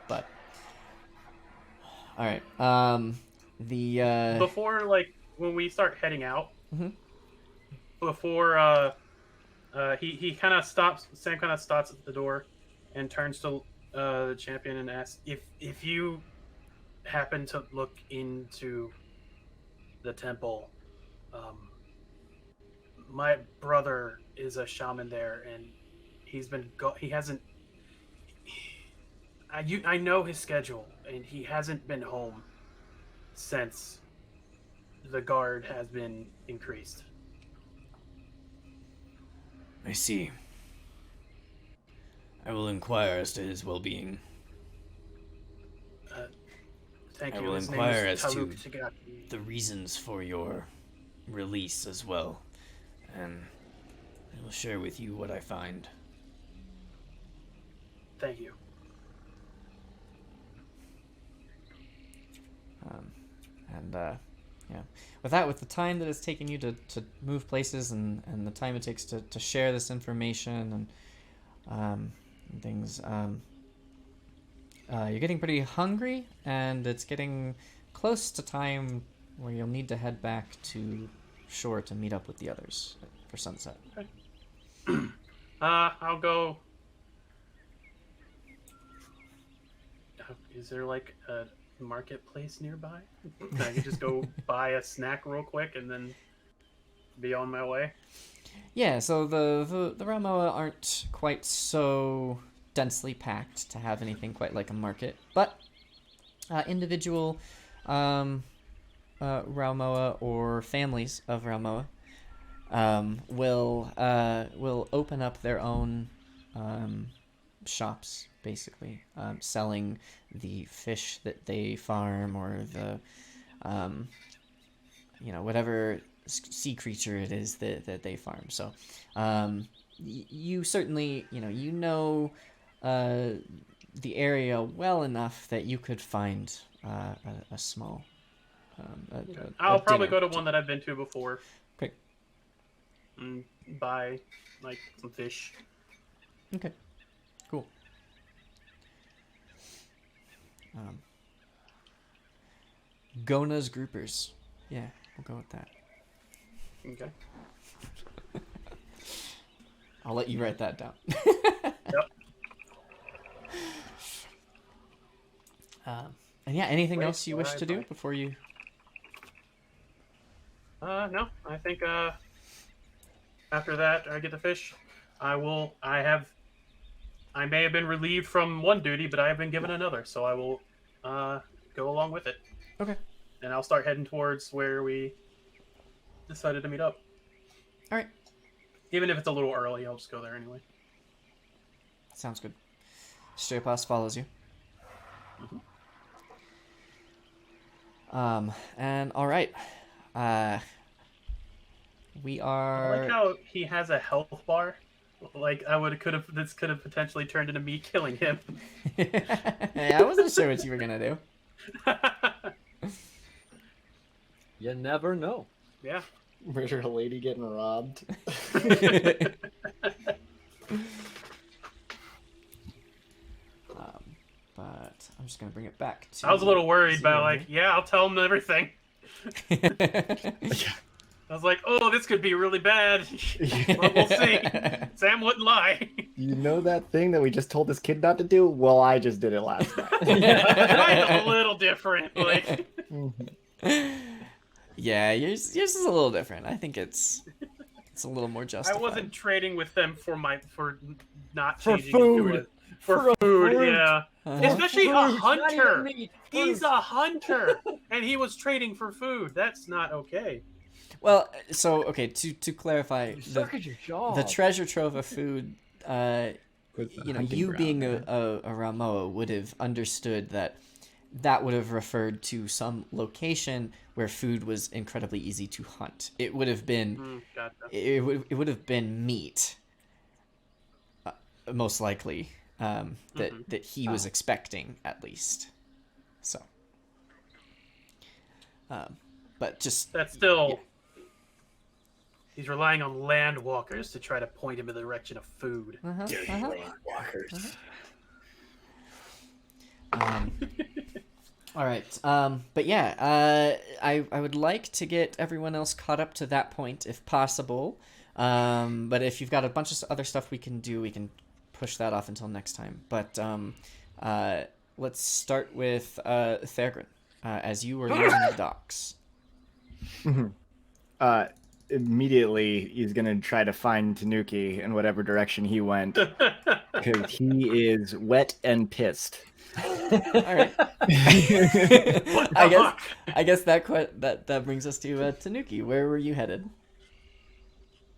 S3: But all right.
S5: Before, like, when we start heading out,
S3: Mhm.
S5: before he kind of stops. Sam kind of stops at the door and turns to the champion and asks if you happen to look into the temple. My brother is a shaman there, and he's been he hasn't. I know his schedule, and he hasn't been home since the guard has been increased.
S6: I see. I will inquire as to his well-being.
S5: Thank
S6: I
S5: you.
S6: will
S5: His
S6: inquire
S5: name is
S6: as to
S5: Taluk Tagaki.
S6: the reasons for your release as well. And I will share with you what I find.
S5: Thank you.
S3: Yeah, with the time that it's taken you to move places and the time it takes to share this information and things, you're getting pretty hungry, and it's getting close to time where you'll need to head back to shore to meet up with the others for sunset.
S5: I'll go. Is there like a marketplace nearby? I could just go buy a snack real quick and then be on my way.
S3: Yeah, so the Ramoa aren't quite so densely packed to have anything quite like a market, but individual Raumoa or families of Raumoa will open up their own shops, basically, selling the fish that they farm or the whatever sea creature it is that they farm. So you certainly the area well enough that you could find a small
S5: I'll probably
S3: dinner
S5: go to one that I've been to before.
S3: Okay.
S5: And buy like some fish.
S3: Okay, cool. Gona's Groupers. Yeah, we'll go with that.
S5: Okay.
S3: I'll let you write that down.
S5: Yep.
S3: And yeah, anything
S5: Wait,
S3: else you wish to do
S5: bye.
S3: before you?
S5: No, I think after that I get to fish. I may have been relieved from one duty, but I have been given another, so I will go along with it.
S3: Okay.
S5: And I'll start heading towards where we decided to meet up.
S3: All right.
S5: Even if it's a little early, I'll just go there anyway.
S3: Sounds good. Straypass follows you. And all right. We
S5: I
S3: are.
S5: like how he has a health bar. Like this could have potentially turned into me killing him.
S3: Hey, I wasn't sure what you were gonna do.
S1: You never know.
S5: Yeah.
S7: Murder a lady getting robbed.
S3: But I'm just gonna bring it back to.
S5: I was a little worried about
S3: zero
S5: like, yeah, I'll tell him everything.
S3: here.
S5: I was like, oh, this could be really bad. But we'll see. Sam wouldn't lie.
S7: You know that thing that we just told this kid not to do? Well, I just did it last night.
S5: Mine's a little different. Like,
S3: Yeah, yours is a little different. I think it's a little more
S5: I
S3: justified.
S5: wasn't trading with them for not
S1: For
S5: changing
S1: food.
S5: into it. For food,
S1: fruit.
S5: yeah.
S3: Uh-huh.
S5: Especially a
S1: Fruit, not
S5: hunter.
S1: even meat,
S5: He's
S1: fruit.
S5: a hunter, and he was trading for food. That's not okay.
S3: Well, so okay, to clarify,
S1: You suck at your job.
S3: the treasure trove of food,
S7: With the
S3: you know,
S7: hunting
S3: you
S7: ground,
S3: being
S7: man.
S3: a Ramoa would have understood that would have referred to some location where food was incredibly easy to hunt. It would have been
S5: Gotcha.
S3: it would have been meat, most likely, that he was expecting at least. So, but just
S5: That's still. He's relying on landwalkers to try to point him in the direction of food.
S7: Walkers.
S3: All right. But yeah, I would like to get everyone else caught up to that point if possible. But if you've got a bunch of other stuff we can do, we can push that off until next time. But let's start with Thagrin, as you were leaving the docks.
S2: Immediately, he's gonna try to find Tanuki in whatever direction he went, because he is wet and pissed.
S3: All right.
S5: What the
S3: I guess that brings us to Tanuki. Where were you headed?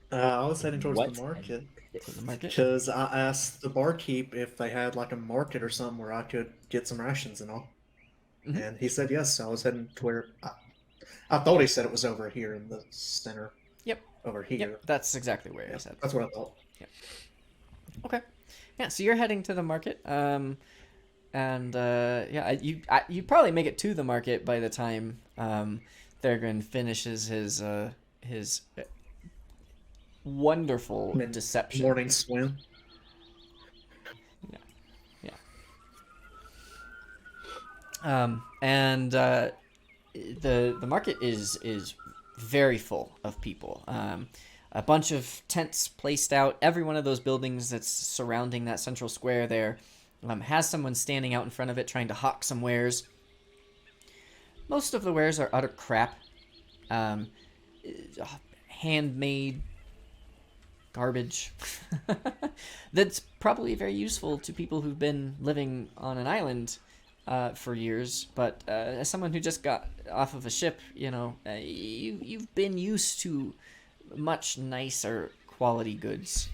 S4: I was heading towards
S7: What?
S4: the market
S3: To the market.
S4: because I asked the barkeep if they had like a market or something where I could get some rations and all,
S3: Mhm.
S4: and he said yes. So I was heading to where I thought he said it was over here in the center.
S3: Yep.
S4: Over here.
S3: Yep, that's exactly where I said.
S4: That's what I thought.
S3: Okay. Yeah, so you're heading to the market. And yeah, you probably make it to the market by the time Thagrin finishes his wonderful deception.
S4: Morning swim.
S3: And the market is very full of people. A bunch of tents placed out. Every one of those buildings that's surrounding that central square there has someone standing out in front of it trying to hawk some wares. Most of the wares are utter crap. Handmade garbage. That's probably very useful to people who've been living on an island for years, but as someone who just got off of a ship, you know, you've been used to much nicer quality goods.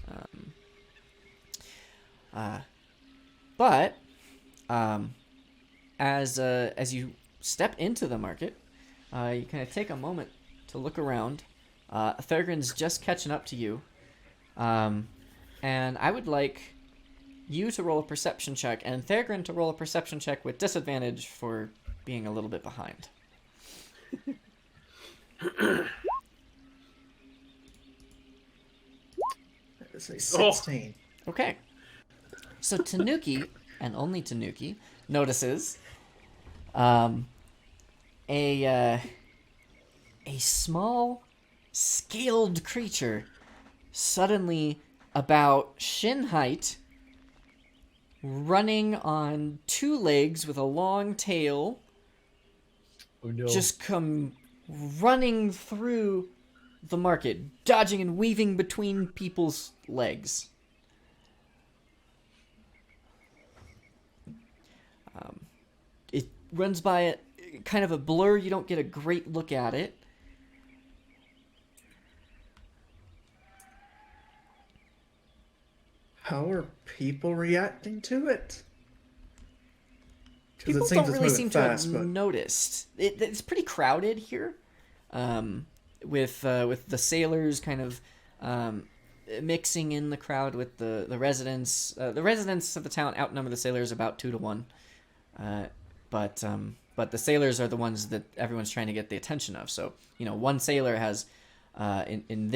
S3: But as you step into the market, you kind of take a moment to look around. Thagrin's just catching up to you, and I would like you to roll a perception check, and Thagrin to roll a perception check with disadvantage for being a little bit behind.
S4: That is a 16.
S3: Okay. So Tanuki, and only Tanuki, notices a small scaled creature suddenly about shin height, running on 2 legs with a long tail,
S1: Oh no.
S3: just come running through the market, dodging and weaving between people's legs. It runs by it, kind of a blur. You don't get a great look at it.
S4: How are people reacting to it? 'Cause
S3: People
S4: it seems
S3: don't
S4: it's
S3: really
S4: moving
S3: seem
S4: fast,
S3: to have
S4: but
S3: noticed. It's pretty crowded here, with the sailors kind of mixing in the crowd with the residents. The residents of the town outnumber the sailors about 2 to 1, but the sailors are the ones that everyone's trying to get the attention of. So one sailor has in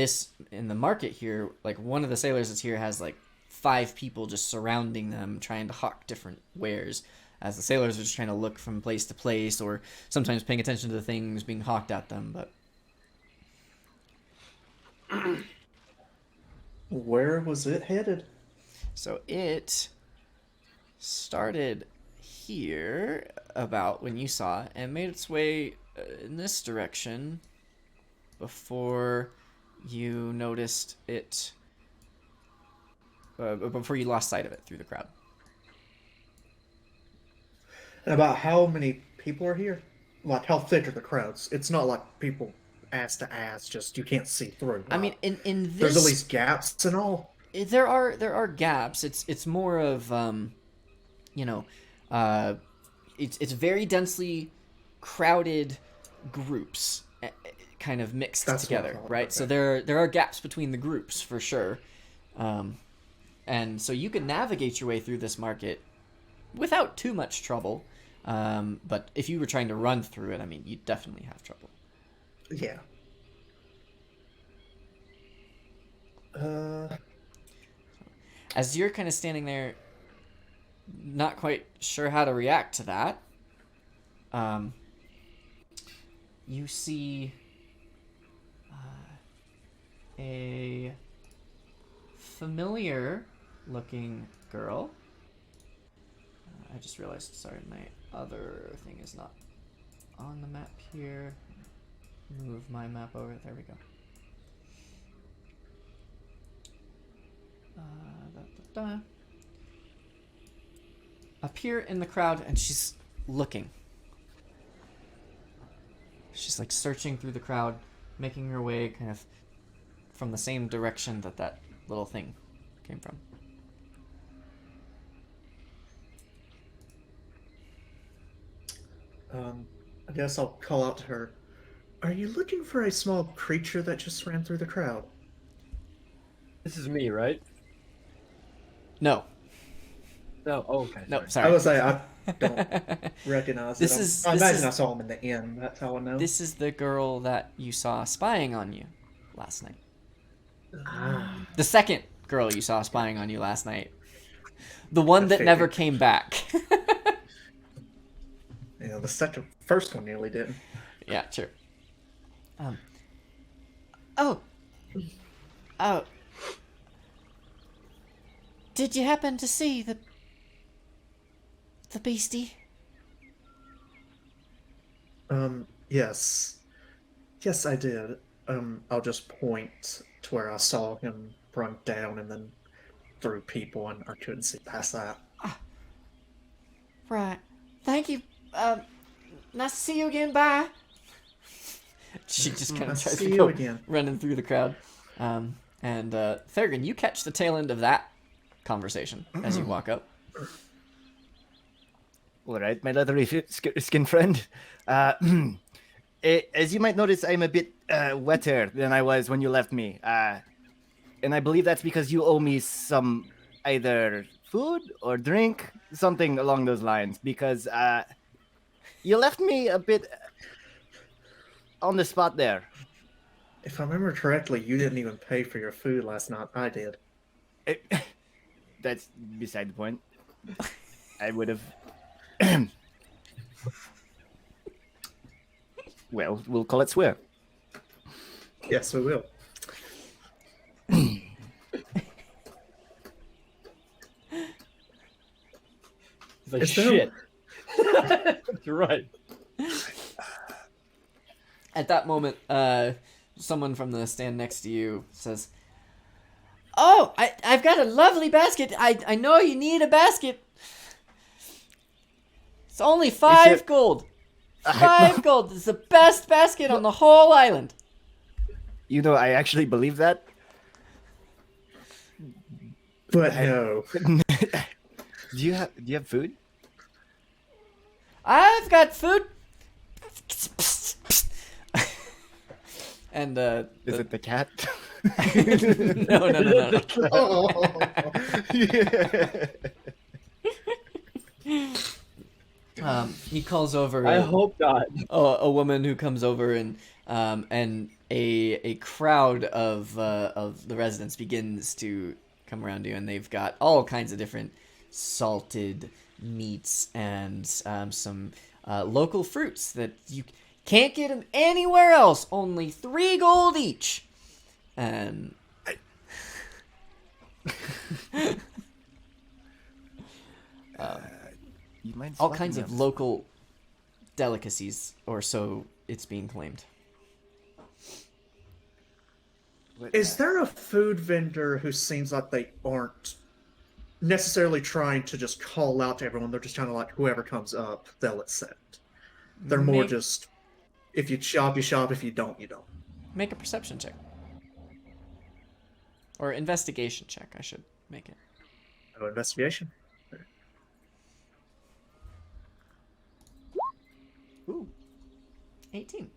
S3: the market here, like one of the sailors that's here has like 5 people just surrounding them, trying to hawk different wares, as the sailors are just trying to look from place to place, or sometimes paying attention to the things being hawked at them. But
S4: where was it headed?
S3: so it started here about when you saw it and made its way in this direction before you noticed it, before you lost sight of it through the crowd.
S4: And about how many people are here? Like, how thick are the crowds? It's not like people ass to ass, just you can't see through.
S3: I mean, in this,
S4: there's at least gaps and all.
S3: there are gaps. It's more of it's very densely crowded groups, kind of mixed
S4: That's what I
S3: together,
S4: thought,
S3: right?
S4: okay.
S3: So there are gaps between the groups for sure, and so you can navigate your way through this market without too much trouble. But if you were trying to run through it, I mean, you'd definitely have trouble.
S4: Yeah.
S3: As you're kind of standing there, not quite sure how to react to that, you see a familiar-looking girl. I just realized, sorry, my other thing is not on the map here. Move my map over. There we go. Appear in the crowd, and she's looking. She's like searching through the crowd, making her way kind of from the same direction that little thing came from.
S4: I guess I'll call out to her. Are you looking for a small creature that just ran through the crowd?
S1: This is me, right?
S3: No.
S1: No. Oh, okay.
S3: No,
S1: sorry.
S3: sorry.
S4: I would say I don't recognize
S3: This
S4: it.
S3: is-
S4: I
S3: this
S4: imagine
S3: is-
S4: I saw him in the inn. That's how I know.
S3: This is the girl that you saw spying on you last night. The second girl you saw spying on you last night. The one that never came back.
S4: Yeah, the first one nearly didn't.
S3: Yeah, sure. Did you happen to see the beastie?
S4: Yes. Yes, I did. I'll just point to where I saw him run down and then through people, and I couldn't see past that.
S3: Right. Thank you. Nice to see you again. Bye. She just kind of
S4: Nice to
S3: tries
S4: see
S3: to
S4: you
S3: go
S4: again.
S3: running through the crowd. And Thurgan, you catch the tail end of that conversation as you walk up.
S2: All right, my leathery skin friend. As you might notice, I'm a bit wetter than I was when you left me. And I believe that's because you owe me some either food or drink, something along those lines. Because you left me a bit on the spot there.
S4: If I remember correctly, you didn't even pay for your food last night. I did.
S2: That's beside the point. I would have. Well, we'll call it swear.
S4: Yes, we will.
S1: He's like,
S4: Is there-
S1: shit. You're right.
S3: At that moment, someone from the stand next to you says, "Oh, I've got a lovely basket. I know you need a basket. It's only 5 gold. 5 gold. It's the best basket on the whole island."
S2: You know, I actually believe that.
S4: But no.
S2: Do you have food?
S3: I've got food. And
S2: Is it the cat?
S3: no. He calls over.
S1: I hope not.
S3: A woman who comes over and a crowd of the residents begins to come around you, and they've got all kinds of different salted meats and some local fruits that you can't get them anywhere else. Only 3 gold each. And
S2: You mind
S3: all
S2: slapping
S3: kinds
S2: me
S3: of
S2: on-
S3: local delicacies, or so it's being claimed.
S2: What-
S4: Is there a food vendor who seems like they aren't necessarily trying to just call out to everyone? They're just kind of like whoever comes up, they'll accept. They're more
S3: Make-
S4: just if you shop, you shop. If you don't, you don't.
S3: Make a perception check. Or investigation check, I should make it.
S4: Oh, investigation.
S3: Ooh. 18.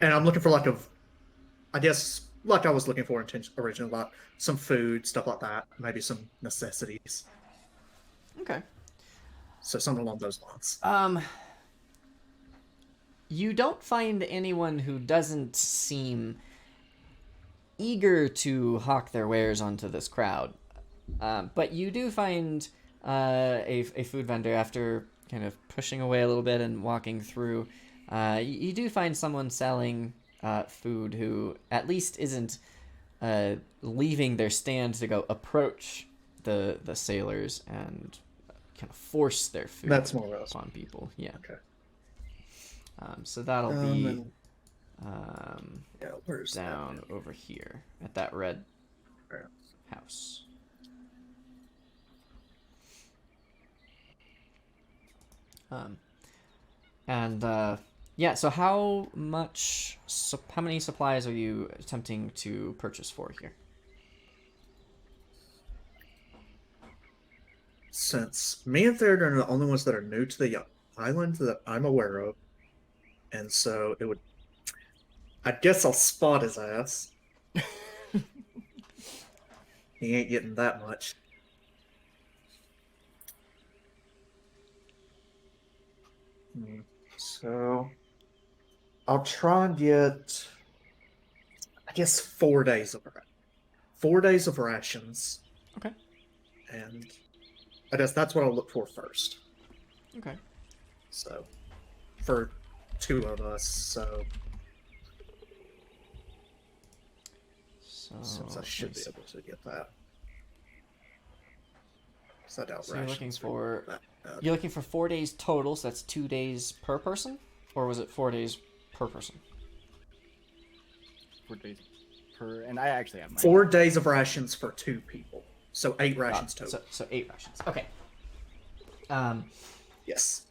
S4: And I'm looking for like I guess like I was looking for originally, like some food, stuff like that. Maybe some necessities.
S3: Okay.
S4: So something along those lines.
S3: You don't find anyone who doesn't seem eager to hawk their wares onto this crowd. But you do find a food vendor after kind of pushing away a little bit and walking through. You do find someone selling food who at least isn't leaving their stand to go approach the sailors and kind of force their food
S4: That's more or less.
S3: upon people. Yeah.
S4: Okay.
S3: So that'll be
S4: and- yeah, where's
S3: down
S4: that?
S3: over here at that red
S4: Right.
S3: house. Yeah. So how many supplies are you attempting to purchase for here?
S4: Since me and Theodore are the only ones that are new to the island that I'm aware of, and so it would. I guess I'll spot his ass. He ain't getting that much. So I'll try and get, I guess, 4 days of 4 days of rations.
S3: Okay.
S4: And I guess that's what I'll look for first.
S3: Okay.
S4: So for 2 of us, so since I should be able to get that. 'Cause I doubt
S3: So you're looking
S4: rations are
S3: for
S4: that bad.
S3: you're looking for 4 days total. So that's 2 days per person, or was it 4 days per person?
S2: 4 days per, and I actually have mine.
S4: 4 days of rations for 2 people. So 8 rations total.
S3: So 8 rations. Okay.
S4: Yes.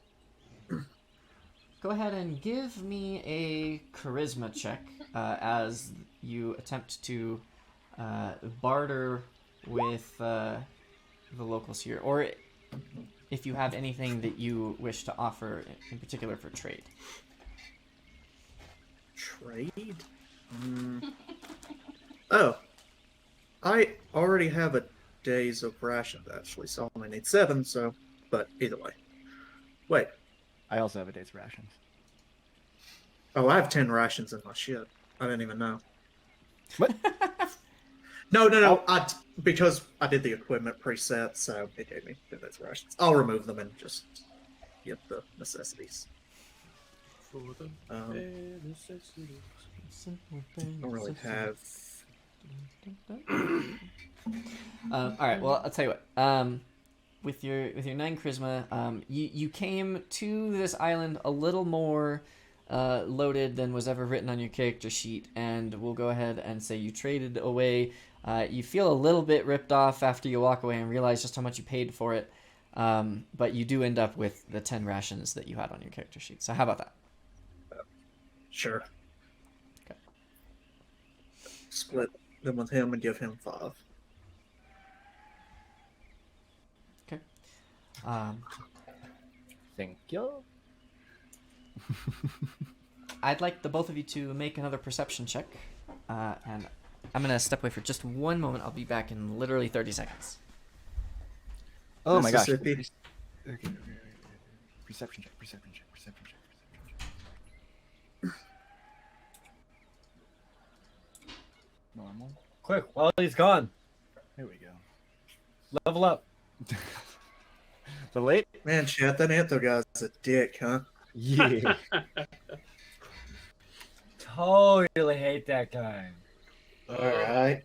S3: Go ahead and give me a charisma check as you attempt to barter with the locals here, or if you have anything that you wish to offer in particular for trade.
S4: Trade? Oh. I already have a days of rations, actually, so I only need 7, so... But either way. Wait.
S2: I also have a day's rations.
S4: Oh, I have 10 rations in my ship. I didn't even know.
S2: What?
S4: No. Because I did the equipment preset, so it gave me those rations. I'll remove them and just get the necessities.
S5: For the
S4: Um,
S5: necessities.
S4: don't really have.
S3: All right. Well, I'll tell you what. With your 9 charisma, you came to this island a little more loaded than was ever written on your character sheet, and we'll go ahead and say you traded away. You feel a little bit ripped off after you walk away and realize just how much you paid for it, but you do end up with the 10 rations that you had on your character sheet. So how about that?
S4: Sure.
S3: Okay.
S4: Split them with him and give him 5.
S3: Okay.
S2: Thank you.
S3: I'd like the both of you to make another perception check, and I'm gonna step away for just one moment. I'll be back in literally 30 seconds.
S2: Oh my gosh.
S4: Mississippi.
S2: Okay. Perception check. Normal.
S1: Quick, while he's gone,
S2: There we go.
S1: level up.
S2: The late?
S4: Man, Chad, that Antho guy's a dick, huh?
S2: Yeah.
S1: Totally hate that guy.
S4: All right.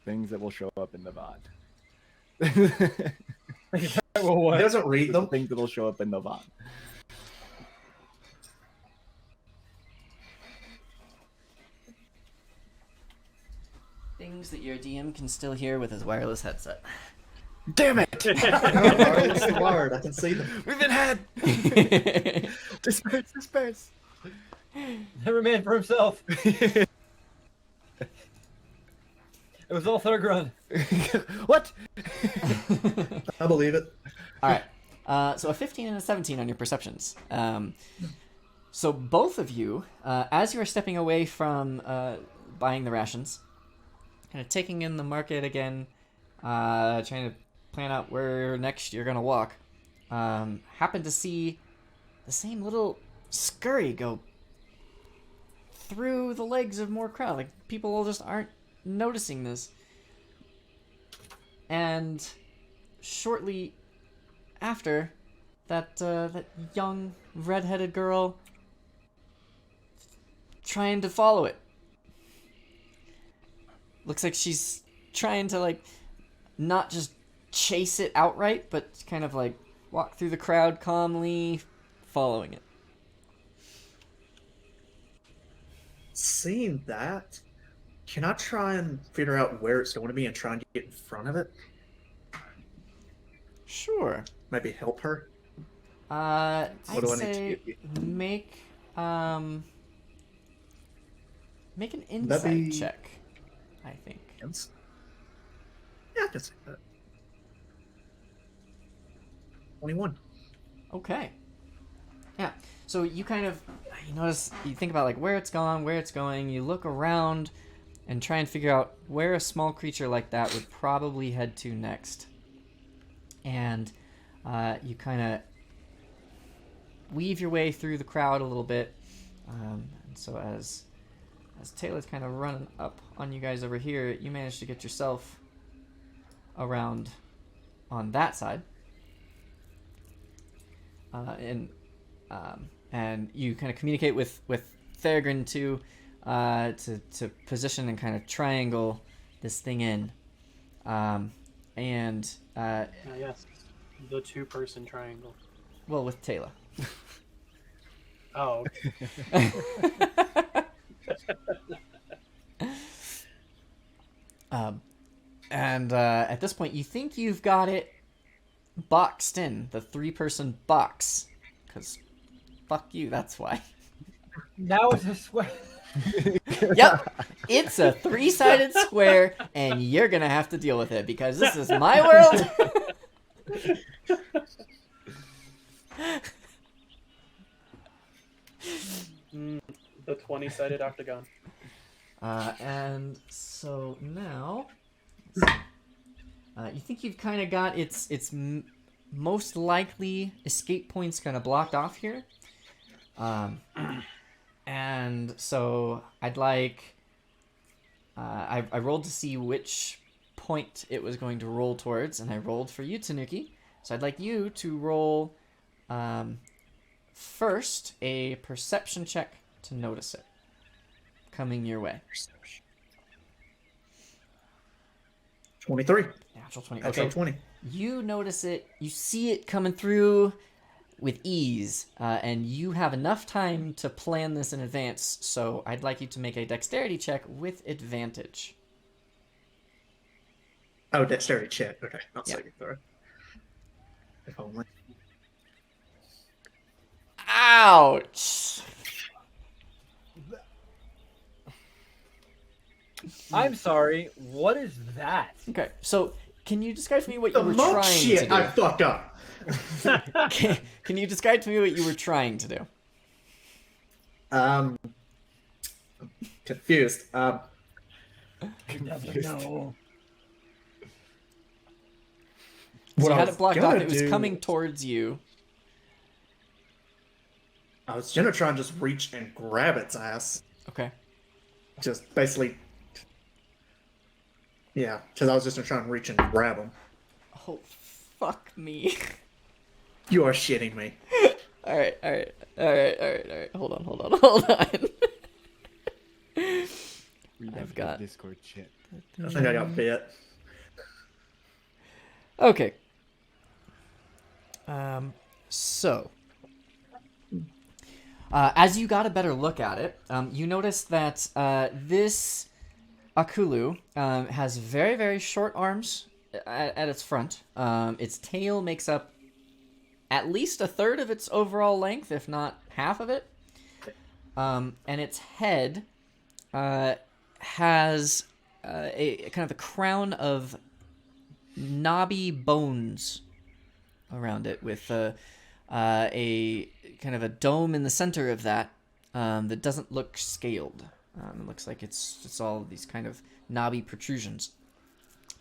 S2: Things that will show up in the VOD.
S1: Well,
S4: He
S1: what?
S4: doesn't read them.
S2: Things that will show up in the VOD.
S3: Things that your DM can still hear with his wireless headset.
S2: Damn it!
S4: What's the word? I can see them.
S2: We've been had! Disperse!
S1: Every man for himself. It was all third run.
S2: What?
S4: I believe it.
S3: All right. So a 15 and a 17 on your perceptions. So both of you, as you are stepping away from buying the rations, kind of taking in the market again, trying to plan out where next you're going to walk, happen to see the same little scurry go through the legs of more crowd. Like, people all just aren't noticing this. And shortly after, that young red-headed girl trying to follow it. Looks like she's trying to, like, not just chase it outright, but kind of, like, walk through the crowd calmly, following it.
S4: Seeing that, can I try and figure out where it's going to be and try and get in front of it?
S3: Sure.
S4: Maybe help her?
S3: I'd
S4: What do I need to
S3: say
S4: give you?
S3: make an
S4: That'd
S3: insight
S4: be-
S3: check, I think.
S4: Yes. Yeah, I can see that. 21.
S3: Okay. Yeah. So you kind of, you notice, you think about like where it's gone, where it's going, you look around and try and figure out where a small creature like that would probably head to next. And you kind of weave your way through the crowd a little bit. And so as Taylor's kind of running up on you guys over here, you manage to get yourself around on that side. And you kind of communicate with Theragon to position and kind of triangle this thing in.
S5: Yes, the 2-person triangle.
S3: Well, with Taylor.
S5: Oh,
S3: And at this point, you think you've got it boxed in, the 3-person box. Because fuck you, that's why.
S1: Now it's a sweat.
S3: Yep, it's a 3-sided square, and you're going to have to deal with it, because this is my world.
S5: the 20-sided octagon.
S3: And so now, you think you've kind of got its most likely escape points kind of blocked off here. And so I'd like, I rolled to see which point it was going to roll towards, and I rolled for you, Tanuki. So I'd like you to roll first a perception check to notice it coming your way?
S4: 23.
S3: Natural 20.
S4: Natural
S3: Okay.
S4: 20.
S3: You notice it. You see it coming through with ease, and you have enough time to plan this in advance. So I'd like you to make a dexterity check with advantage.
S4: Oh, dexterity check. Okay, not
S3: Yeah.
S4: saving throw. If only.
S3: Ouch!
S1: I'm sorry. What is that?
S3: Okay, so can you describe to me what
S4: The
S3: you were
S4: monk
S3: trying
S4: shit
S3: to do?
S4: I fucked up.
S3: Can you describe to me what you were trying to do?
S4: I'm confused.
S1: No.
S3: So
S4: What
S3: you
S4: I
S3: had
S4: was
S3: it blocked off.
S4: gonna
S3: It was
S4: do-
S3: coming towards you.
S4: I was gonna try and just reach and grab its ass.
S3: Okay.
S4: Just basically. Yeah, because I was just gonna try and reach and grab him.
S3: Oh, fuck me.
S4: You are shitting me.
S3: Alright. Hold on. I've got...
S2: Discord chat.
S4: I think I got bit.
S3: Okay. So, as you got a better look at it, you notice that this Akulu has very, very short arms at its front. Its tail makes up at least a third of its overall length, if not half of it. And its head has a kind of a crown of knobby bones around it, with a kind of a dome in the center of that that doesn't look scaled. It looks like it's all these kind of knobby protrusions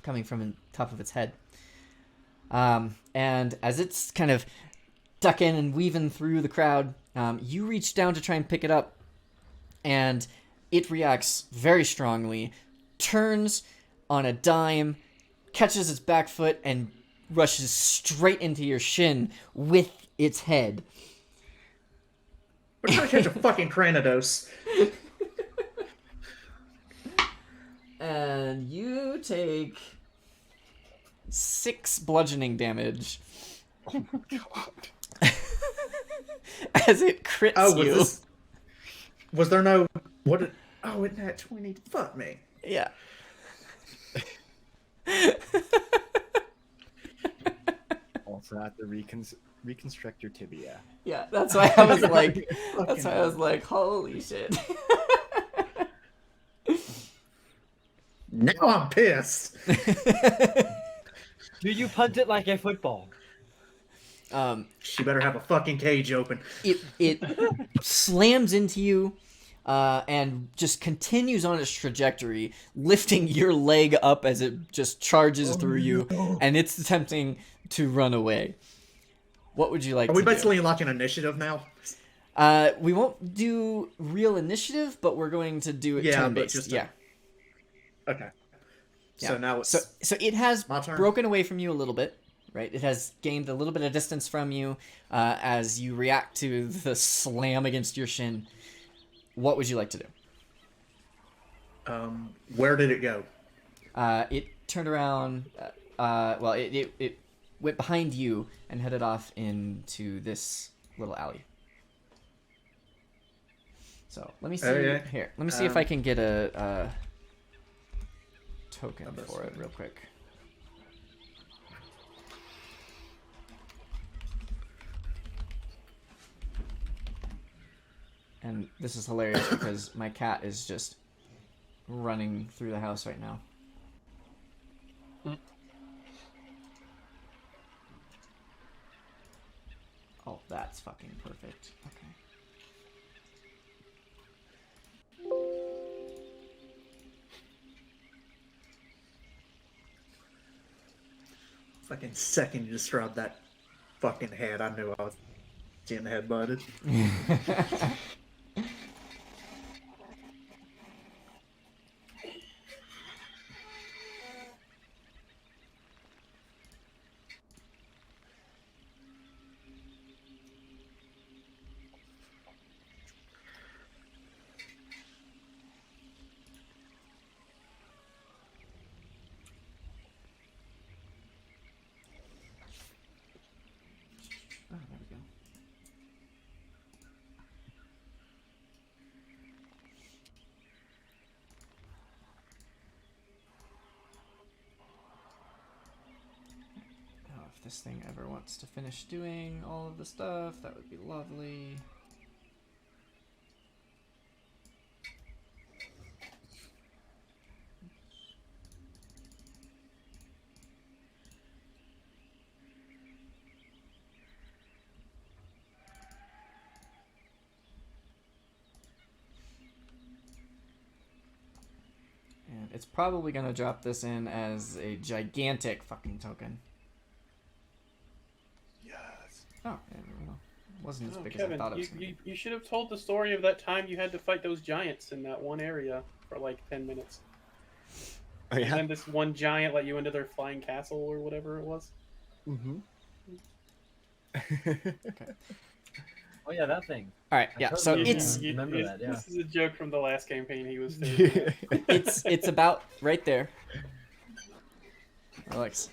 S3: coming from the top of its head. And as it's kind of ducking and weaving through the crowd, you reach down to try and pick it up, and it reacts very strongly, turns on a dime, catches its back foot, and rushes straight into your shin with its head.
S4: We're trying to catch a fucking Cranidos.
S3: And you take 6 bludgeoning damage.
S2: Oh my god.
S3: As it crits
S4: Oh, was
S3: you.
S4: this? Was there no? What? Did, oh, it had 20. Fuck me.
S3: Yeah.
S2: Also have to reconstruct your tibia.
S3: Yeah, that's why I was like, holy shit.
S4: Now I'm pissed.
S1: Do you punt it like a football?
S4: She better have a fucking cage open.
S3: It slams into you and just continues on its trajectory, lifting your leg up as it just charges through you, and it's attempting to run away. What would you like
S4: Are
S3: to
S4: we
S3: do?
S4: basically like an initiative now?
S3: We won't do real initiative, but we're going to do it
S4: Yeah, but
S3: turn-based.
S4: just
S3: Yeah.
S4: Okay.
S3: Yeah.
S4: So now it's
S3: So it has
S4: my turn.
S3: broken away from you a little bit, right? It has gained a little bit of distance from you as you react to the slam against your shin. What would you like to do?
S4: Where did it go?
S3: It turned around. Well, it went behind you and headed off into this little alley. So let me see
S4: Okay.
S3: here. Let me see if I can get a token for it real quick. And this is hilarious because my cat is just running through the house right now. Oh, that's fucking perfect. Okay.
S4: Fucking second you described that fucking head, I knew I was getting headbutted.
S3: this thing ever wants to finish doing all of the stuff, that would be lovely. And it's probably going to drop this in as a gigantic fucking token.
S7: Yes.
S3: Oh, yeah, well, it wasn't as
S8: Oh,
S3: big as I
S8: Kevin,
S3: thought it was
S8: you,
S3: going to
S8: you,
S3: be.
S8: you should have told the story of that time you had to fight those giants in that one area for like 10 minutes.
S7: Oh
S8: And
S7: yeah.
S8: then this one giant let you into their flying castle or whatever it was.
S7: Mm-hmm.
S1: Oh yeah, that thing.
S3: All right,
S1: I
S3: yeah.
S1: totally
S3: So
S1: remember
S3: it's
S1: that. Remember that, yeah.
S8: This is a joke from the last campaign he was stating.
S3: it's about right there. Alex,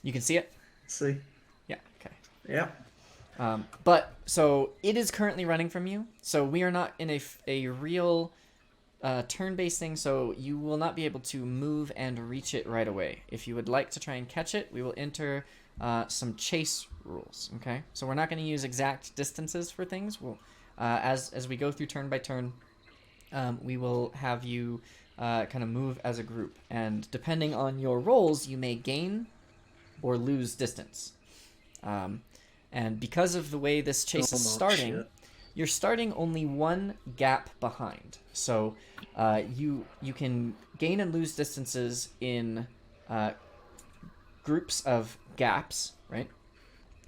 S3: you can see it.
S4: See?
S3: Yeah. Okay.
S4: Yeah.
S3: But so it is currently running from you. So we are not in a real turn-based thing. So you will not be able to move and reach it right away. If you would like to try and catch it, we will enter some chase rules. Okay. So we're not going to use exact distances for things. We'll as we go through turn by turn, we will have you kind of move as a group, and depending on your rolls, you may gain or lose distance. And because of the way this chase is starting,
S4: shit.
S3: you're starting only one gap behind. So you can gain and lose distances in groups of gaps, right?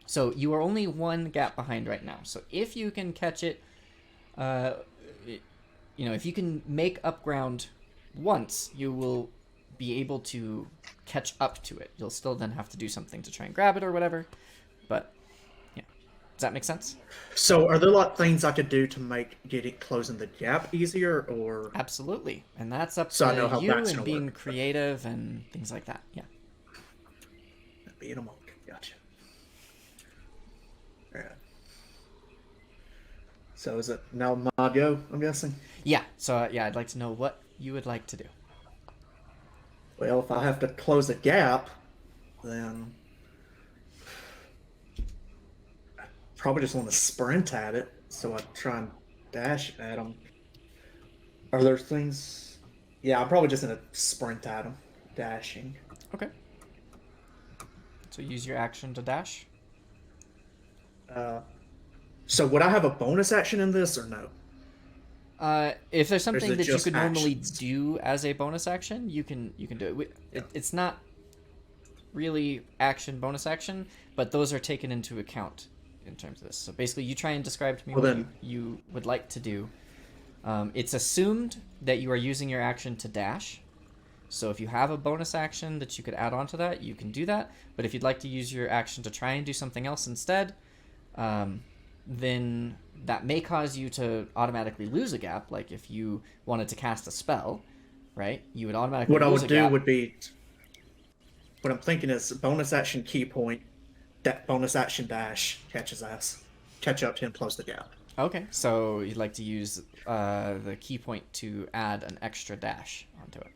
S3: So you are only one gap behind right now. So if you can catch it, if you can make up ground once, you will be able to catch up to it. You'll still then have to do something to try and grab it or whatever. But yeah, does that make sense?
S4: So, are there a lot of things I could do to make closing the gap easier, or
S3: Absolutely, and that's up
S4: So I
S3: to
S4: know how
S3: you
S4: that's
S3: and
S4: gonna
S3: being
S4: work.
S3: creative and things like that. Yeah.
S4: being a monk? Gotcha. Alright. So, is it now my go? I'm guessing.
S3: Yeah. So yeah, I'd like to know what you would like to do.
S4: Well, if I have to close a gap, then I probably just want to sprint at it. So I try and dash at them. Are there things? Yeah, I'm probably just gonna sprint at them, dashing.
S3: Okay. So use your action to dash.
S4: So would I have a bonus action in this or no?
S3: If there's something
S4: it
S3: that you
S4: just
S3: could normally
S4: actions?
S3: do as a bonus action, you can do it. It's not really action bonus action, but those are taken into account in terms of this. So basically, you try and describe to me
S4: Well,
S3: what
S4: then-
S3: you would like to do. It's assumed that you are using your action to dash. So if you have a bonus action that you could add on to that, you can do that. But if you'd like to use your action to try and do something else instead, then that may cause you to automatically lose a gap. Like if you wanted to cast a spell, right? You would automatically
S4: What I
S3: lose
S4: would
S3: a
S4: do
S3: gap.
S4: would be. What I'm thinking is bonus action key point, that bonus action dash, catch his ass, catch up to him, close the gap.
S3: Okay, so you'd like to use the key point to add an extra dash onto it.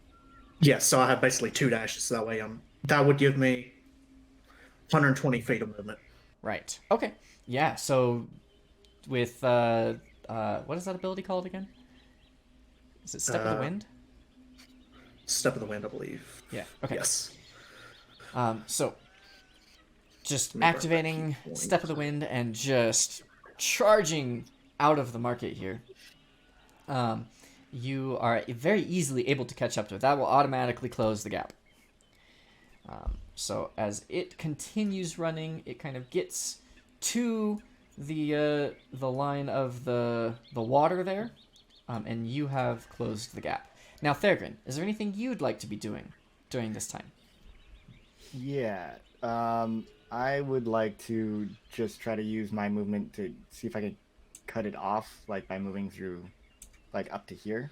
S4: Yes, so I have basically two dashes. So that way, that would give me 120 feet of movement.
S3: Right. Okay. Yeah. So with what is that ability called again? Is it Step of the Wind?
S4: Step of the wind, I believe.
S3: Yeah. Okay.
S4: Yes.
S3: So just
S4: Let me grab that
S3: activating
S4: key point.
S3: Step of the Wind and just charging out of the market here. You are very easily able to catch up to it. That will automatically close the gap. So as it continues running, it kind of gets to the line of the water there, and you have closed the gap. Now, Thorgrin, is there anything you'd like to be doing during this time?
S7: Yeah. I would like to just try to use my movement to see if I can cut it off, like by moving through, like up to here,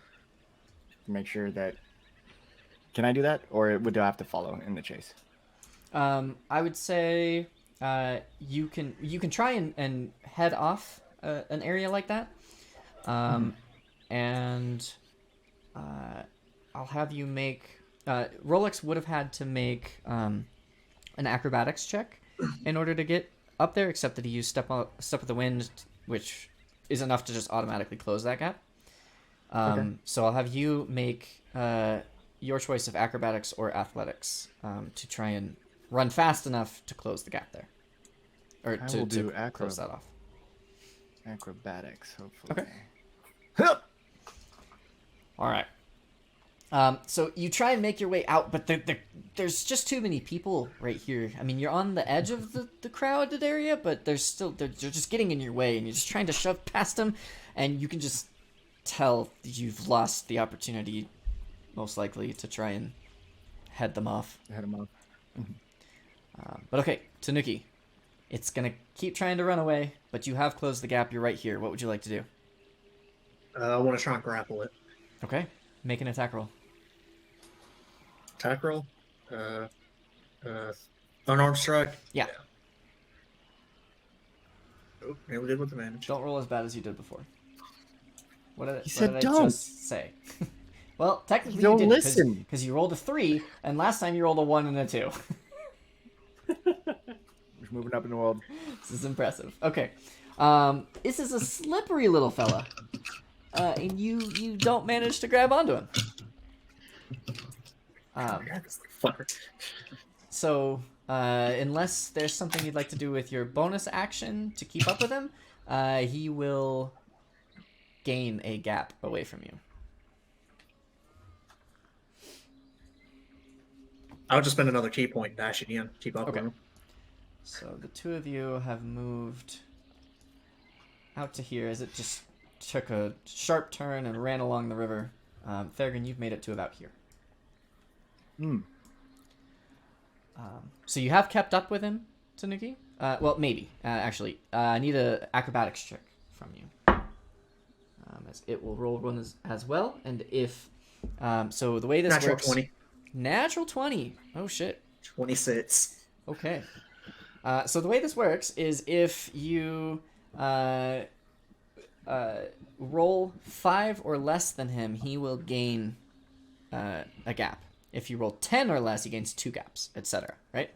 S7: to make sure that. Can I do that, or do I have to follow in the chase?
S3: I would say you can try and head off an area like that, and I'll have you make. Rolex would have had to make an acrobatics check in order to get up there, except that he used step of the wind, which is enough to just automatically close that gap. So I'll have you make your choice of acrobatics or athletics to try and run fast enough to close the gap there, or
S7: I
S3: to
S7: will do
S3: close that off.
S7: acrobatics, hopefully.
S3: Okay. All right. So you try and make your way out, but there's just too many people right here. I mean, you're on the edge of the crowded area, but they're just getting in your way, and you're just trying to shove past them, and you can just tell you've lost the opportunity, most likely, to try and head them off.
S7: Head him up.
S3: But okay, Tanuki, it's gonna keep trying to run away, but you have closed the gap. You're right here. What would you like to do?
S4: I want to try and grapple it.
S3: Okay, make an attack roll.
S4: Attack roll? Unarmed strike?
S3: Yeah.
S4: Oh, nearly did with advantage.
S3: Don't roll as bad as you did before. What did
S7: said
S3: I
S7: don't.
S3: just say? Well, technically
S7: Don't
S3: you didn't,
S7: listen.
S3: because you rolled a 3, and last time you rolled a 1 and a 2.
S7: We're moving up in the world.
S3: This is impressive. Okay. This is a slippery little fella. And you don't manage to grab onto him.
S4: Fucker.
S3: So, unless there's something you'd like to do with your bonus action to keep up with him, he will gain a gap away from you.
S4: I'll just spend another key point dashing in. Keep up
S3: Okay.
S4: with him.
S3: So the two of you have moved out to here as it just took a sharp turn and ran along the river. Theragon, you've made it to about here. So you have kept up with him, Tanuki? Well, maybe, actually. I need an acrobatics check from you. As it will roll one as well, and if... so the way this
S4: Natural
S3: works...
S4: 20.
S3: Natural 20. Oh, shit.
S4: 26.
S3: Okay. So the way this works is if you roll 5 or less than him, he will gain a gap. If you roll 10 or less, he gains 2 gaps, etc. Right?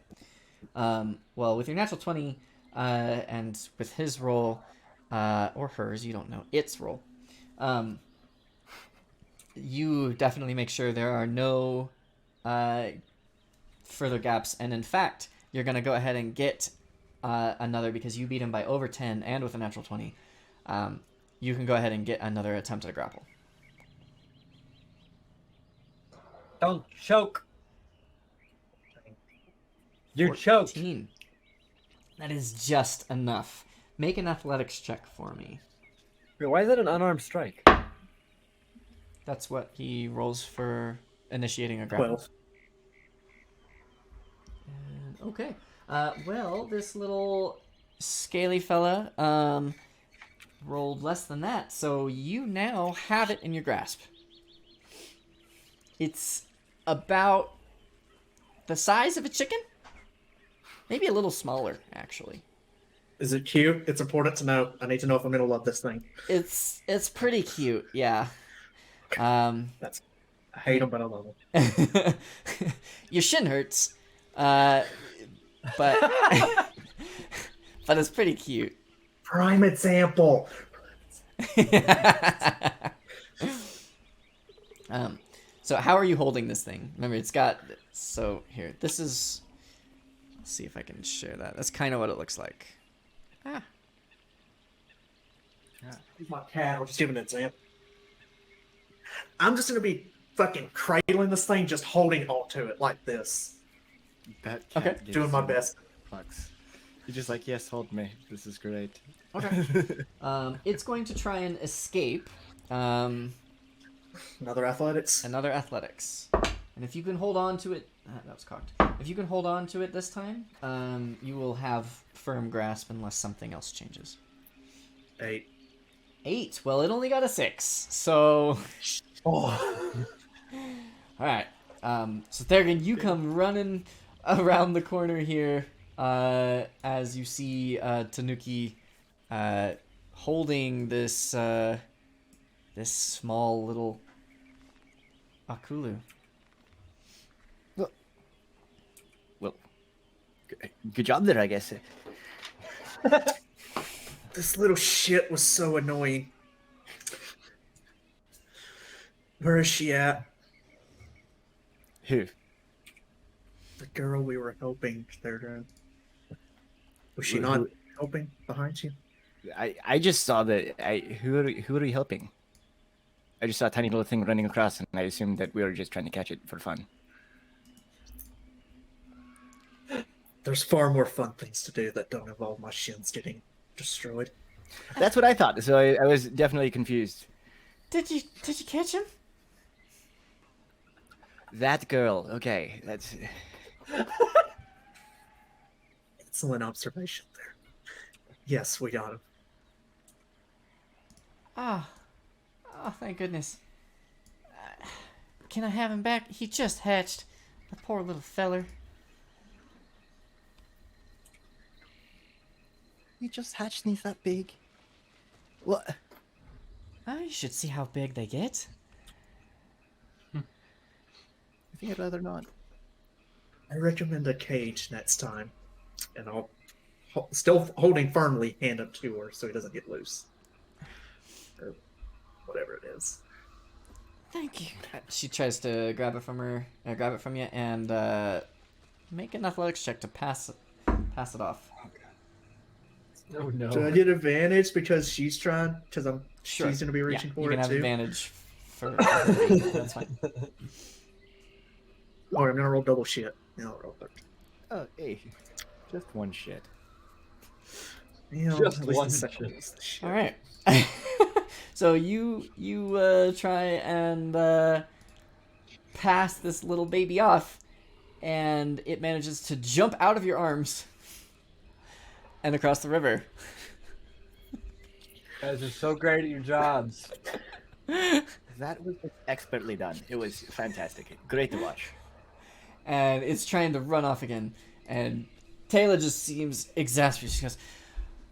S3: Well, with your natural 20 and with his roll, or hers, you don't know, its roll, you definitely make sure there are no further gaps, and in fact, you're going to go ahead and get another, because you beat him by over 10 and with a natural 20. You can go ahead and get another attempt at a grapple.
S1: Don't choke. You're choked.
S3: 14. That is just enough. Make an athletics check for me.
S1: Wait, why is that an unarmed strike?
S3: That's what he rolls for initiating a grapple.
S4: 12.
S3: And, okay. Well, this little scaly fella rolled less than that, so you now have it in your grasp. It's about the size of a chicken? Maybe a little smaller, actually.
S4: Is it cute? It's important to know. I need to know if I'm gonna love this thing.
S3: It's pretty cute, yeah.
S4: I hate them, but I love them.
S3: Your shin hurts, but but it's pretty cute.
S4: Prime example.
S3: So how are you holding this thing? Remember, it's got, so here, this is, let's see if I can share that. That's kind of what it looks like.
S4: He's my cat. I'll just give an example. I'm just gonna be fucking cradling this thing, just holding on to it like this.
S7: That cat
S3: Okay.
S7: gives
S4: Doing my
S7: you
S4: best.
S7: Fucks. You're just like, yes, hold me. This is great.
S3: Okay. It's going to try and escape.
S4: Another athletics.
S3: Another athletics. And if you can hold on to it, that was cocked. If you can hold on to it this time, you will have firm grasp unless something else changes.
S4: 8.
S3: 8. Well, it only got a 6. So,
S4: Oh.
S3: all right. So Theragon, you come running around the corner here as you see Tanuki holding this this small little Akulu.
S7: Well, Good job there, I guess.
S4: This little shit was so annoying. Where is she at?
S7: Who?
S4: The girl we were helping. Was she
S7: Who-
S4: not
S7: who-
S4: helping behind you?
S7: I just saw that. Who are we helping? I just saw a tiny little thing running across, and I assumed that we were just trying to catch it for fun.
S4: There's far more fun things to do that don't involve my shins getting destroyed.
S7: That's what I thought. So I was definitely confused.
S3: Did you catch him?
S7: That girl. Okay, that's.
S4: Excellent observation there. Yes, we got him.
S3: Oh, thank goodness. Can I have him back? He just hatched. The poor little feller.
S7: He just hatched, and he's that big. What?
S3: Oh, you should see how big they get.
S7: I think I'd rather not.
S4: I recommend a cage next time, and I'll still holding firmly, hand it to her so he doesn't get loose, or whatever it is.
S3: Thank you. She tries to grab it from you, and make an athletics check to pass it off.
S1: Oh no.
S4: Do I get advantage because she's trying? Because
S3: Sure.
S4: she's going to be reaching
S3: You
S4: for
S3: can
S4: it
S3: have
S4: too.
S3: advantage for that's fine.
S4: Oh, I'm gonna roll double shit. Yeah, I'll roll 13.
S7: Oh, hey, just one shit.
S4: You know,
S1: Just
S4: at least
S1: one
S4: the second
S1: shit.
S4: one's the shit.
S3: All right. So you try and pass this little baby off, and it manages to jump out of your arms and across the river.
S1: You guys are so great at your jobs.
S7: That was expertly done. It was fantastic. Great to watch.
S3: And it's trying to run off again. And Taylor just seems exasperated. She goes,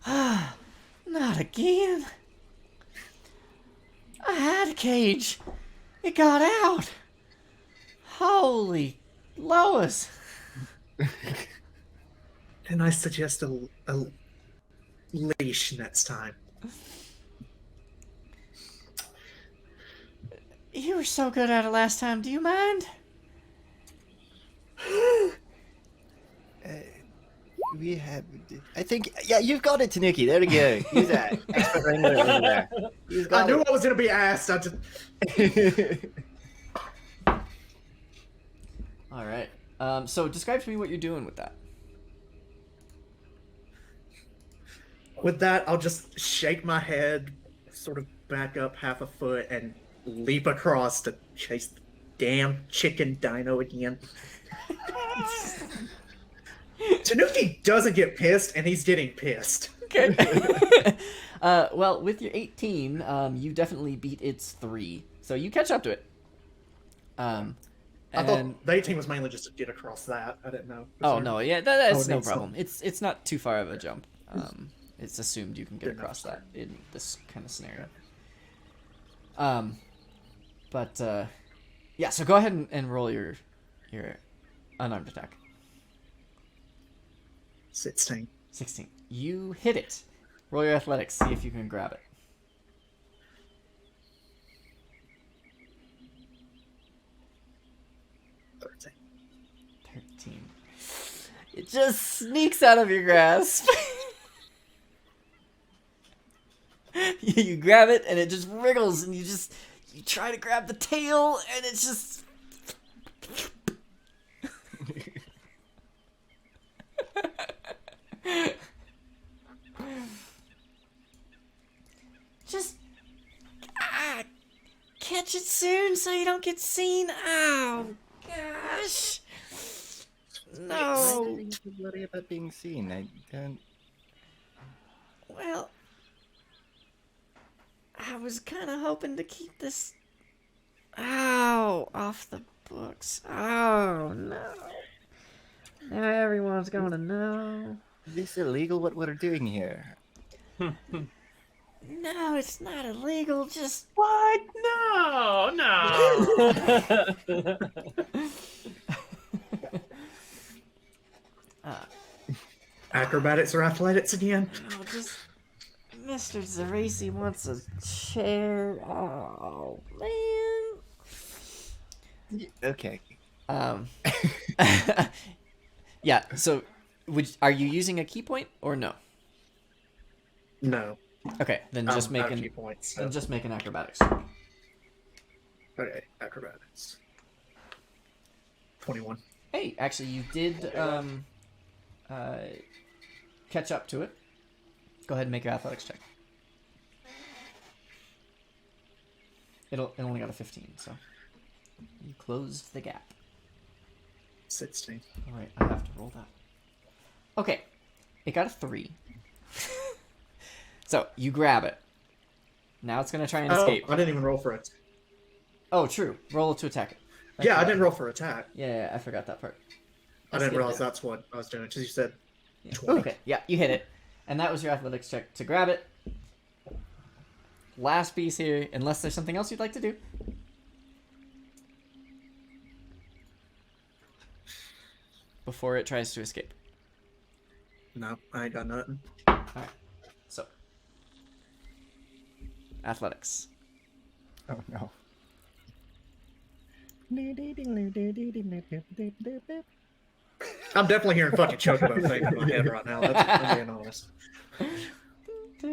S3: not again. I had a cage. It got out. Holy Lois.
S4: Can I suggest a leash next time?
S3: You were so good at it last time. Do you mind?
S7: We have. I think. Yeah, you've got it, Tanuki. There we go. Use that. Expert wrangler over there. You've
S4: I
S7: got
S4: knew
S7: it.
S4: I was going to be asked. I just...
S3: All right. So describe to me what you're doing with that.
S4: With that, I'll just shake my head, sort of back up half a foot, and leap across to chase the damn chicken dino again. Tanuki doesn't get pissed, and he's getting pissed.
S3: Okay. Well, with your 18, you definitely beat its 3. So you catch up to it.
S4: I
S3: And...
S4: thought the 18 was mainly just to get across that. I didn't know.
S3: Oh, no, yeah, that's
S4: it
S3: no
S4: needs
S3: problem. It's not too far of a jump. It's assumed you can get
S4: Good enough.
S3: across that in this kind of scenario. Yeah, so go ahead and roll your unarmed attack.
S4: 16.
S3: 16. You hit it. Roll your athletics. See if you can grab it.
S4: 13.
S3: 13. It just sneaks out of your grasp. You grab it and it just wriggles, and you try to grab the tail, and it's just catch it soon so you don't get seen. Oh gosh. No.
S7: Why do you worry about being seen? I don't.
S3: Well, I was kind of hoping to keep this off the books. Oh no. Now everyone's gonna know.
S7: Is this illegal? What we're doing here?
S3: No, it's not illegal. Just
S5: What? No, no.
S4: Acrobatics or athletics again?
S3: Oh, just Mr. Zaresi wants a chair. Oh man.
S7: Okay.
S3: Yeah. So, are you using a key point or no?
S4: No.
S3: Okay, then just
S4: Out
S3: make
S4: of
S3: an
S4: key points. So.
S3: then just make an acrobatics.
S4: Okay, acrobatics. 21.
S3: Hey, actually, you did catch up to it. Go ahead and make your athletics check. It only got a 15, so you closed the gap.
S4: 16.
S3: All right, I have to roll that. Okay, it got a 3. So you grab it. Now it's gonna try and escape.
S4: I didn't even roll for it.
S3: Oh, true. Roll to attack it.
S4: Yeah, I didn't roll for attack.
S3: Yeah, I forgot that part.
S4: I didn't
S3: skipped
S4: realize
S3: it.
S4: that's what I was doing because you said
S3: Yeah.
S4: 20.
S3: Okay, yeah, you hit it. And that was your athletics check to grab it. Last piece here, unless there's something else you'd like to do. Before it tries to escape.
S4: No, I ain't got nothing.
S3: Alright, so. Athletics.
S7: Oh no.
S4: I'm definitely hearing fucking Chocobo thing in my head right now. I'm being honest.
S5: Oh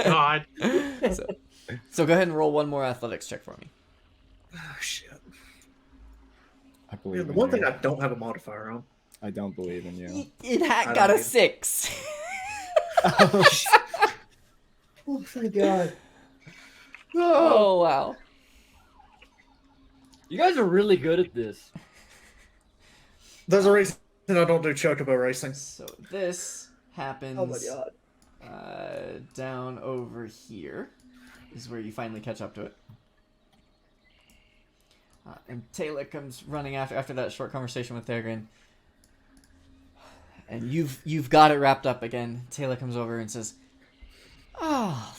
S5: God.
S3: So go ahead and roll one more athletics check for me.
S4: Oh, shit.
S7: I
S4: Yeah,
S7: believe
S4: the
S7: in
S4: one
S7: you.
S4: thing I don't have a modifier on.
S7: I don't believe in you.
S3: It
S4: I
S3: got
S4: don't
S3: a
S4: either.
S3: 6.
S4: Oh, thank God.
S3: Oh, wow.
S1: You guys are really good at this.
S4: There's a reason I don't do Chocobo racing.
S3: So this happens
S4: Oh my God.
S3: down over here is where you finally catch up to it. And Taylor comes running after that short conversation with Theragon. And you've got it wrapped up again. Taylor comes over and says, "Oh,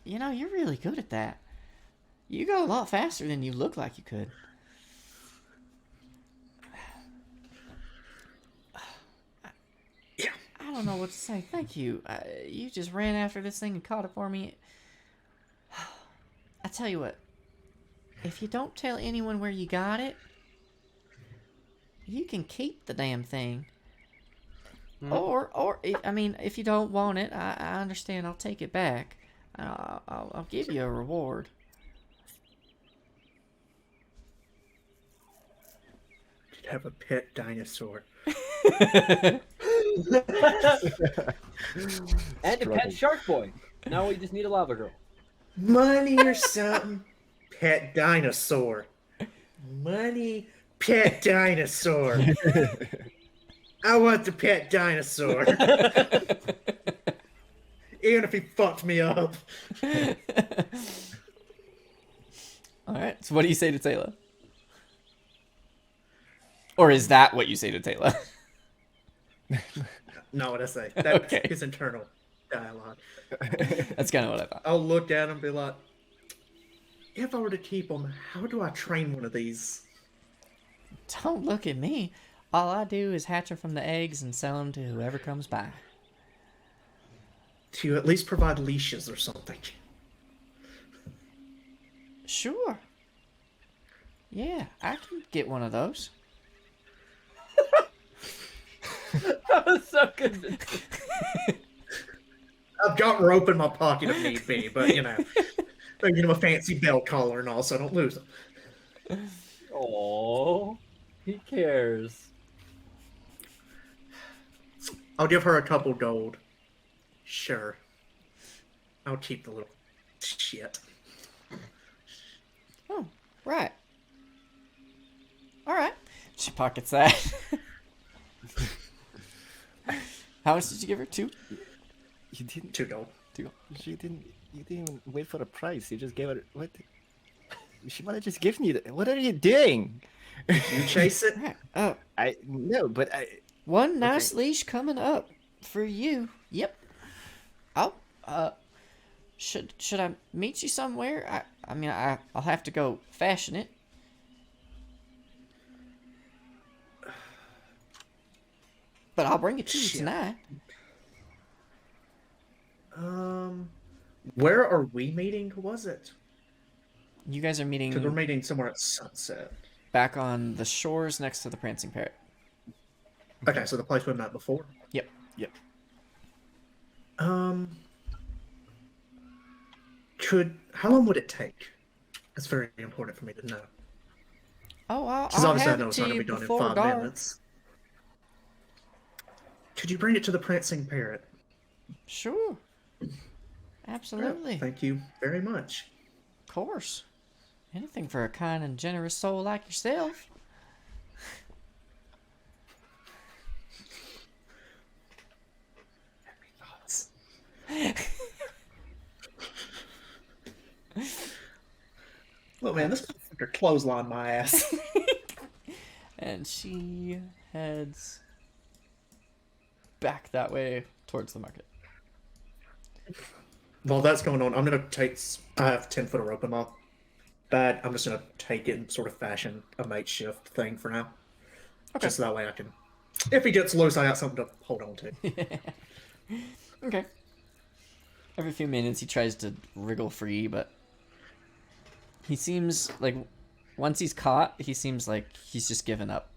S3: you know, you're really good at that. You go a lot faster than you look like you could."
S4: Yeah.
S3: I don't know what to say. Thank you. You just ran after this thing and caught it for me. I tell you what. If you don't tell anyone where you got it, you can keep the damn thing. Or if you don't want it, I understand. I'll take it back. I'll give you a reward.
S4: You'd have a pet dinosaur.
S1: And a pet shark boy. Now we just need a lava girl.
S4: Money or something. Pet dinosaur. Money, pet dinosaur. I want the pet dinosaur. Even if he fucked me up.
S3: Alright, so what do you say to Taylor? Or is that what you say to Taylor?
S4: No, what I say. That's
S3: Okay.
S4: his internal dialogue.
S3: That's kind of what I thought.
S4: I'll look at him and be like, if I were to keep him, how do I train one of these?
S3: Don't look at me. All I do is hatch them from the eggs and sell them to whoever comes by.
S4: To at least provide leashes or something.
S3: Sure. Yeah, I can get one of those.
S1: That was so good.
S4: I've got rope in my pocket if need be, but you know, I give him a fancy belt collar and all, so I don't lose him.
S1: Oh, he cares.
S4: I'll give her a couple gold. Sure. I'll keep the little shit.
S3: Oh, right. All right. She pockets that. How much did you give her? 2?
S7: You didn't.
S4: 2 gold.
S7: You didn't even wait for the price. You just gave her what? She might have just given you. What are you doing?
S4: You chase it.
S3: Right. Oh,
S7: I no, but I.
S3: one nice leash coming up for you. Yep. Oh, should I meet you somewhere? I mean, I'll have to go fashion it. But I'll bring it to you
S4: Shit.
S3: tonight.
S4: Where are we meeting? Who was it?
S3: You guys are
S4: Because we're
S3: meeting
S4: meeting somewhere at sunset.
S3: back on the shores next to the Prancing Parrot.
S4: Okay, so the place we met before.
S3: Yep.
S4: How long would it take? That's very important for me to know.
S3: Oh,
S4: Because
S3: I'll
S4: obviously I
S3: have
S4: know
S3: it
S4: it's
S3: to
S4: not going
S3: you
S4: to be done in
S3: before
S4: 5
S3: dark.
S4: minutes. Could you bring it to the Prancing Parrot?
S3: Sure. Absolutely.
S4: Thank you very much.
S3: Of course. Anything for a kind and generous soul like yourself.
S4: Look, man, this motherfucker clotheslined my ass.
S3: And she heads back that way towards the market.
S4: While that's going on, I'm going to take... I have 10 foot of rope in my bag. I'm just going to take it and sort of fashion a makeshift thing for now.
S3: Okay.
S4: Just so that way I can... If he gets loose, I got something to hold on to.
S3: Okay. Every few minutes he tries to wriggle free, but he seems like once he's caught, he seems like he's just given up.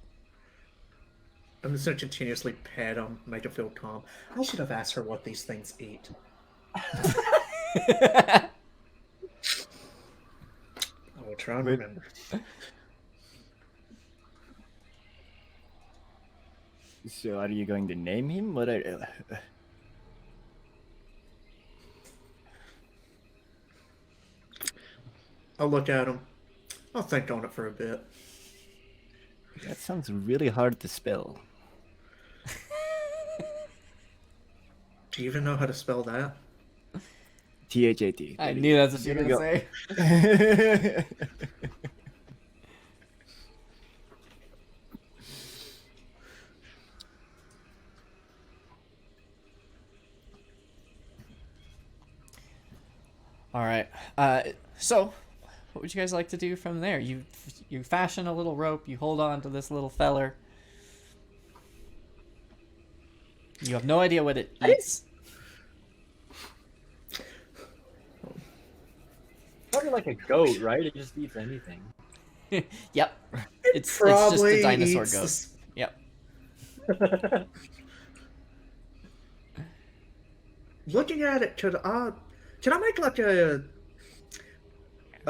S4: I'm just going to continuously pet him, make him feel calm. I should have asked her what these things eat. I will try and remember.
S7: So are you going to name him? What are...
S4: I'll look at him. I'll think on it for a bit.
S7: That sounds really hard to spell.
S4: Do you even know how to spell that?
S7: T-H-A-T.
S3: I knew that's what you were
S7: There
S3: gonna
S7: you
S3: say. All right. So, what would you guys like to do from there? You fashion a little rope. You hold on to this little feller. You have no idea what it eats.
S1: Probably like a goat, right? It just eats anything.
S3: Yep. It's just a dinosaur
S4: eats
S3: goat. Yep.
S4: Looking at it, could I make like a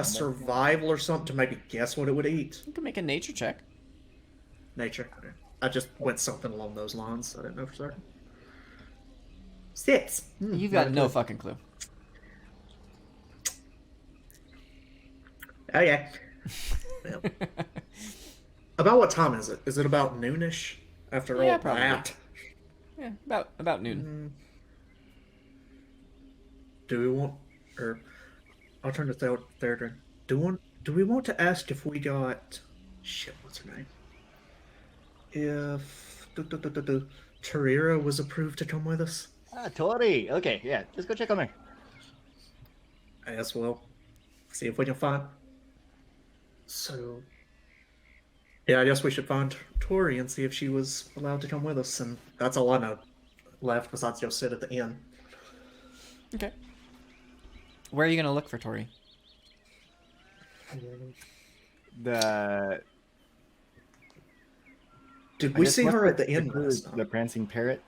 S4: survival or something to maybe guess what it would eat?
S3: You can make a nature check.
S4: Nature. Okay. I just went something along those lines. I didn't know for certain. 6.
S3: You've got no fucking clue.
S4: Oh yeah. Well. About what time is it? Is it about noonish? After
S3: Yeah,
S4: all
S3: probably.
S4: that.
S3: Yeah, about noon.
S4: Do we want, or I'll turn to Theodore. Do we want to ask if we got shit? What's her name? If Tarira was approved to come with us?
S7: Ah, Tori. Okay, yeah. Let's go check on her.
S4: As well. See if we can find. So, yeah, I guess we should find Tori and see if she was allowed to come with us. And that's all I know left besides go sit at the inn.
S3: Okay. Where are you gonna look for Tori?
S7: The...
S4: Did
S7: I
S4: we
S7: guess
S4: see
S7: what's
S4: her at the
S7: the
S4: inn
S7: clue
S4: last
S7: is
S4: night?
S7: The prancing parrot?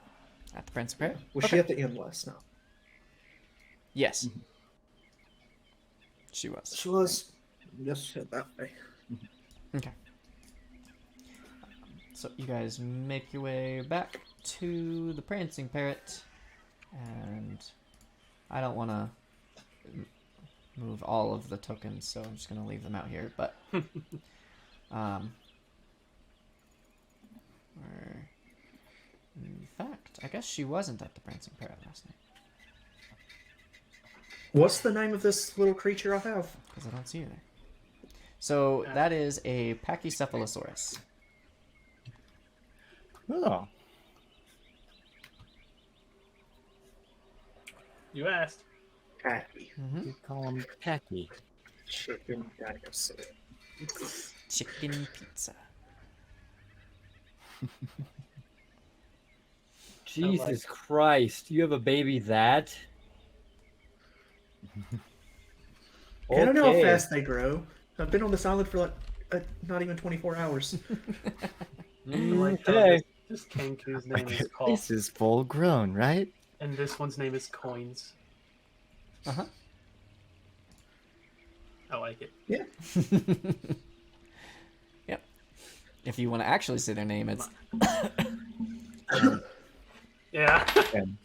S3: At the Prince of Parrot?
S4: Was she at the inn last night?
S3: Yes. She was.
S4: She was. Yes, that way.
S3: Okay. So you guys make your way back to the Prancing Parrot, and I don't want to move all of the tokens, so I'm just going to leave them out here. But in fact, I guess she wasn't at the Prancing Parrot last night
S4: What's the name of this little creature I have?
S3: because I don't see her there. So that is a Pachycephalosaurus.
S7: Oh.
S8: You asked.
S4: Tacky.
S7: You call him tacky.
S4: Chicken dinosaur.
S3: Chicken pizza.
S1: Jesus Christ, you have a baby that?
S4: I don't know how
S1: Okay.
S4: fast they grow. I've been on this island for like not even 24 hours.
S1: Okay.
S5: This Kenku's name is
S7: This
S5: called,
S7: is full grown, right?
S5: and this one's name is Coins.
S3: Uh-huh.
S5: I like it.
S3: Yep. If you want to actually say their name, it's
S5: Yeah.
S7: And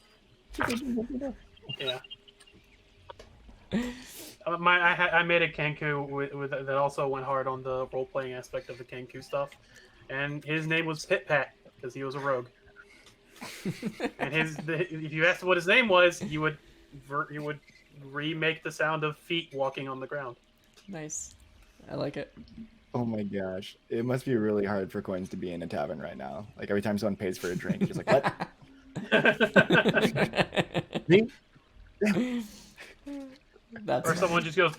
S5: Yeah. I made a Kenku with that also went hard on the role playing aspect of the Kenku stuff, and his name was Pit Pat because he was a rogue. And if you asked what his name was, you would remake the sound of feet walking on the ground.
S3: nice. I like it.
S7: oh my gosh, it must be really hard for Coins to be in a tavern right now. Like every time someone pays for a drink, it's just like, what? Me?
S3: That's
S5: Or someone just goes.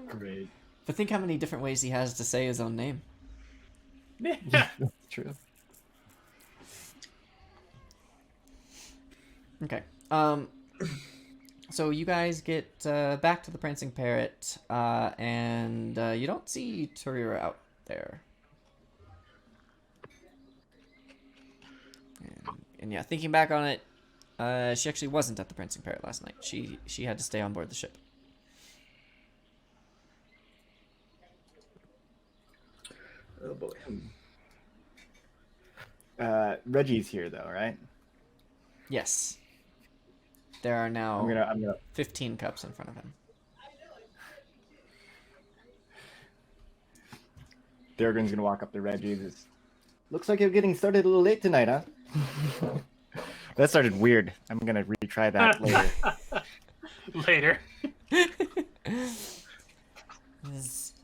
S7: Great.
S3: But think how many different ways he has to say his own name.
S5: Yeah.
S7: True.
S3: Okay. So you guys get back to the Prancing Parrot, and you don't see Torira out there. And yeah, thinking back on it, she actually wasn't at the Prancing Parrot last night. She had to stay on board the ship.
S4: Oh boy.
S7: Reggie's here though, right?
S3: Yes. There are now
S7: I'm gonna
S3: 15 cups in front of him.
S7: Durgan's gonna walk up to Reggie. Looks like you're getting started a little late tonight, huh? That started weird. I'm gonna retry that later.
S5: Later.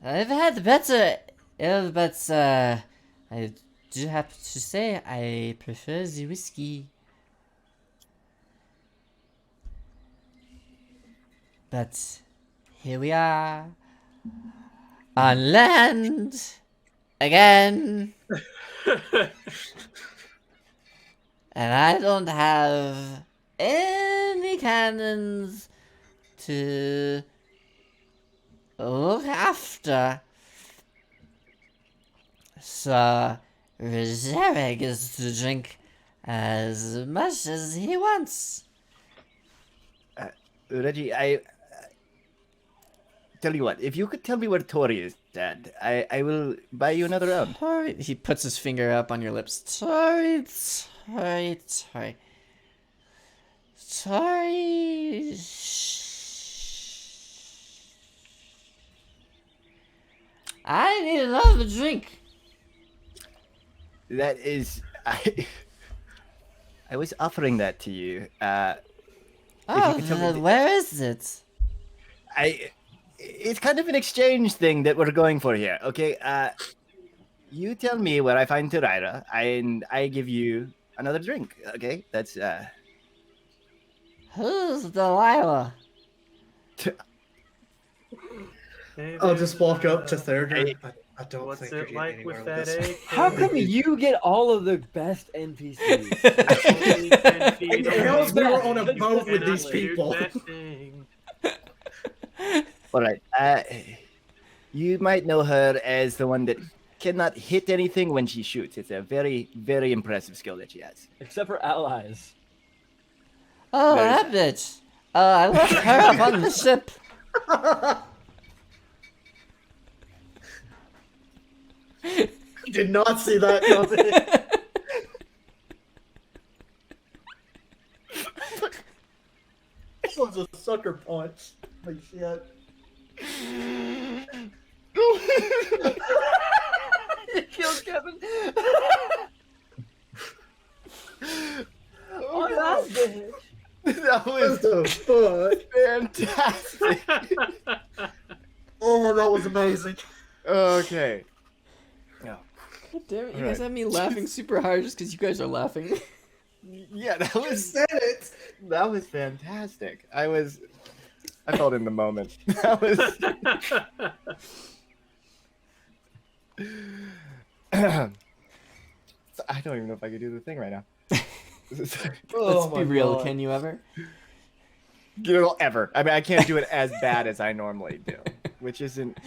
S9: I've had better ale, but I do have to say I prefer the whiskey. But here we are on land again, and I don't have any cannons to look after. So Rizere gets to drink as much as he wants.
S7: Reggie, I tell you what. If you could tell me where Tori is at, I will buy you another round.
S3: Sorry. He puts his finger up on your lips. Sorry.
S9: I need another drink.
S7: That is, I was offering that to you.
S9: Oh,
S7: could tell me
S9: then
S7: the-
S9: where is it?
S7: It's kind of an exchange thing that we're going for here. Okay, you tell me where I find Torira, and I give you another drink. Okay, that's
S9: Who's Delilah?
S4: I'll just walk up to Thurger.
S7: Hey.
S4: I don't
S5: What's
S4: think you're
S5: it
S4: getting
S5: like
S4: anywhere
S5: with
S4: with
S5: that
S4: this.
S5: egg?
S1: How come you get all of the best NPCs?
S5: Only 10 feet
S4: Hey, how's
S5: away.
S4: we were on a
S1: You
S4: boat with
S5: Cannot
S4: these
S5: shoot
S4: people?
S5: that thing.
S7: all right. You might know her as the one that cannot hit anything when she shoots. It's a very, very impressive skill that she has.
S1: Except for allies.
S9: Oh,
S7: There's
S9: that bitch. I left her up on the ship.
S4: Did not see that coming. This was a sucker punch. Like shit. You killed Kevin.
S1: Oh, that bitch.
S7: That
S4: What the fuck?
S7: fantastic.
S4: Oh, that was amazing.
S7: Okay.
S3: damn it! You
S7: All
S3: guys
S7: right.
S3: have me laughing super hard just because you guys are laughing.
S7: Yeah, that
S4: You
S7: was
S4: said it.
S7: fantastic. I felt in the moment. That was. I don't even know if I could do the thing right now.
S3: Let's be real. Can you ever?
S7: Ever. I mean, I can't do it as bad as I normally do, which isn't.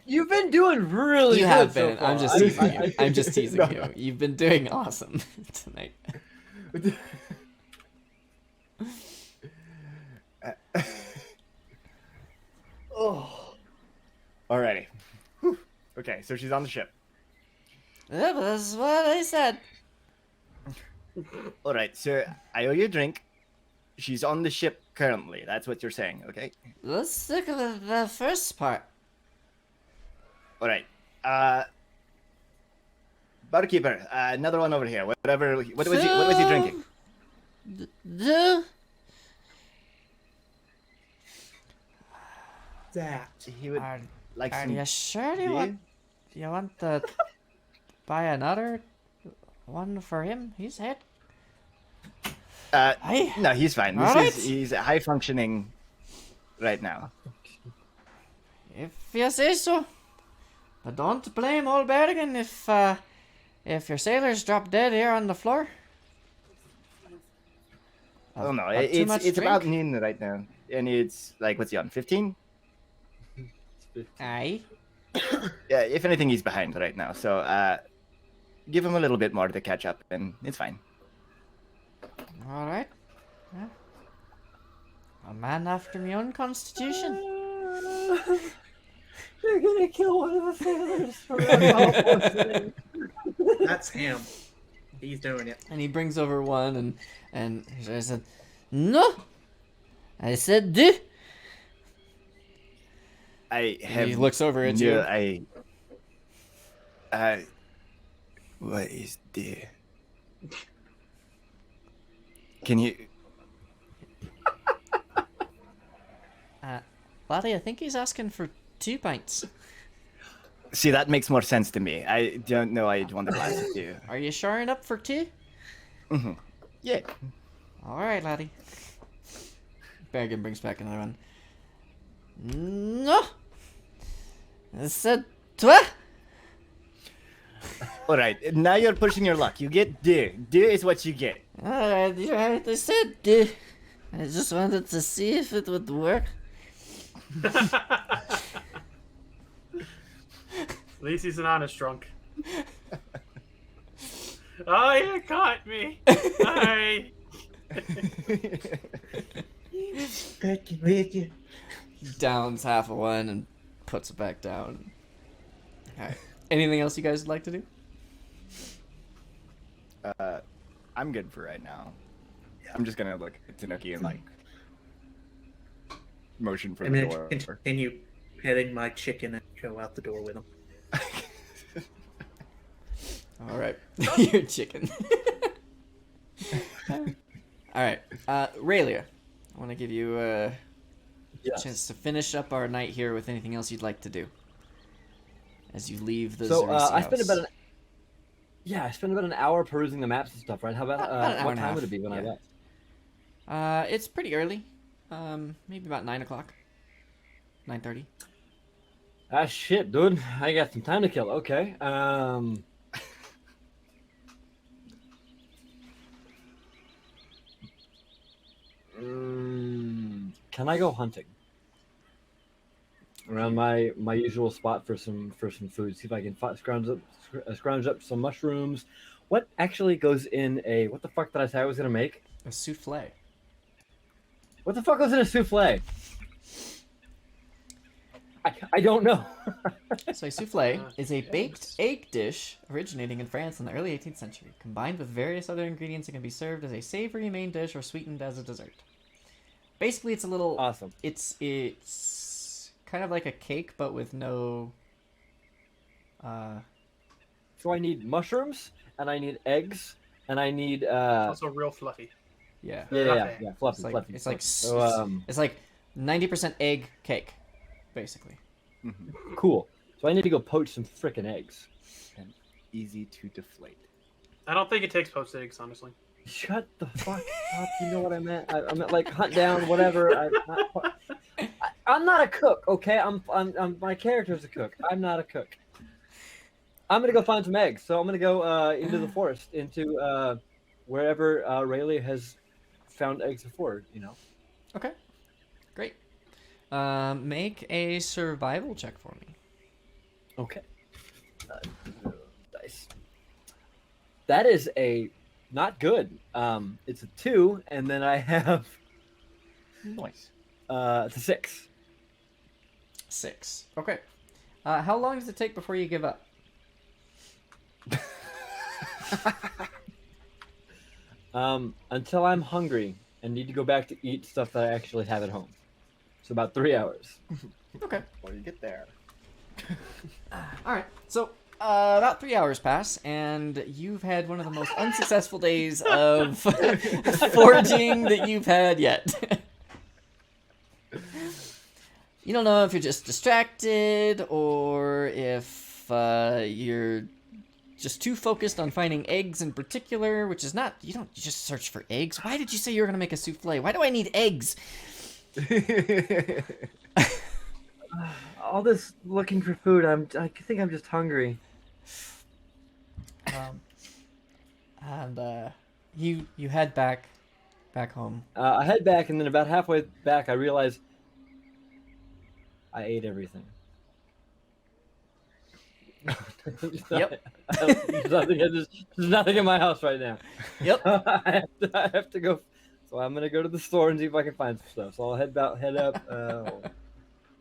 S1: You've been doing really
S3: You
S1: good
S3: have
S1: so
S3: been.
S1: far.
S3: I'm just teasing you. I'm just teasing
S7: No.
S3: you. You've been doing awesome tonight.
S4: Oh.
S7: Alrighty. Whew. Okay, so she's on the ship.
S9: Yeah, but that's what I said.
S7: Alright, so I owe you a drink. She's on the ship currently. That's what you're saying, okay?
S9: Let's stick with the first part.
S7: Alright. Barkeeper, another one over here. Whatever. What was he drinking?
S9: Do
S4: That.
S7: He would
S9: are,
S7: like
S9: are
S7: some.
S9: you sure
S7: beer?
S9: you want to buy another one for him? He's hit. Hey.
S7: No, he's fine.
S9: Alright.
S7: He's high functioning right now.
S9: If you say so. But don't blame old Berrigan if your sailors drop dead here on the floor.
S7: Oh no,
S9: Of too much
S7: it's about
S9: drink?
S7: noon right now, and it's like what's he on? 15?
S9: Aye.
S7: Yeah, if anything, he's behind right now. So give him a little bit more to catch up, and it's fine.
S9: All right. Yeah. A man after my own constitution.
S1: You're gonna kill one of the sailors for that.
S4: That's him. He's doing it.
S3: And he brings over one, and
S9: I said, no. I said, do.
S7: I have.
S3: he looks over at you.
S7: What is there? Can you?
S9: Laddie, I think he's asking for 2 pints.
S7: See, that makes more sense to me. I don't know. I'd want a glass of two.
S9: Are you shoring up for 2?
S7: Mm-hmm. Yeah.
S9: All right, laddie.
S3: Berrigan brings back another one.
S9: No. I said, toi.
S7: All right. Now you're pushing your luck. You get deux. Deux is what you get.
S9: All right, you're right. I said, do. I just wanted to see if it would work.
S5: At least he's an honest drunk. Oh, you caught me. Hi.
S3: He downs half of one and puts it back down. Alright. Anything else you guys would like to do?
S7: I'm good for right now. I'm just gonna look at Tanuki and like motion for
S4: I'm
S7: the
S4: gonna
S7: door.
S4: continue petting my chicken and go out the door with him.
S3: Alright. Your chicken. Alright. Raylia, I want to give you a chance to finish up our night here with anything else you'd like to do. As you leave the
S1: So
S3: Zarisi
S1: I spent
S3: house.
S1: about I spent about an hour perusing the maps and stuff. Right? How about
S3: About an hour
S1: what
S3: and a
S1: time
S3: half,
S1: would it be when I
S3: yeah.
S1: left?
S3: It's pretty early. Maybe about 9 o'clock. 9:30.
S1: Ah, shit, dude. I got some time to kill. Okay. Can I go hunting around my usual spot for some food? See if I can scrounge up some mushrooms. What actually goes in a? What the fuck did I say I was gonna make?
S3: A souffle.
S1: What the fuck goes in a souffle? I don't know.
S3: So a souffle is a baked egg dish originating in France in the early 18th century. Combined with various other ingredients, it can be served as a savory main dish or sweetened as a dessert. Basically, it's a little
S1: Awesome.
S3: It's kind of like a cake, but with no.
S1: So I need mushrooms, and I need eggs, and I need
S5: Also real fluffy.
S3: Yeah.
S1: yeah, fluffy,
S3: It's like
S1: fluffy.
S3: it's like
S1: So,
S3: it's like 90% egg cake, basically.
S1: cool. So I need to go poach some frickin' eggs.
S7: easy to deflate.
S5: I don't think it takes post eggs, honestly.
S1: Shut the fuck up. You know what I meant. I meant like hunt down whatever. I'm not a cook, okay? I'm my character's a cook. I'm not a cook. I'm gonna go find some eggs. So I'm gonna go into the forest, into wherever Rayleigh has found eggs before. You know.
S3: Okay. Great. Make a survival check for me.
S1: Okay. Dice. That is a not good. It's a 2, and then I have
S7: Nice.
S1: it's a 6.
S3: 6. Okay. How long does it take before you give up?
S1: Until I'm hungry and need to go back to eat stuff that I actually have at home. So about 3 hours.
S3: Okay.
S7: Before you get there.
S3: All right. So about 3 hours pass, and you've had one of the most unsuccessful days of foraging that you've had yet. You don't know if you're just distracted or if you're just too focused on finding eggs in particular, which is not. You don't just search for eggs. Why did you say you were gonna make a souffle? Why do I need eggs?
S1: All this looking for food, I think I'm just hungry.
S3: And you head back home.
S1: I head back, and then about halfway back, I realize I ate everything.
S3: Yep.
S1: There's nothing in my house right now.
S3: Yep.
S1: I have to go. So I'm gonna go to the store and see if I can find some stuff. So I'll head up.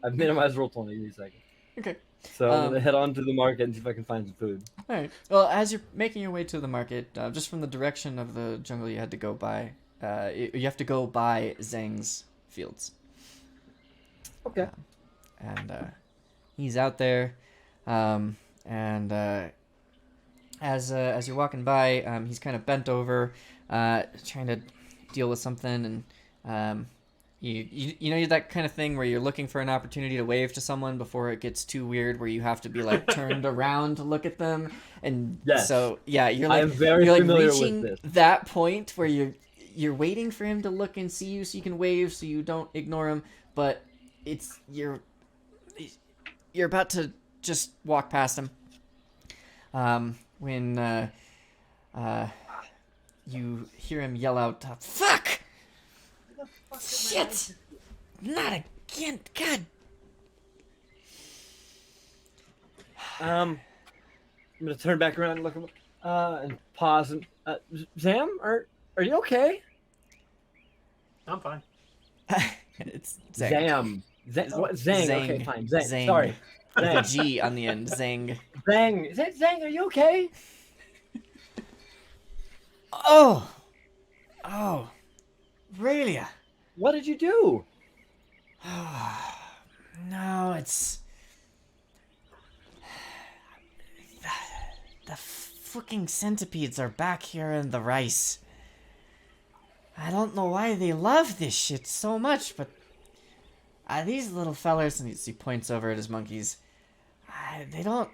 S1: I've minimized roll 20. Give me a second.
S3: Okay.
S1: So I'm gonna head on to the market and see if I can find some food.
S3: All right. Well, as you're making your way to the market, just from the direction of the jungle you had to go by, you have to go by Zhang's fields.
S1: Okay.
S3: And he's out there, and as you're walking by, he's kind of bent over, trying to deal with something, and you know that kind of thing where you're looking for an opportunity to wave to someone before it gets too weird, where you have to be like turned around to look at them, and
S1: Yes.
S3: so yeah, you're
S1: I
S3: like
S1: am very
S3: you're like
S1: familiar with
S3: reaching
S1: this.
S3: that point where you're waiting for him to look and see you so you can wave so you don't ignore him, but you're about to just walk past him when you hear him yell out, "Fuck! Shit! Not again! God!"
S1: I'm gonna turn back around and look and pause and Zam, are you okay?
S5: I'm fine.
S3: It's Zang.
S1: Zam. What? Zang.
S3: Zang.
S1: Okay, fine. Zang.
S3: Zang.
S1: Sorry.
S3: With a
S1: Zang.
S3: G on the end. Zang.
S1: Zang. Is that Zang? Are you okay?
S3: Oh! Really?
S1: What did you do?
S3: No, it's... The fucking centipedes are back here in the rice. I don't know why they love this shit so much, but... these little fellers, and he points over at his monkeys, they don't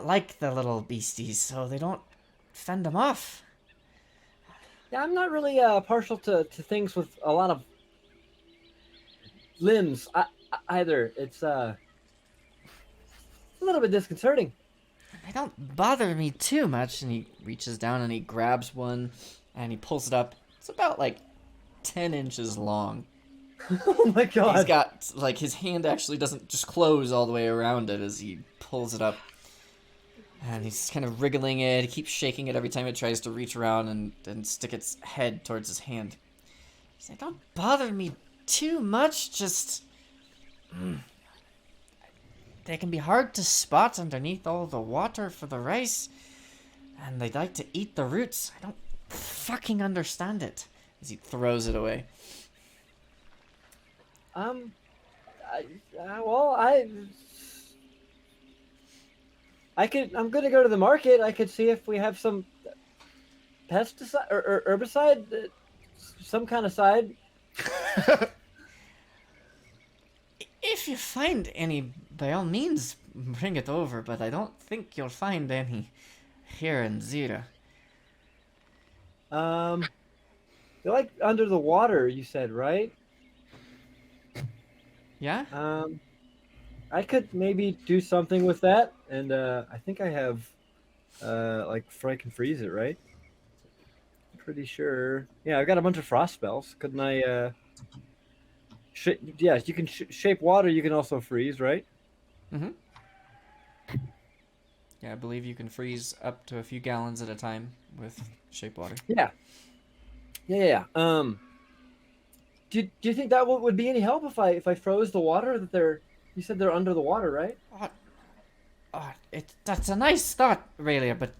S3: like the little beasties, so they don't fend them off.
S1: Yeah, I'm not really partial to things with a lot of limbs either. It's a little bit disconcerting.
S3: They don't bother me too much. And he reaches down and he grabs one and he pulls it up. It's about like 10 inches long.
S1: Oh my god.
S3: He's got, like, his hand actually doesn't just close all the way around it as he pulls it up. And he's kind of wriggling it. He keeps shaking it every time it tries to reach around and stick its head towards his hand. He's like, "Don't bother me too much, just... They can be hard to spot underneath all the water for the rice. And they like to eat the roots. I don't fucking understand it." As he throws it away.
S1: I'm gonna go to the market. I could see if we have some pesticide or herbicide, some kind of side.
S3: If you find any, by all means, bring it over, but I don't think you'll find any.
S9: here in Zira?
S1: They're like under the water. You said, right?
S9: Yeah?
S1: I could maybe do something with that, and I think I have, like, I can freeze it, right? Pretty sure. Yeah, I've got a bunch of frost spells. Couldn't I? Yeah, you can shape water. You can also freeze, right?
S9: Mm-hmm. Yeah, I believe you can freeze up to a few gallons at a time with shape water.
S1: Yeah. Yeah. Do you think that would be any help if I froze the water that they're? You said they're under the water, right?
S9: That's a nice thought, Aurelia, but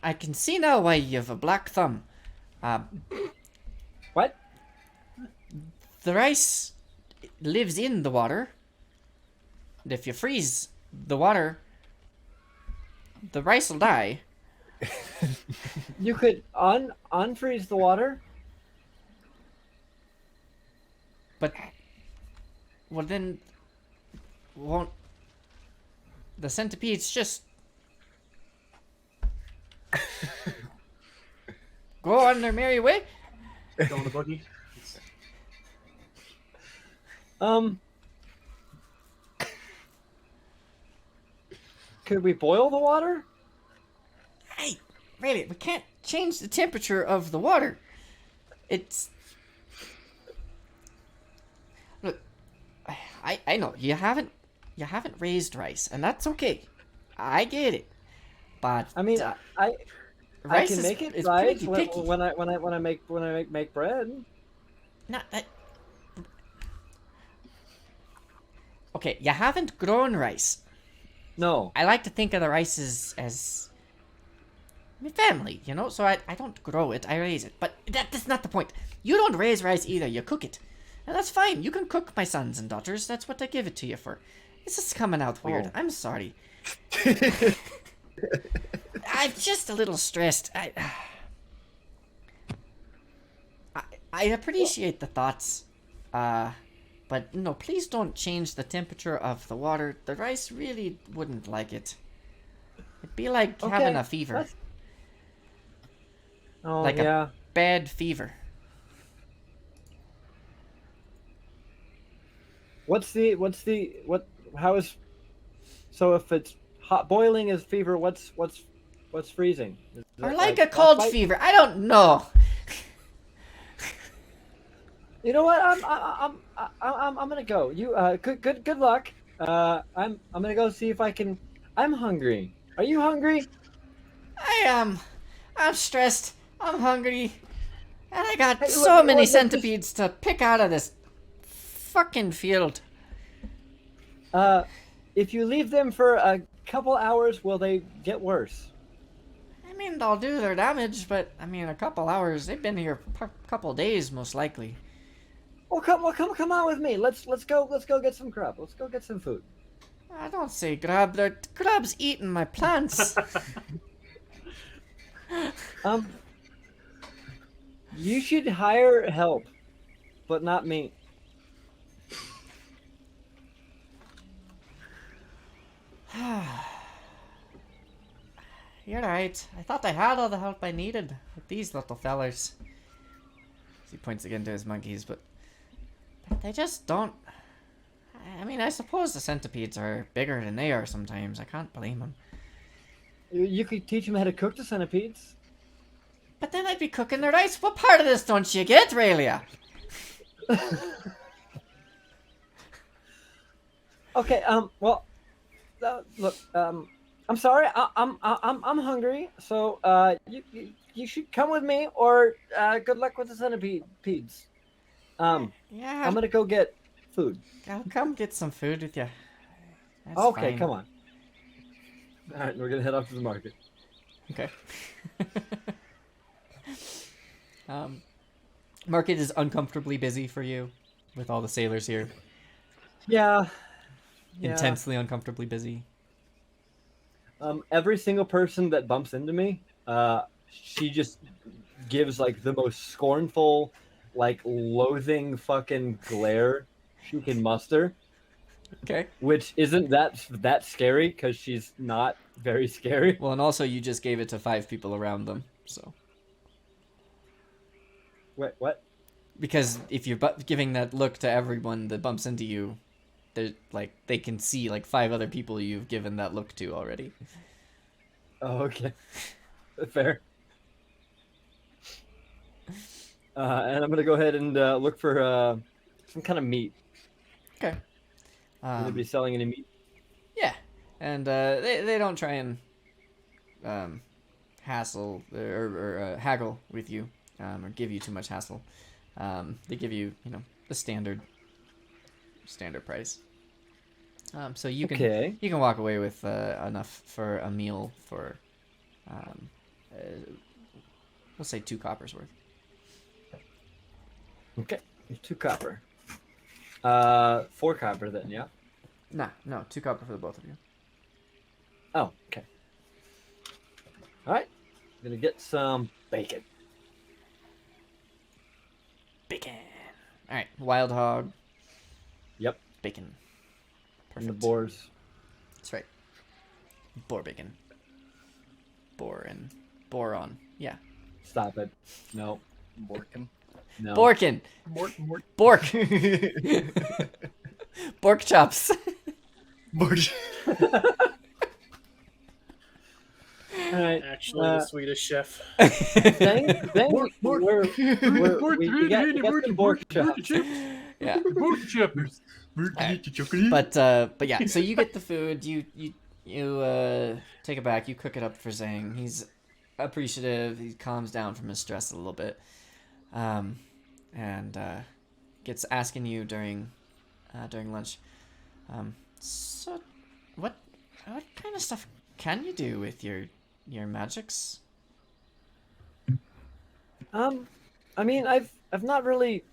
S9: I can see now why you have a black thumb.
S1: What?
S9: The rice lives in the water. And if you freeze the water, the rice will die.
S1: You could unfreeze the water.
S9: But, well then, won't the centipedes just go on their merry way?
S5: Go on the boogie.
S1: Could we boil the water?
S9: Hey, really, we can't change the temperature of the water. It's... Look, I know, you haven't raised rice, and that's okay. I get it. But
S1: I mean, I
S9: rice
S1: can make it
S9: is
S1: right
S9: pretty picky.
S1: when I make bread.
S9: Not that... Okay, you haven't grown rice.
S1: No.
S9: I like to think of the rice as my family, you know? So I don't grow it, I raise it. But that's not the point. You don't raise rice either, you cook it. And that's fine, you can cook, my sons and daughters. That's what I give it to you for. This is coming out weird.
S1: Oh.
S9: I'm sorry. I'm just a little stressed. I appreciate the thoughts. But no, please don't change the temperature of the water. The rice really wouldn't like it. It'd be like having a fever.
S1: Oh,
S9: like
S1: yeah.
S9: a bad fever.
S1: How is, so if it's hot boiling is fever, what's freezing? Is
S9: Or
S1: that
S9: like a cold
S1: frostbite?
S9: fever. I don't know.
S1: You know what? I'm gonna go. You good luck. I'm gonna go see if I can. I'm hungry. Are you hungry?
S9: I am. I'm stressed. I'm hungry. And I got
S1: Hey,
S9: so
S1: look,
S9: many
S1: look,
S9: centipedes to pick out of this fucking field.
S1: If you leave them for a couple hours, will they get worse?
S9: I mean, they'll do their damage, but I mean, a couple hours. They've been here a couple days, most likely.
S1: Well, come on with me. Let's go get some grub. Let's go get some food.
S9: I don't say grub. The grub's eating my plants.
S1: You should hire help, but not me.
S9: You're right. I thought I had all the help I needed with these little fellers. He points again to his monkeys, but they just don't. I mean, I suppose the centipedes are bigger than they are sometimes. I can't blame them.
S1: You could teach them how to cook the centipedes.
S9: But then I'd be cooking the rice. What part of this don't you get, Raelia?
S1: Okay. Well, look. I'm sorry. I'm hungry. So you should come with me, or good luck with the centipedes.
S9: Yeah.
S1: I'm gonna go get food.
S9: I'll come get some food with you. That's
S1: Okay,
S9: fine.
S1: come on. All right, we're gonna head off to the market.
S9: Okay. Market is uncomfortably busy for you, with all the sailors here.
S1: Yeah.
S9: Intensely uncomfortably busy.
S1: Every single person that bumps into me, she just gives like the most scornful, like loathing fucking glare she can muster.
S3: Okay.
S1: which isn't that scary because she's not very scary.
S3: Well, and also you just gave it to 5 people around them, so.
S1: Wait, what?
S3: Because if you're giving that look to everyone that bumps into you, they're like they can see like 5 other people you've given that look to already.
S1: Oh, okay. Fair. And I'm gonna go ahead and look for some kind of meat.
S3: Okay.
S1: Anybody selling any meat?
S3: Yeah, and they don't try and hassle or haggle with you or give you too much hassle. They give you the standard price. So you can
S1: Okay.
S3: you can walk away with enough for a meal for we'll say 2 coppers worth.
S1: Okay. 2 copper. 4 copper then, yeah.
S3: Nah, no, 2 copper for the both of you.
S1: Oh, okay. All right. I'm gonna get some bacon.
S3: Bacon. All right, wild hog.
S1: Yep.
S3: Bacon.
S1: And the
S3: Perfect.
S1: boars.
S3: That's right. Boar bacon. Boron. Yeah.
S1: Stop it. No.
S2: Borkin.
S1: No.
S3: Borkin. Bork. Bork chops.
S1: All right.
S8: Actually, the Swedish chef.
S1: Then we got some pork chops.
S3: Yeah. But yeah, so you get the food, you take it back, you cook it up for Zhang. He's appreciative, he calms down from his stress a little bit. And gets asking you during lunch. So what kind of stuff can you do with your magics?
S1: I mean, I've not really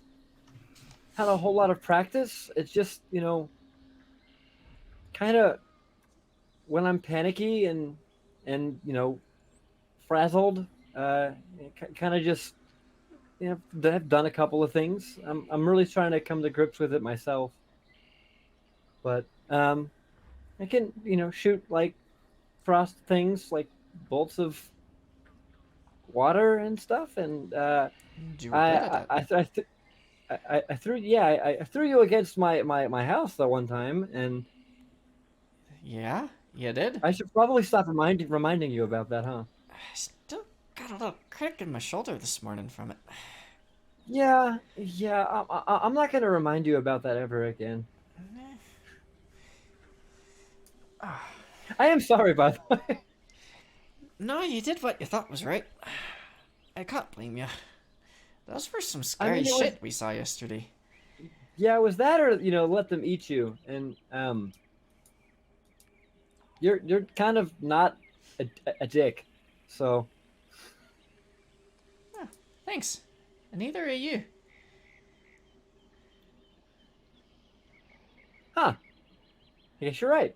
S1: had a whole lot of practice. It's just, kind of when I'm panicky and frazzled, kind of just, I've done a couple of things. I'm really trying to come to grips with it myself. But I can, shoot like frost things, like bolts of water and stuff, and
S3: You were good at it.
S1: I threw you against my house that one time, and
S3: Yeah, you did.
S1: I should probably stop reminding you about that, huh?
S3: I still got a little crick in my shoulder this morning from it.
S1: Yeah. I'm not gonna remind you about that ever again. I am sorry, by the way.
S3: No, you did what you thought was right. I can't blame you. Those were some
S1: I
S3: scary
S1: mean,
S3: shit we saw yesterday.
S1: Yeah, it was that, or let them eat you, and you're kind of not a dick, so.
S3: Oh, thanks. And neither are you.
S1: Huh. I guess you're right.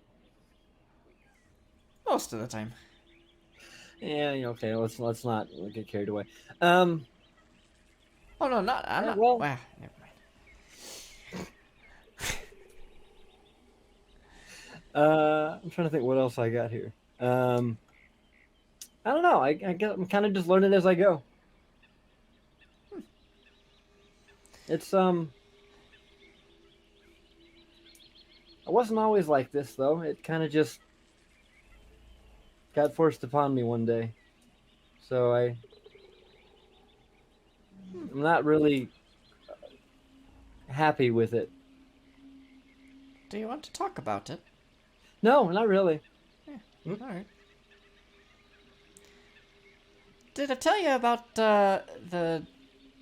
S3: Most of the time.
S1: Yeah, okay. Let's not get carried away.
S3: Oh no, I'm not.
S1: well-
S3: Never mind.
S1: I'm trying to think what else I got here. I don't know. I guess I'm kind of just learning as I go. It's I wasn't always like this though. It kind of just got forced upon me one day. So I'm not really happy with it.
S3: Do you want to talk about it?
S1: No, not really.
S3: All right. Did I tell you about the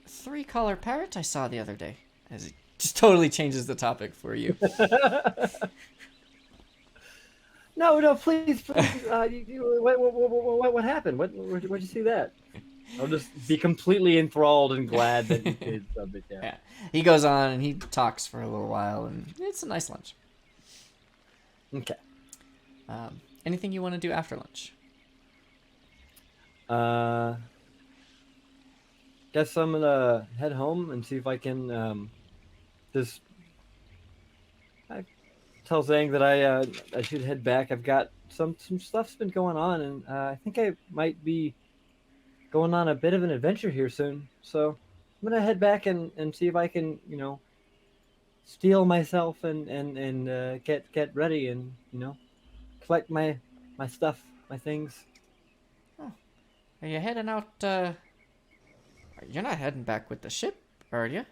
S3: 3-color parrot I saw the other day? As it just totally changes the topic for you.
S1: No, please. What happened? Where'd you see that? I'll just be completely enthralled and glad that you did something.
S3: Yeah. He goes on and he talks for a little while, and it's a nice lunch.
S1: Okay.
S3: Anything you want to do after lunch?
S1: Guess I'm gonna head home and see if I can just tell Zhang that I should head back. I've got some stuff's been going on, and I think I might be going on a bit of an adventure here soon. So I'm gonna head back and see if I can, steel myself and get ready and collect my stuff, my things.
S9: Are you heading out? You're not heading back with the ship, are you?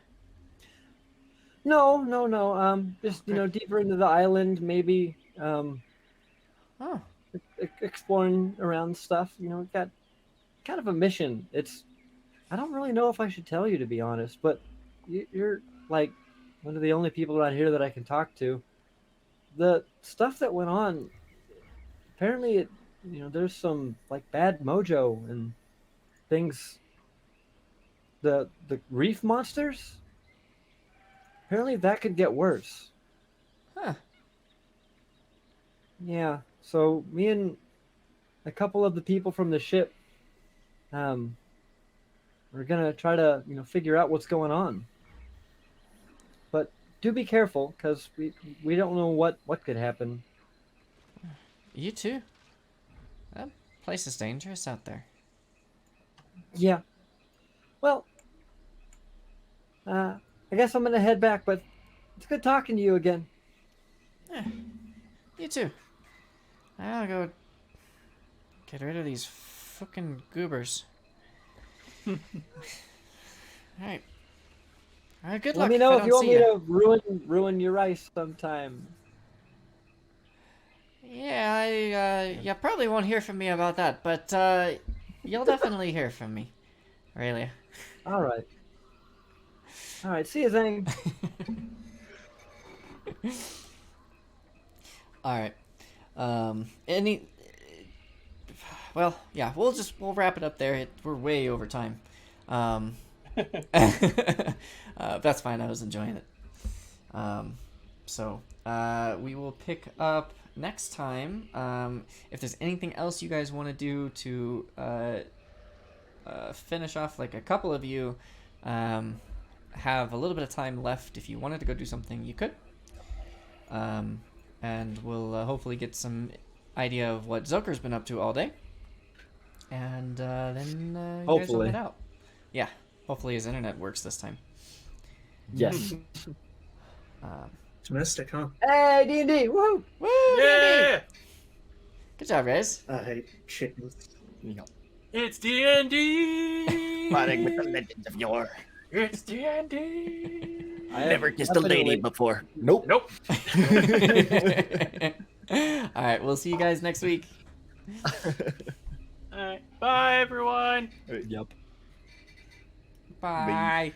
S1: No. Just deeper into the island, maybe.
S9: Oh,
S1: Exploring around stuff. Got kind of a mission. I don't really know if I should tell you, to be honest, but you're like one of the only people around here that I can talk to. The stuff that went on, apparently, there's some like bad mojo and things. The reef monsters. Apparently, that could get worse.
S9: huh.
S1: Yeah. So me and a couple of the people from the ship, we're gonna try to figure out what's going on. But do be careful, because we don't know what could happen.
S9: You too. That place is dangerous out there.
S1: Yeah. Well, I guess I'm gonna head back, but it's good talking to you again.
S9: You too. I'll go get rid of these fucking goobers. Alright. Alright, good luck.
S1: Let me know if you want
S9: see
S1: me
S9: ya.
S1: to ruin your ice sometime.
S9: Yeah, you probably won't hear from me about that, but you'll definitely hear from me. Aurelia.
S1: All right. See you, Zane.
S9: All right. Well, yeah, we'll wrap it up there. We're way over time. That's fine. I was enjoying it. So we will pick up next time. If there's anything else you guys want to do to finish off, like a couple of you have a little bit of time left. If you wanted to go do something, you could. And we'll hopefully get some idea of what Zoker's been up to all day. And then you guys will
S1: Hopefully.
S9: head out. Yeah, hopefully his internet works this time.
S1: Yes.
S4: Optimistic, huh?
S1: Hey, D&D! Woo!
S9: Woo!
S5: Yeah,
S9: Good job, Rez.
S4: I hate chickens.
S5: it's D&D.
S7: Fighting with the legends of yore.
S5: It's D&D.
S1: I
S7: Never
S1: have
S7: kissed a lady
S1: definitely-
S7: before. Nope.
S5: Nope.
S9: All right, we'll see you guys next week.
S5: All right. Bye, everyone.
S1: Yep.
S9: Bye.